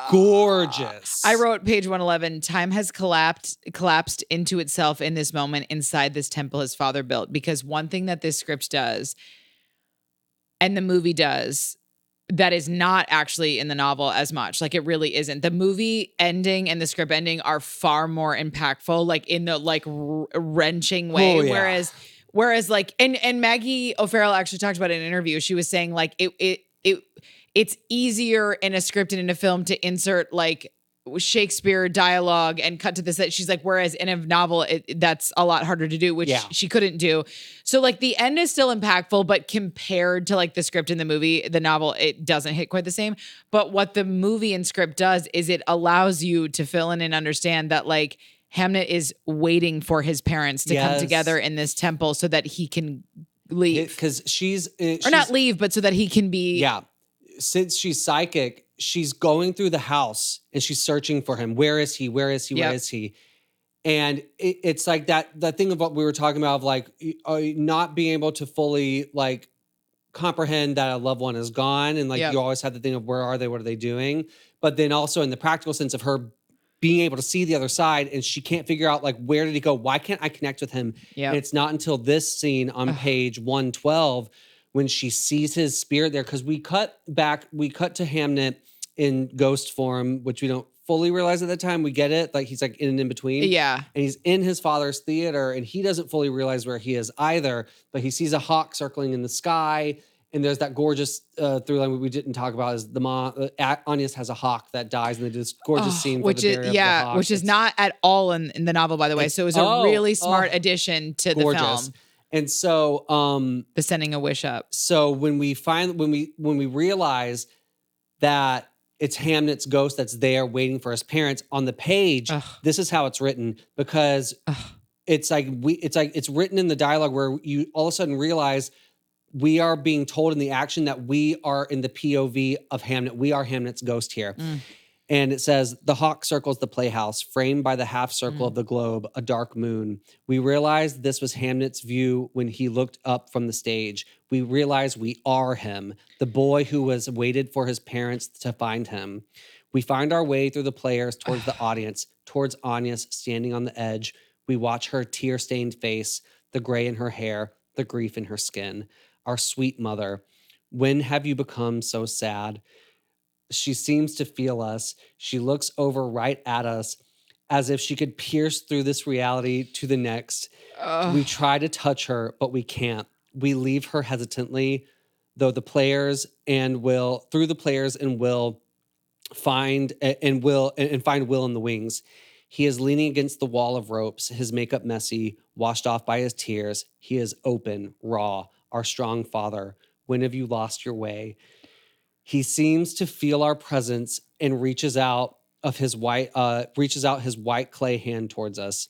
Gorgeous. I wrote page 111, time has collapsed into itself in this moment inside this temple his father built. Because one thing that this script does and the movie does that is not actually in the novel as much. Like it really isn't. The movie ending and the script ending are far more impactful, like in the like wrenching way. Oh, yeah. Whereas like, and Maggie O'Farrell actually talked about it in an interview. She was saying like it's easier in a script and in a film to insert like Shakespeare dialogue and cut to this. She's like, whereas in a novel, that's a lot harder to do, which she couldn't do. So like the end is still impactful, but compared to like the script in the movie, the novel, it doesn't hit quite the same. But what the movie and script does is it allows you to fill in and understand that like Hamnet is waiting for his parents to come together in this temple so that he can leave. Because she's not leave, but so that he can be. Yeah. Since she's psychic, she's going through the house and she's searching for him. Where is he? Where is he? Where is he? And it's like that thing of what we were talking about of like not being able to fully like comprehend that a loved one is gone. And like you always have the thing of where are they? What are they doing? But then also in the practical sense of her being able to see the other side and she can't figure out like, where did he go? Why can't I connect with him? And it's not until this scene on page 112 when she sees his spirit there, because we cut to Hamnet in ghost form, which we don't fully realize at the time. We get it, like he's like in and in between. Yeah. And he's in his father's theater, and he doesn't fully realize where he is either, but he sees a hawk circling in the sky, and there's that gorgeous through line we didn't talk about is the mom, Agnes has a hawk that dies, and they do this gorgeous scene for the burial of the hawk. Which is not at all in the novel, by the way. So it was a really smart addition to the film. And so the sending a wish up. So when we realize that it's Hamnet's ghost that's there waiting for his parents on the page, this is how it's written, because it's written in the dialogue where you all of a sudden realize we are being told in the action that we are in the POV of Hamnet. We are Hamnet's ghost here. And it says, the hawk circles the playhouse, framed by the half circle of the globe, a dark moon. We realized this was Hamnet's view when he looked up from the stage. We realized we are him, the boy who was waited for his parents to find him. We find our way through the players towards the audience, towards Agnes standing on the edge. We watch her tear-stained face, the gray in her hair, the grief in her skin. Our sweet mother, when have you become so sad? She seems to feel us. She looks over right at us as if she could pierce through this reality to the next. We try to touch her, but we can't. We leave her hesitantly, though the players and will find Will in the wings. He is leaning against the wall of ropes, his makeup messy, washed off by his tears. He is open, raw, our strong father. When have you lost your way? He seems to feel our presence and reaches out his white clay hand towards us.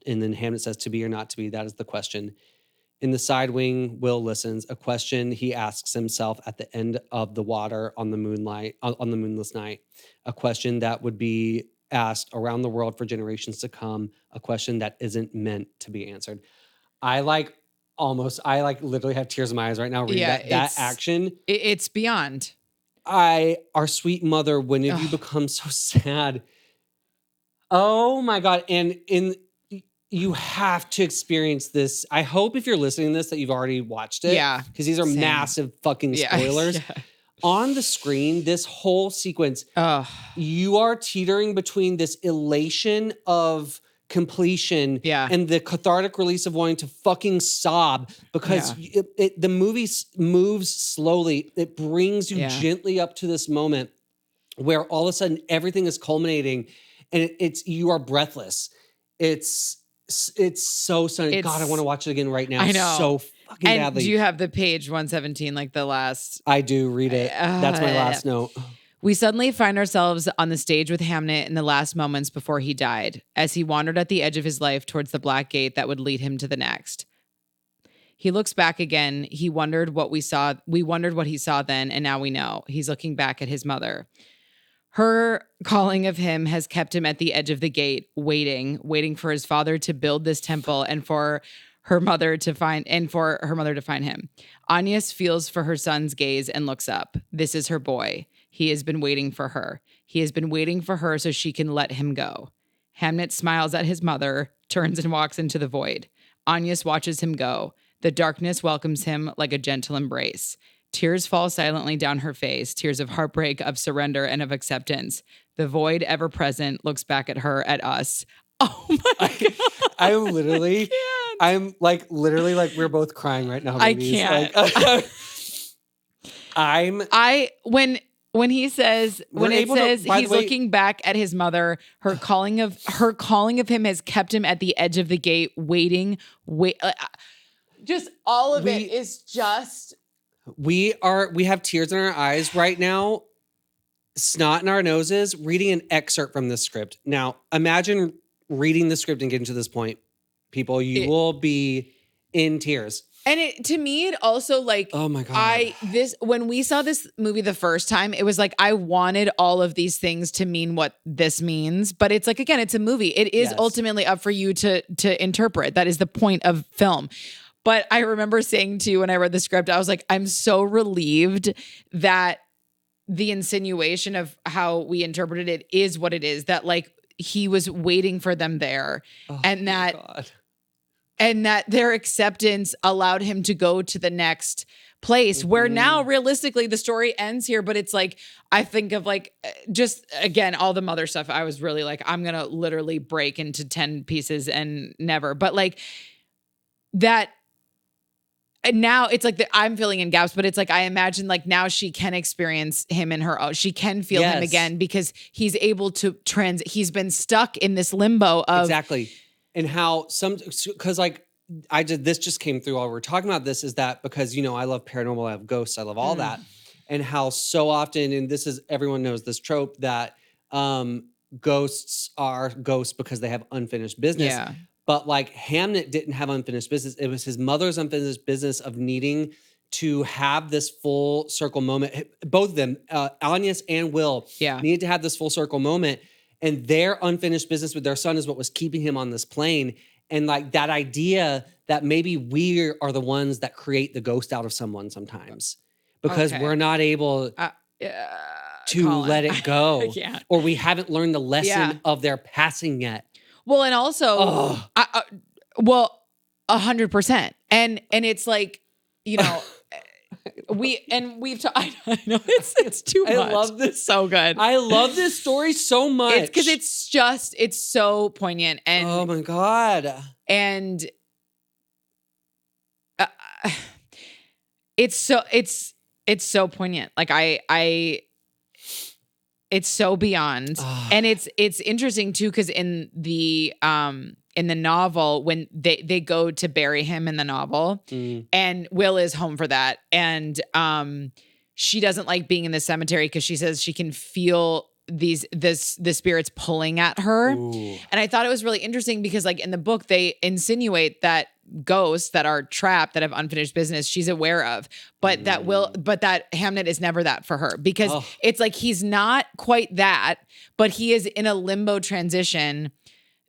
And then Hamnet says, to be or not to be, that is the question. In the side wing, Will listens, a question he asks himself at the end of the water on the moonless night, a question that would be asked around the world for generations to come, a question that isn't meant to be answered. I literally have tears in my eyes right now reading that action. It's beyond. Our sweet mother, when have you become so sad? Oh my God. And you have to experience this. I hope if you're listening to this that you've already watched it. Yeah. Because these are massive fucking spoilers. Yeah. On the screen, this whole sequence, you are teetering between this elation of completion and the cathartic release of wanting to fucking sob because the movie moves slowly. It brings you gently up to this moment where all of a sudden everything is culminating and you are breathless. It's so stunning. God, I want to watch it again right now. I know. So fucking badly. Do you have the page 117, like the last? I do. Read it. That's my last note. We suddenly find ourselves on the stage with Hamnet in the last moments before he died, as he wandered at the edge of his life towards the black gate that would lead him to the next. He looks back again. We wondered what he saw then, and now we know. He's looking back at his mother. Her calling of him has kept him at the edge of the gate, waiting for his father to build this temple and for her mother to find him. Agnes feels for her son's gaze and looks up. This is her boy. He has been waiting for her. He has been waiting for her so she can let him go. Hamnet smiles at his mother, turns and walks into the void. Agnes watches him go. The darkness welcomes him like a gentle embrace. Tears fall silently down her face, tears of heartbreak, of surrender, and of acceptance. The void, ever present, looks back at her, at us. Oh my God. I'm literally we're both crying right now. Ladies. I can't. When he says, he's looking back at his mother, her calling of him has kept him at the edge of the gate, waiting. Just all of it is just. We have tears in our eyes right now, snot in our noses, reading an excerpt from this script. Now, imagine reading the script and getting to this point. People, you will be in tears. And to me, it also oh my God. When we saw this movie the first time, it was like, I wanted all of these things to mean what this means. But it's again, it's a movie. It is ultimately up for you to interpret. That is the point of film. But I remember saying to you when I read the script, I was like, I'm so relieved that the insinuation of how we interpreted it is what it is, that he was waiting for them there and that their acceptance allowed him to go to the next place where now realistically the story ends here. But it's I think of just again, all the mother stuff. I was really I'm going to literally break into 10 pieces and never, but that. And now it's I'm filling in gaps, but it's I imagine now she can experience him in her own. She can feel him again because he's able to he's been stuck in this limbo of. Exactly. And how because this just came through while we're talking about this is that because, I love paranormal, I love ghosts, I love all that. And how so often, and everyone knows this trope that ghosts are ghosts because they have unfinished business. Yeah. But Hamnet didn't have unfinished business. It was his mother's unfinished business of needing to have this full circle moment. Both of them, Agnes and Will, needed to have this full circle moment. And their unfinished business with their son is what was keeping him on this plane. And that idea that maybe we are the ones that create the ghost out of someone sometimes because we're not able to Colin. let it go. Or we haven't learned the lesson of their passing yet. Well, and also, 100%. And it's we've talked. I know it's too much. I love this. It's so good. I love this story so much. It's because it's so poignant and oh my God. And it's so poignant. Like it's so beyond. And it's interesting too, because in the novel, when they go to bury him in the novel, and Will is home for that. And she doesn't like being in the cemetery because she says she can feel the spirits pulling at her. Ooh. And I thought it was really interesting because like in the book, they insinuate that ghosts that are trapped, that have unfinished business, she's aware of, but that Hamnet is never that for her, because it's like, he's not quite that, but he is in a limbo transition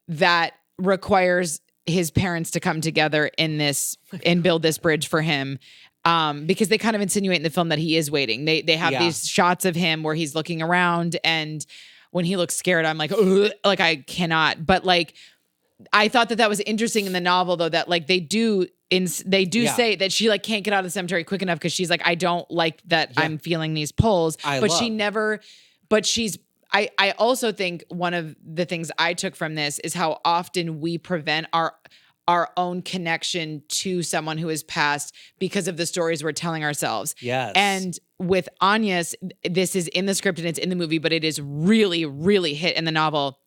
that requires his parents to come together in this and build this bridge for him. Because they kind of insinuate in the film that he is waiting. They have these shots of him where he's looking around, and when he looks scared, I'm like, ugh, like I cannot. But like, I thought that was interesting in the novel, though, that like they do say that she like can't get out of the cemetery quick enough because she's like, I don't like that I'm feeling these pulls. I also think one of the things I took from this is how often we prevent our own connection to someone who has passed because of the stories we're telling ourselves. Yes. And with Anya's, this is in the script and it's in the movie, but it is really, really hit in the novel.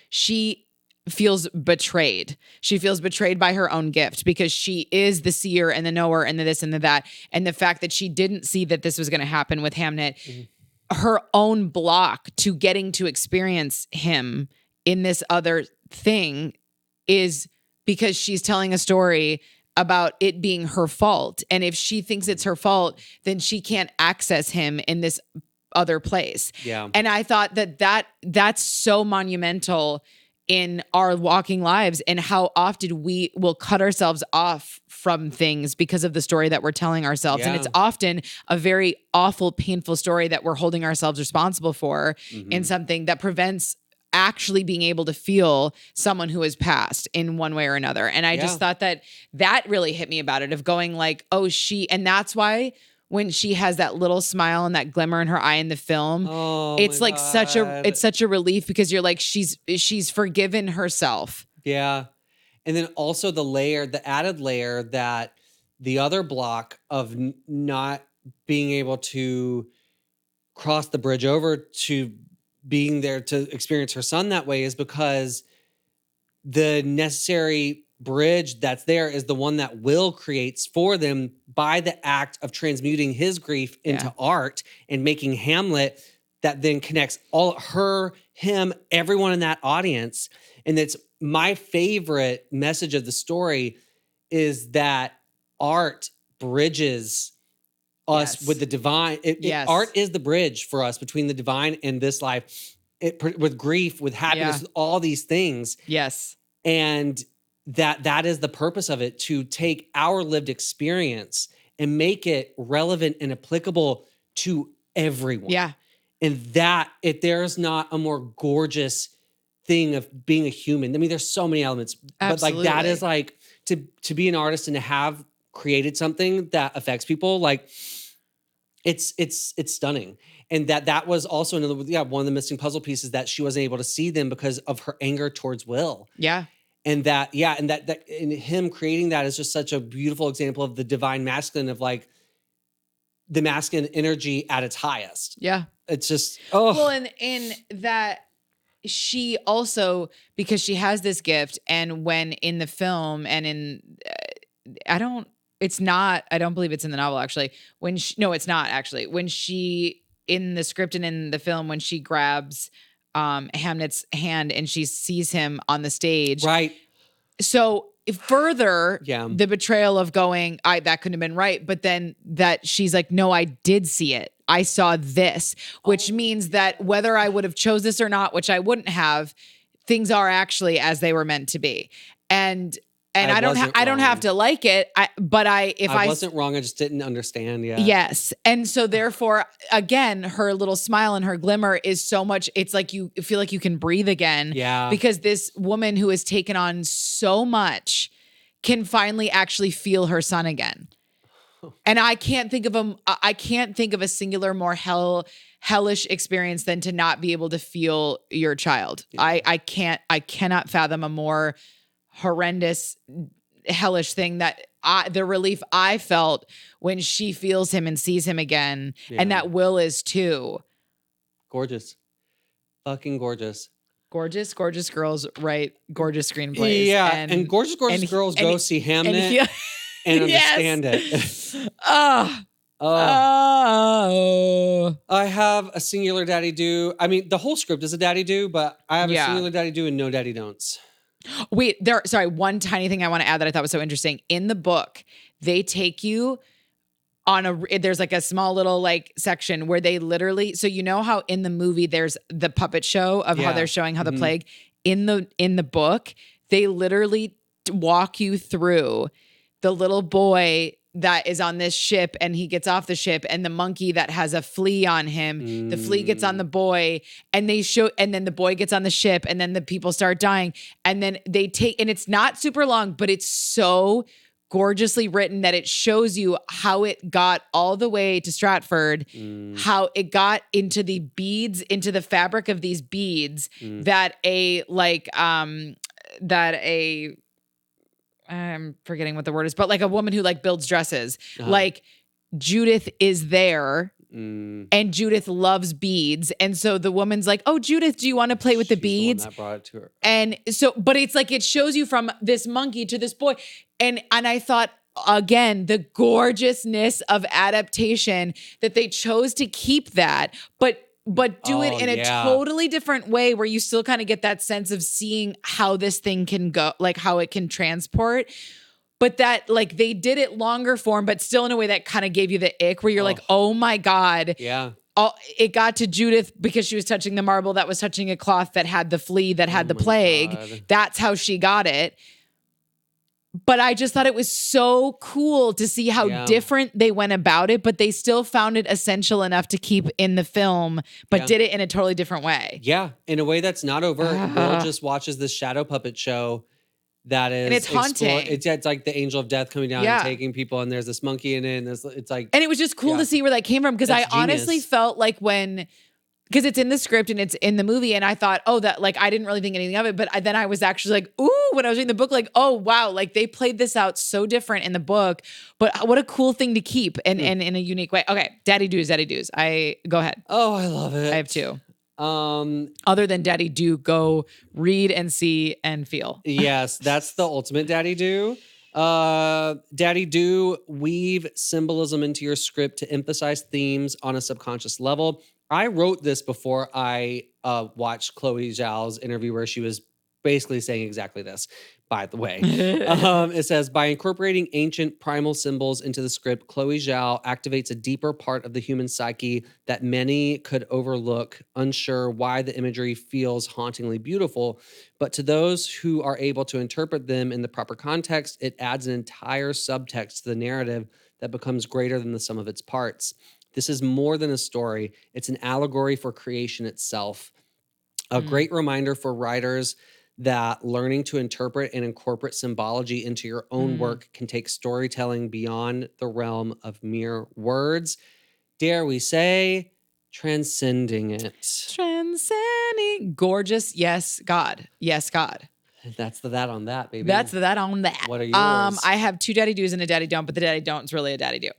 She feels betrayed. She feels betrayed by her own gift because she is the seer and the knower and the this and the that. And the fact that she didn't see that this was going to happen with Hamnet, her own block to getting to experience him in this other thing is because she's telling a story about it being her fault. And if she thinks it's her fault, then she can't access him in this other place. Yeah. And I thought that's so monumental in our walking lives, and how often we will cut ourselves off from things because of the story that we're telling ourselves. Yeah. And it's often a very awful, painful story that we're holding ourselves responsible for in something that prevents actually being able to feel someone who has passed in one way or another. And I just thought that really hit me about it, of going like, oh, and that's why when she has that little smile and that glimmer in her eye in the film, it's like such a relief, because you're like, she's forgiven herself. Yeah. And then also the added layer that the other block of not being able to cross the bridge over to being there to experience her son that way is because the necessary bridge that's there is the one that Will creates for them by the act of transmuting his grief into art and making Hamlet that then connects him, everyone in that audience. And it's my favorite message of the story is that art bridges us with the divine. Art is the bridge for us between the divine and this life, with grief, with happiness, with all these things. Yes. And that is the purpose of it, to take our lived experience and make it relevant and applicable to everyone. Yeah. And that, if there's not a more gorgeous thing of being a human, I mean, there's so many elements, Absolutely. but like that is like to be an artist and to have created something that affects people, like it's stunning. And that was also one of the missing puzzle pieces, that she wasn't able to see them because of her anger towards Will. Yeah. And that in him creating that is just such a beautiful example of the divine masculine, of like the masculine energy at its highest. Yeah. It's just, Well, and in that she also, because she has this gift, and when in the film and in, I don't believe it's in the novel actually. It's not actually. When she, in the script and in the film, when she grabs Hamnet's hand and she sees him on the stage. Right. So further, the betrayal of going, that couldn't have been right. But then that she's like, no, I did see it. I saw this, which means that whether I would have chose this or not, which I wouldn't have, things are actually as they were meant to be. And I don't have to like it. I wasn't wrong. I just didn't understand. Yeah. Yes. And so therefore, again, her little smile and her glimmer is so much, it's like you feel like you can breathe again. Yeah. Because this woman who has taken on so much can finally actually feel her son again. And I can't think of a singular more hellish experience than to not be able to feel your child. Yeah. I cannot fathom a more horrendous, hellish thing that the relief I felt when she feels him and sees him again. Yeah. And that Will is too. Gorgeous. Fucking gorgeous. Gorgeous girls write gorgeous screenplays. Yeah. And gorgeous girls go see Hamnet and understand it. I have a singular daddy do. I mean, the whole script is a daddy do, but I have a singular daddy do and no daddy don'ts. Wait, one tiny thing I want to add that I thought was so interesting. In the book, they take you on there's like a small little like section where they literally, so you know how in the movie there's the puppet show of how they're showing how the plague, in the book, they literally walk you through the little boy that is on this ship and he gets off the ship and the monkey that has a flea on him, the flea gets on the boy and then the boy gets on the ship and then the people start dying. And then and it's not super long, but it's so gorgeously written that it shows you how it got all the way to Stratford, how it got into the beads, into the fabric of these beads I'm forgetting what the word is, but like a woman who like builds dresses, like Judith is there and Judith loves beads. And so the woman's like, oh, Judith, do you want to play with the beads? The one that brought it to her. And so, but it's like, it shows you from this monkey to this boy. And I thought, again, the gorgeousness of adaptation that they chose to keep that, but do it in a totally different way where you still kind of get that sense of seeing how this thing can go, like how it can transport. But that like they did it longer form, but still in a way that kind of gave you the ick where you're like, oh my God. Yeah. It got to Judith because she was touching the marble that was touching a cloth that had the flea that had the plague. God. That's how she got it. But I just thought it was so cool to see how different they went about it, but they still found it essential enough to keep in the film, but did it in a totally different way. Yeah, in a way that's not overt. Will just watches this shadow puppet show that is... And it's haunting. It's like the angel of death coming down and taking people, and there's this monkey in it, and it's like... And it was just cool to see where that came from, because I honestly felt like because it's in the script and it's in the movie. And I thought, that like, I didn't really think anything of it. But then I was actually like, ooh, when I was reading the book, like, oh, wow. Like they played this out so different in the book, but what a cool thing to keep and in a unique way. Okay. Daddy do's. Go ahead. Oh, I love it. I have two. Other than daddy do, go read and see and feel. Yes. That's the ultimate daddy do. Daddy do weave symbolism into your script to emphasize themes on a subconscious level. I wrote this before I watched Chloe Zhao's interview where she was basically saying exactly this, by the way. It says, by incorporating ancient primal symbols into the script, Chloe Zhao activates a deeper part of the human psyche that many could overlook, unsure why the imagery feels hauntingly beautiful. But to those who are able to interpret them in the proper context, it adds an entire subtext to the narrative that becomes greater than the sum of its parts. This is more than a story. It's an allegory for creation itself. A great reminder for writers that learning to interpret and incorporate symbology into your own work can take storytelling beyond the realm of mere words. Dare we say, transcending it. Transcending. Gorgeous. Yes, God. Yes, God. That's the that on that, baby. That's the that on that. What are yours? I have two daddy do's and a daddy don't, but the daddy don't is really a daddy do.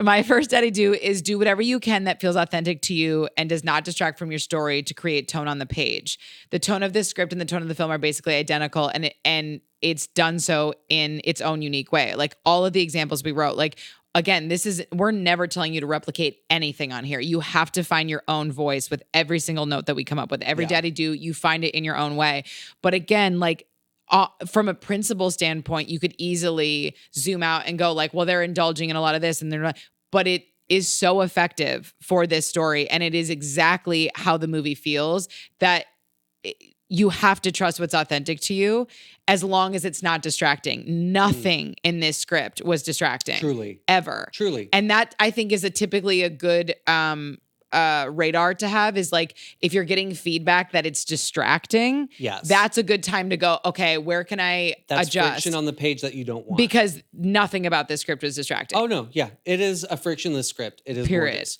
My first daddy do is do whatever you can that feels authentic to you and does not distract from your story to create tone on the page. The tone of this script and the tone of the film are basically identical, and it's done so in its own unique way. Like all of the examples we wrote, like again, we're never telling you to replicate anything on here. You have to find your own voice with every single note that we come up with. Every daddy do, you find it in your own way. But again, like from a principle standpoint, you could easily zoom out and go like, well, they're indulging in a lot of this and they're not, but it is so effective for this story. And it is exactly how the movie feels that you have to trust what's authentic to you as long as it's not distracting. Nothing in this script was distracting. Truly. Ever. Truly. And that I think is typically a good radar to have is like, if you're getting feedback that it's distracting, Yes. that's a good time to go, okay, where can I That's adjust? friction on the page that you don't want. Because nothing about this script is distracting. Oh, no. Yeah. It is a frictionless script. It is Period. gorgeous.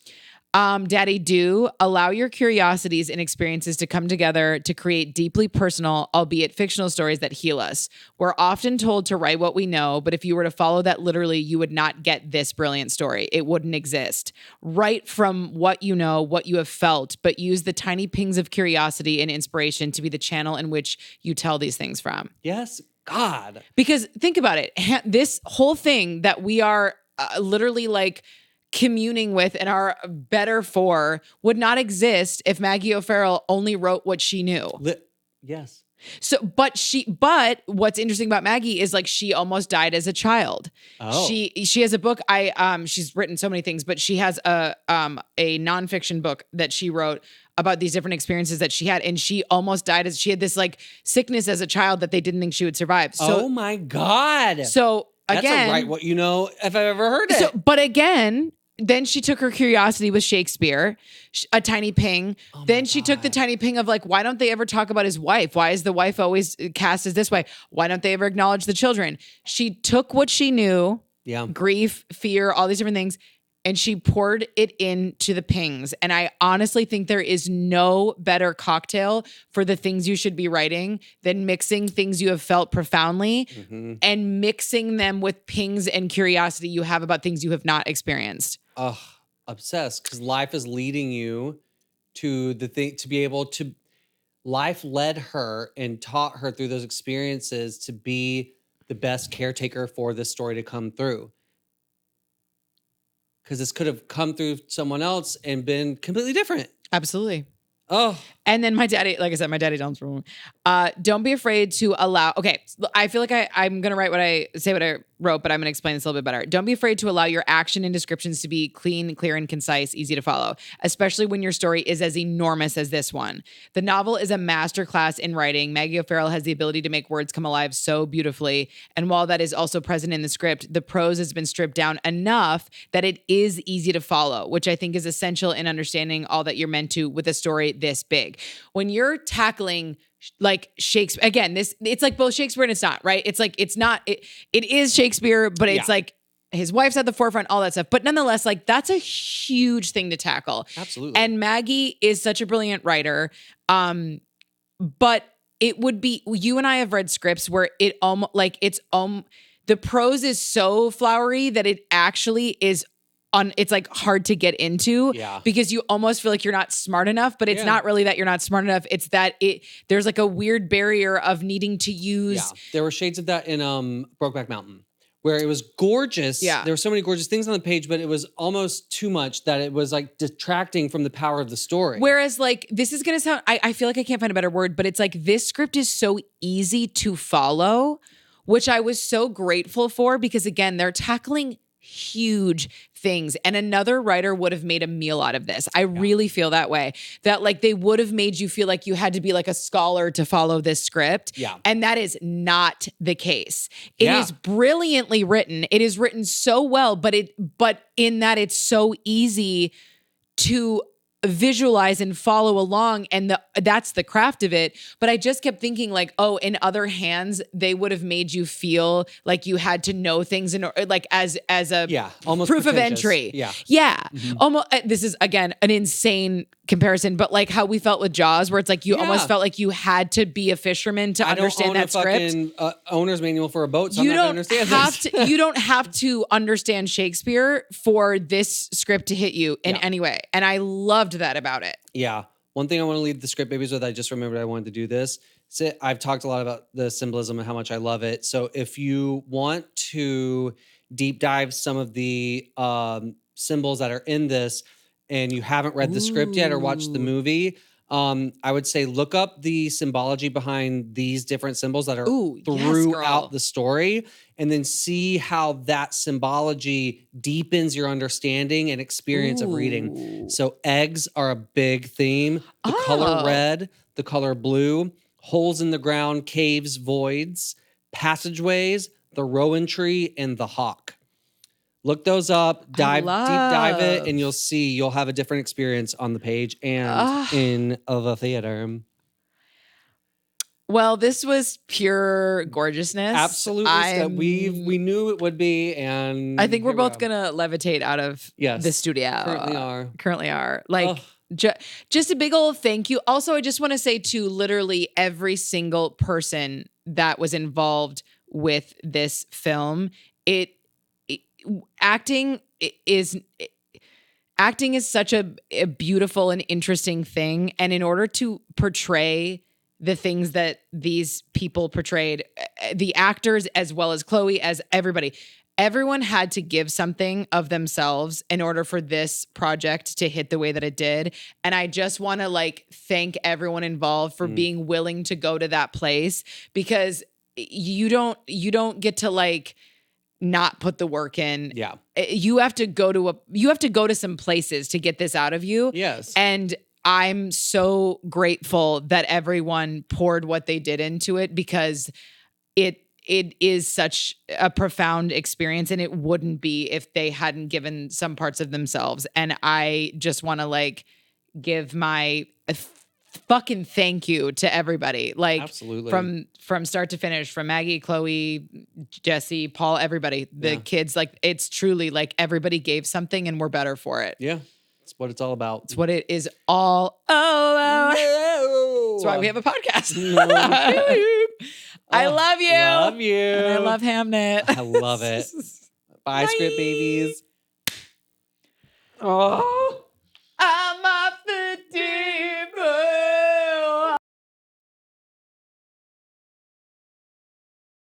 Daddy, do allow your curiosities and experiences to come together to create deeply personal, albeit fictional stories that heal us. We're often told to write what we know, but if you were to follow that literally, you would not get this brilliant story. It wouldn't exist. Write from what you know, what you have felt, but use the tiny pings of curiosity and inspiration to be the channel in which you tell these things from. Yes. God. Because think about it. This whole thing that we are literally like communing with and are better for would not exist if Maggie O'Farrell only wrote what she knew. Yes. So, but what's interesting about Maggie is like she almost died as a child. Oh. She has a book. She's written so many things, but she has a nonfiction book that she wrote about these different experiences that she had, and she almost died as she had this like sickness as a child that they didn't think she would survive. So, oh my God. So again, that's a right what you know if I've ever heard it. So, but again, then she took her curiosity with Shakespeare, a tiny ping. Oh then she took the tiny ping of like, why don't they ever talk about his wife? Why is the wife always cast as this way? Why don't they ever acknowledge the children? She took what she knew, grief, fear, all these different things, and she poured it into the pings. And I honestly think there is no better cocktail for the things you should be writing than mixing things you have felt profoundly and mixing them with pings and curiosity you have about things you have not experienced. Oh, obsessed. Because life is leading you to the thing, to be able to, life led her and taught her through those experiences to be the best caretaker for this story to come through. Because this could have come through someone else and been completely different. Absolutely. Oh. And then my daddy, like I said, my daddy don't don't be afraid to allow. Okay, I feel like I'm gonna write what I wrote, but I'm gonna explain this a little bit better. Don't be afraid to allow your action and descriptions to be clean, clear, and concise, easy to follow, especially when your story is as enormous as this one. The novel is a masterclass in writing. Maggie O'Farrell has the ability to make words come alive so beautifully, and while that is also present in the script, the prose has been stripped down enough that it is easy to follow, which I think is essential in understanding all that you're meant to with a story this big. When you're tackling like Shakespeare, again, it's like both Shakespeare and it's not, right? It's like, it's not, it is Shakespeare, but it's like his wife's at the forefront, all that stuff. But nonetheless, like that's a huge thing to tackle. Absolutely. And Maggie is such a brilliant writer. But it would be, you and I have read scripts where it almost like the prose is so flowery that it actually is it's like hard to get into because you almost feel like you're not smart enough, but it's not really that you're not smart enough. It's that there's like a weird barrier of needing to use. Yeah. There were shades of that in Brokeback Mountain where it was gorgeous. Yeah. There were so many gorgeous things on the page, but it was almost too much that it was like detracting from the power of the story. Whereas like, this is going to sound, I feel like I can't find a better word, but it's like this script is so easy to follow, which I was so grateful for because again, they're tackling huge things. And another writer would have made a meal out of this. I really feel that way. That like they would have made you feel like you had to be like a scholar to follow this script. Yeah. And that is not the case. It is brilliantly written. It is written so well, but in that it's so easy to visualize and follow along, and that's the craft of it. But I just kept thinking like, oh, in other hands, they would have made you feel like you had to know things and like as a almost proof of pretentious. entry. Yeah. Almost. This is again an insane comparison, but like how we felt with Jaws, where it's like you almost felt like you had to be a fisherman to understand that script. I don't own a fucking owner's manual for a boat, so I'm not going to understand this. You don't have to understand Shakespeare for this script to hit you in any way, and I loved that about it. Yeah. One thing I want to leave the script babies with, I just remembered I wanted to do this. So I've talked a lot about the symbolism and how much I love it. So if you want to deep dive some of the symbols that are in this and you haven't read the script yet or watched the movie, I would say look up the symbology behind these different symbols that are throughout the story, and then see how that symbology deepens your understanding and experience of reading. So eggs are a big theme. The color red, the color blue, holes in the ground, caves, voids, passageways, the rowan tree, and the hawk. Look those up, deep dive it, love. and you'll have a different experience on the page and in the theater. Well, this was pure gorgeousness. Absolutely. We knew it would be, and I think we're both gonna levitate out of the studio. Currently are. Like just a big old thank you. Also, I just want to say to literally every single person that was involved with this film. Acting is such a beautiful and interesting thing, and in order to portray the things that these people portrayed, the actors as well as Chloe, as everyone had to give something of themselves in order for this project to hit the way that it did. And I just want to like thank everyone involved for being willing to go to that place, because you don't get to like not put the work in. Yeah. You have to go to some places to get this out of you. Yes. And I'm so grateful that everyone poured what they did into it, because it is such a profound experience, and it wouldn't be if they hadn't given some parts of themselves. And I just want to like give my fucking thank you to everybody. Like absolutely, from start to finish, from Maggie, Chloe, Jesse, Paul, everybody, the kids, like it's truly like everybody gave something and we're better for it. Yeah. That's what it's all about. It's what it is all about. No. That's why we have a podcast. No. I love you. Love you. And I love Hamnet. I love it. Bye, script babies. Oh.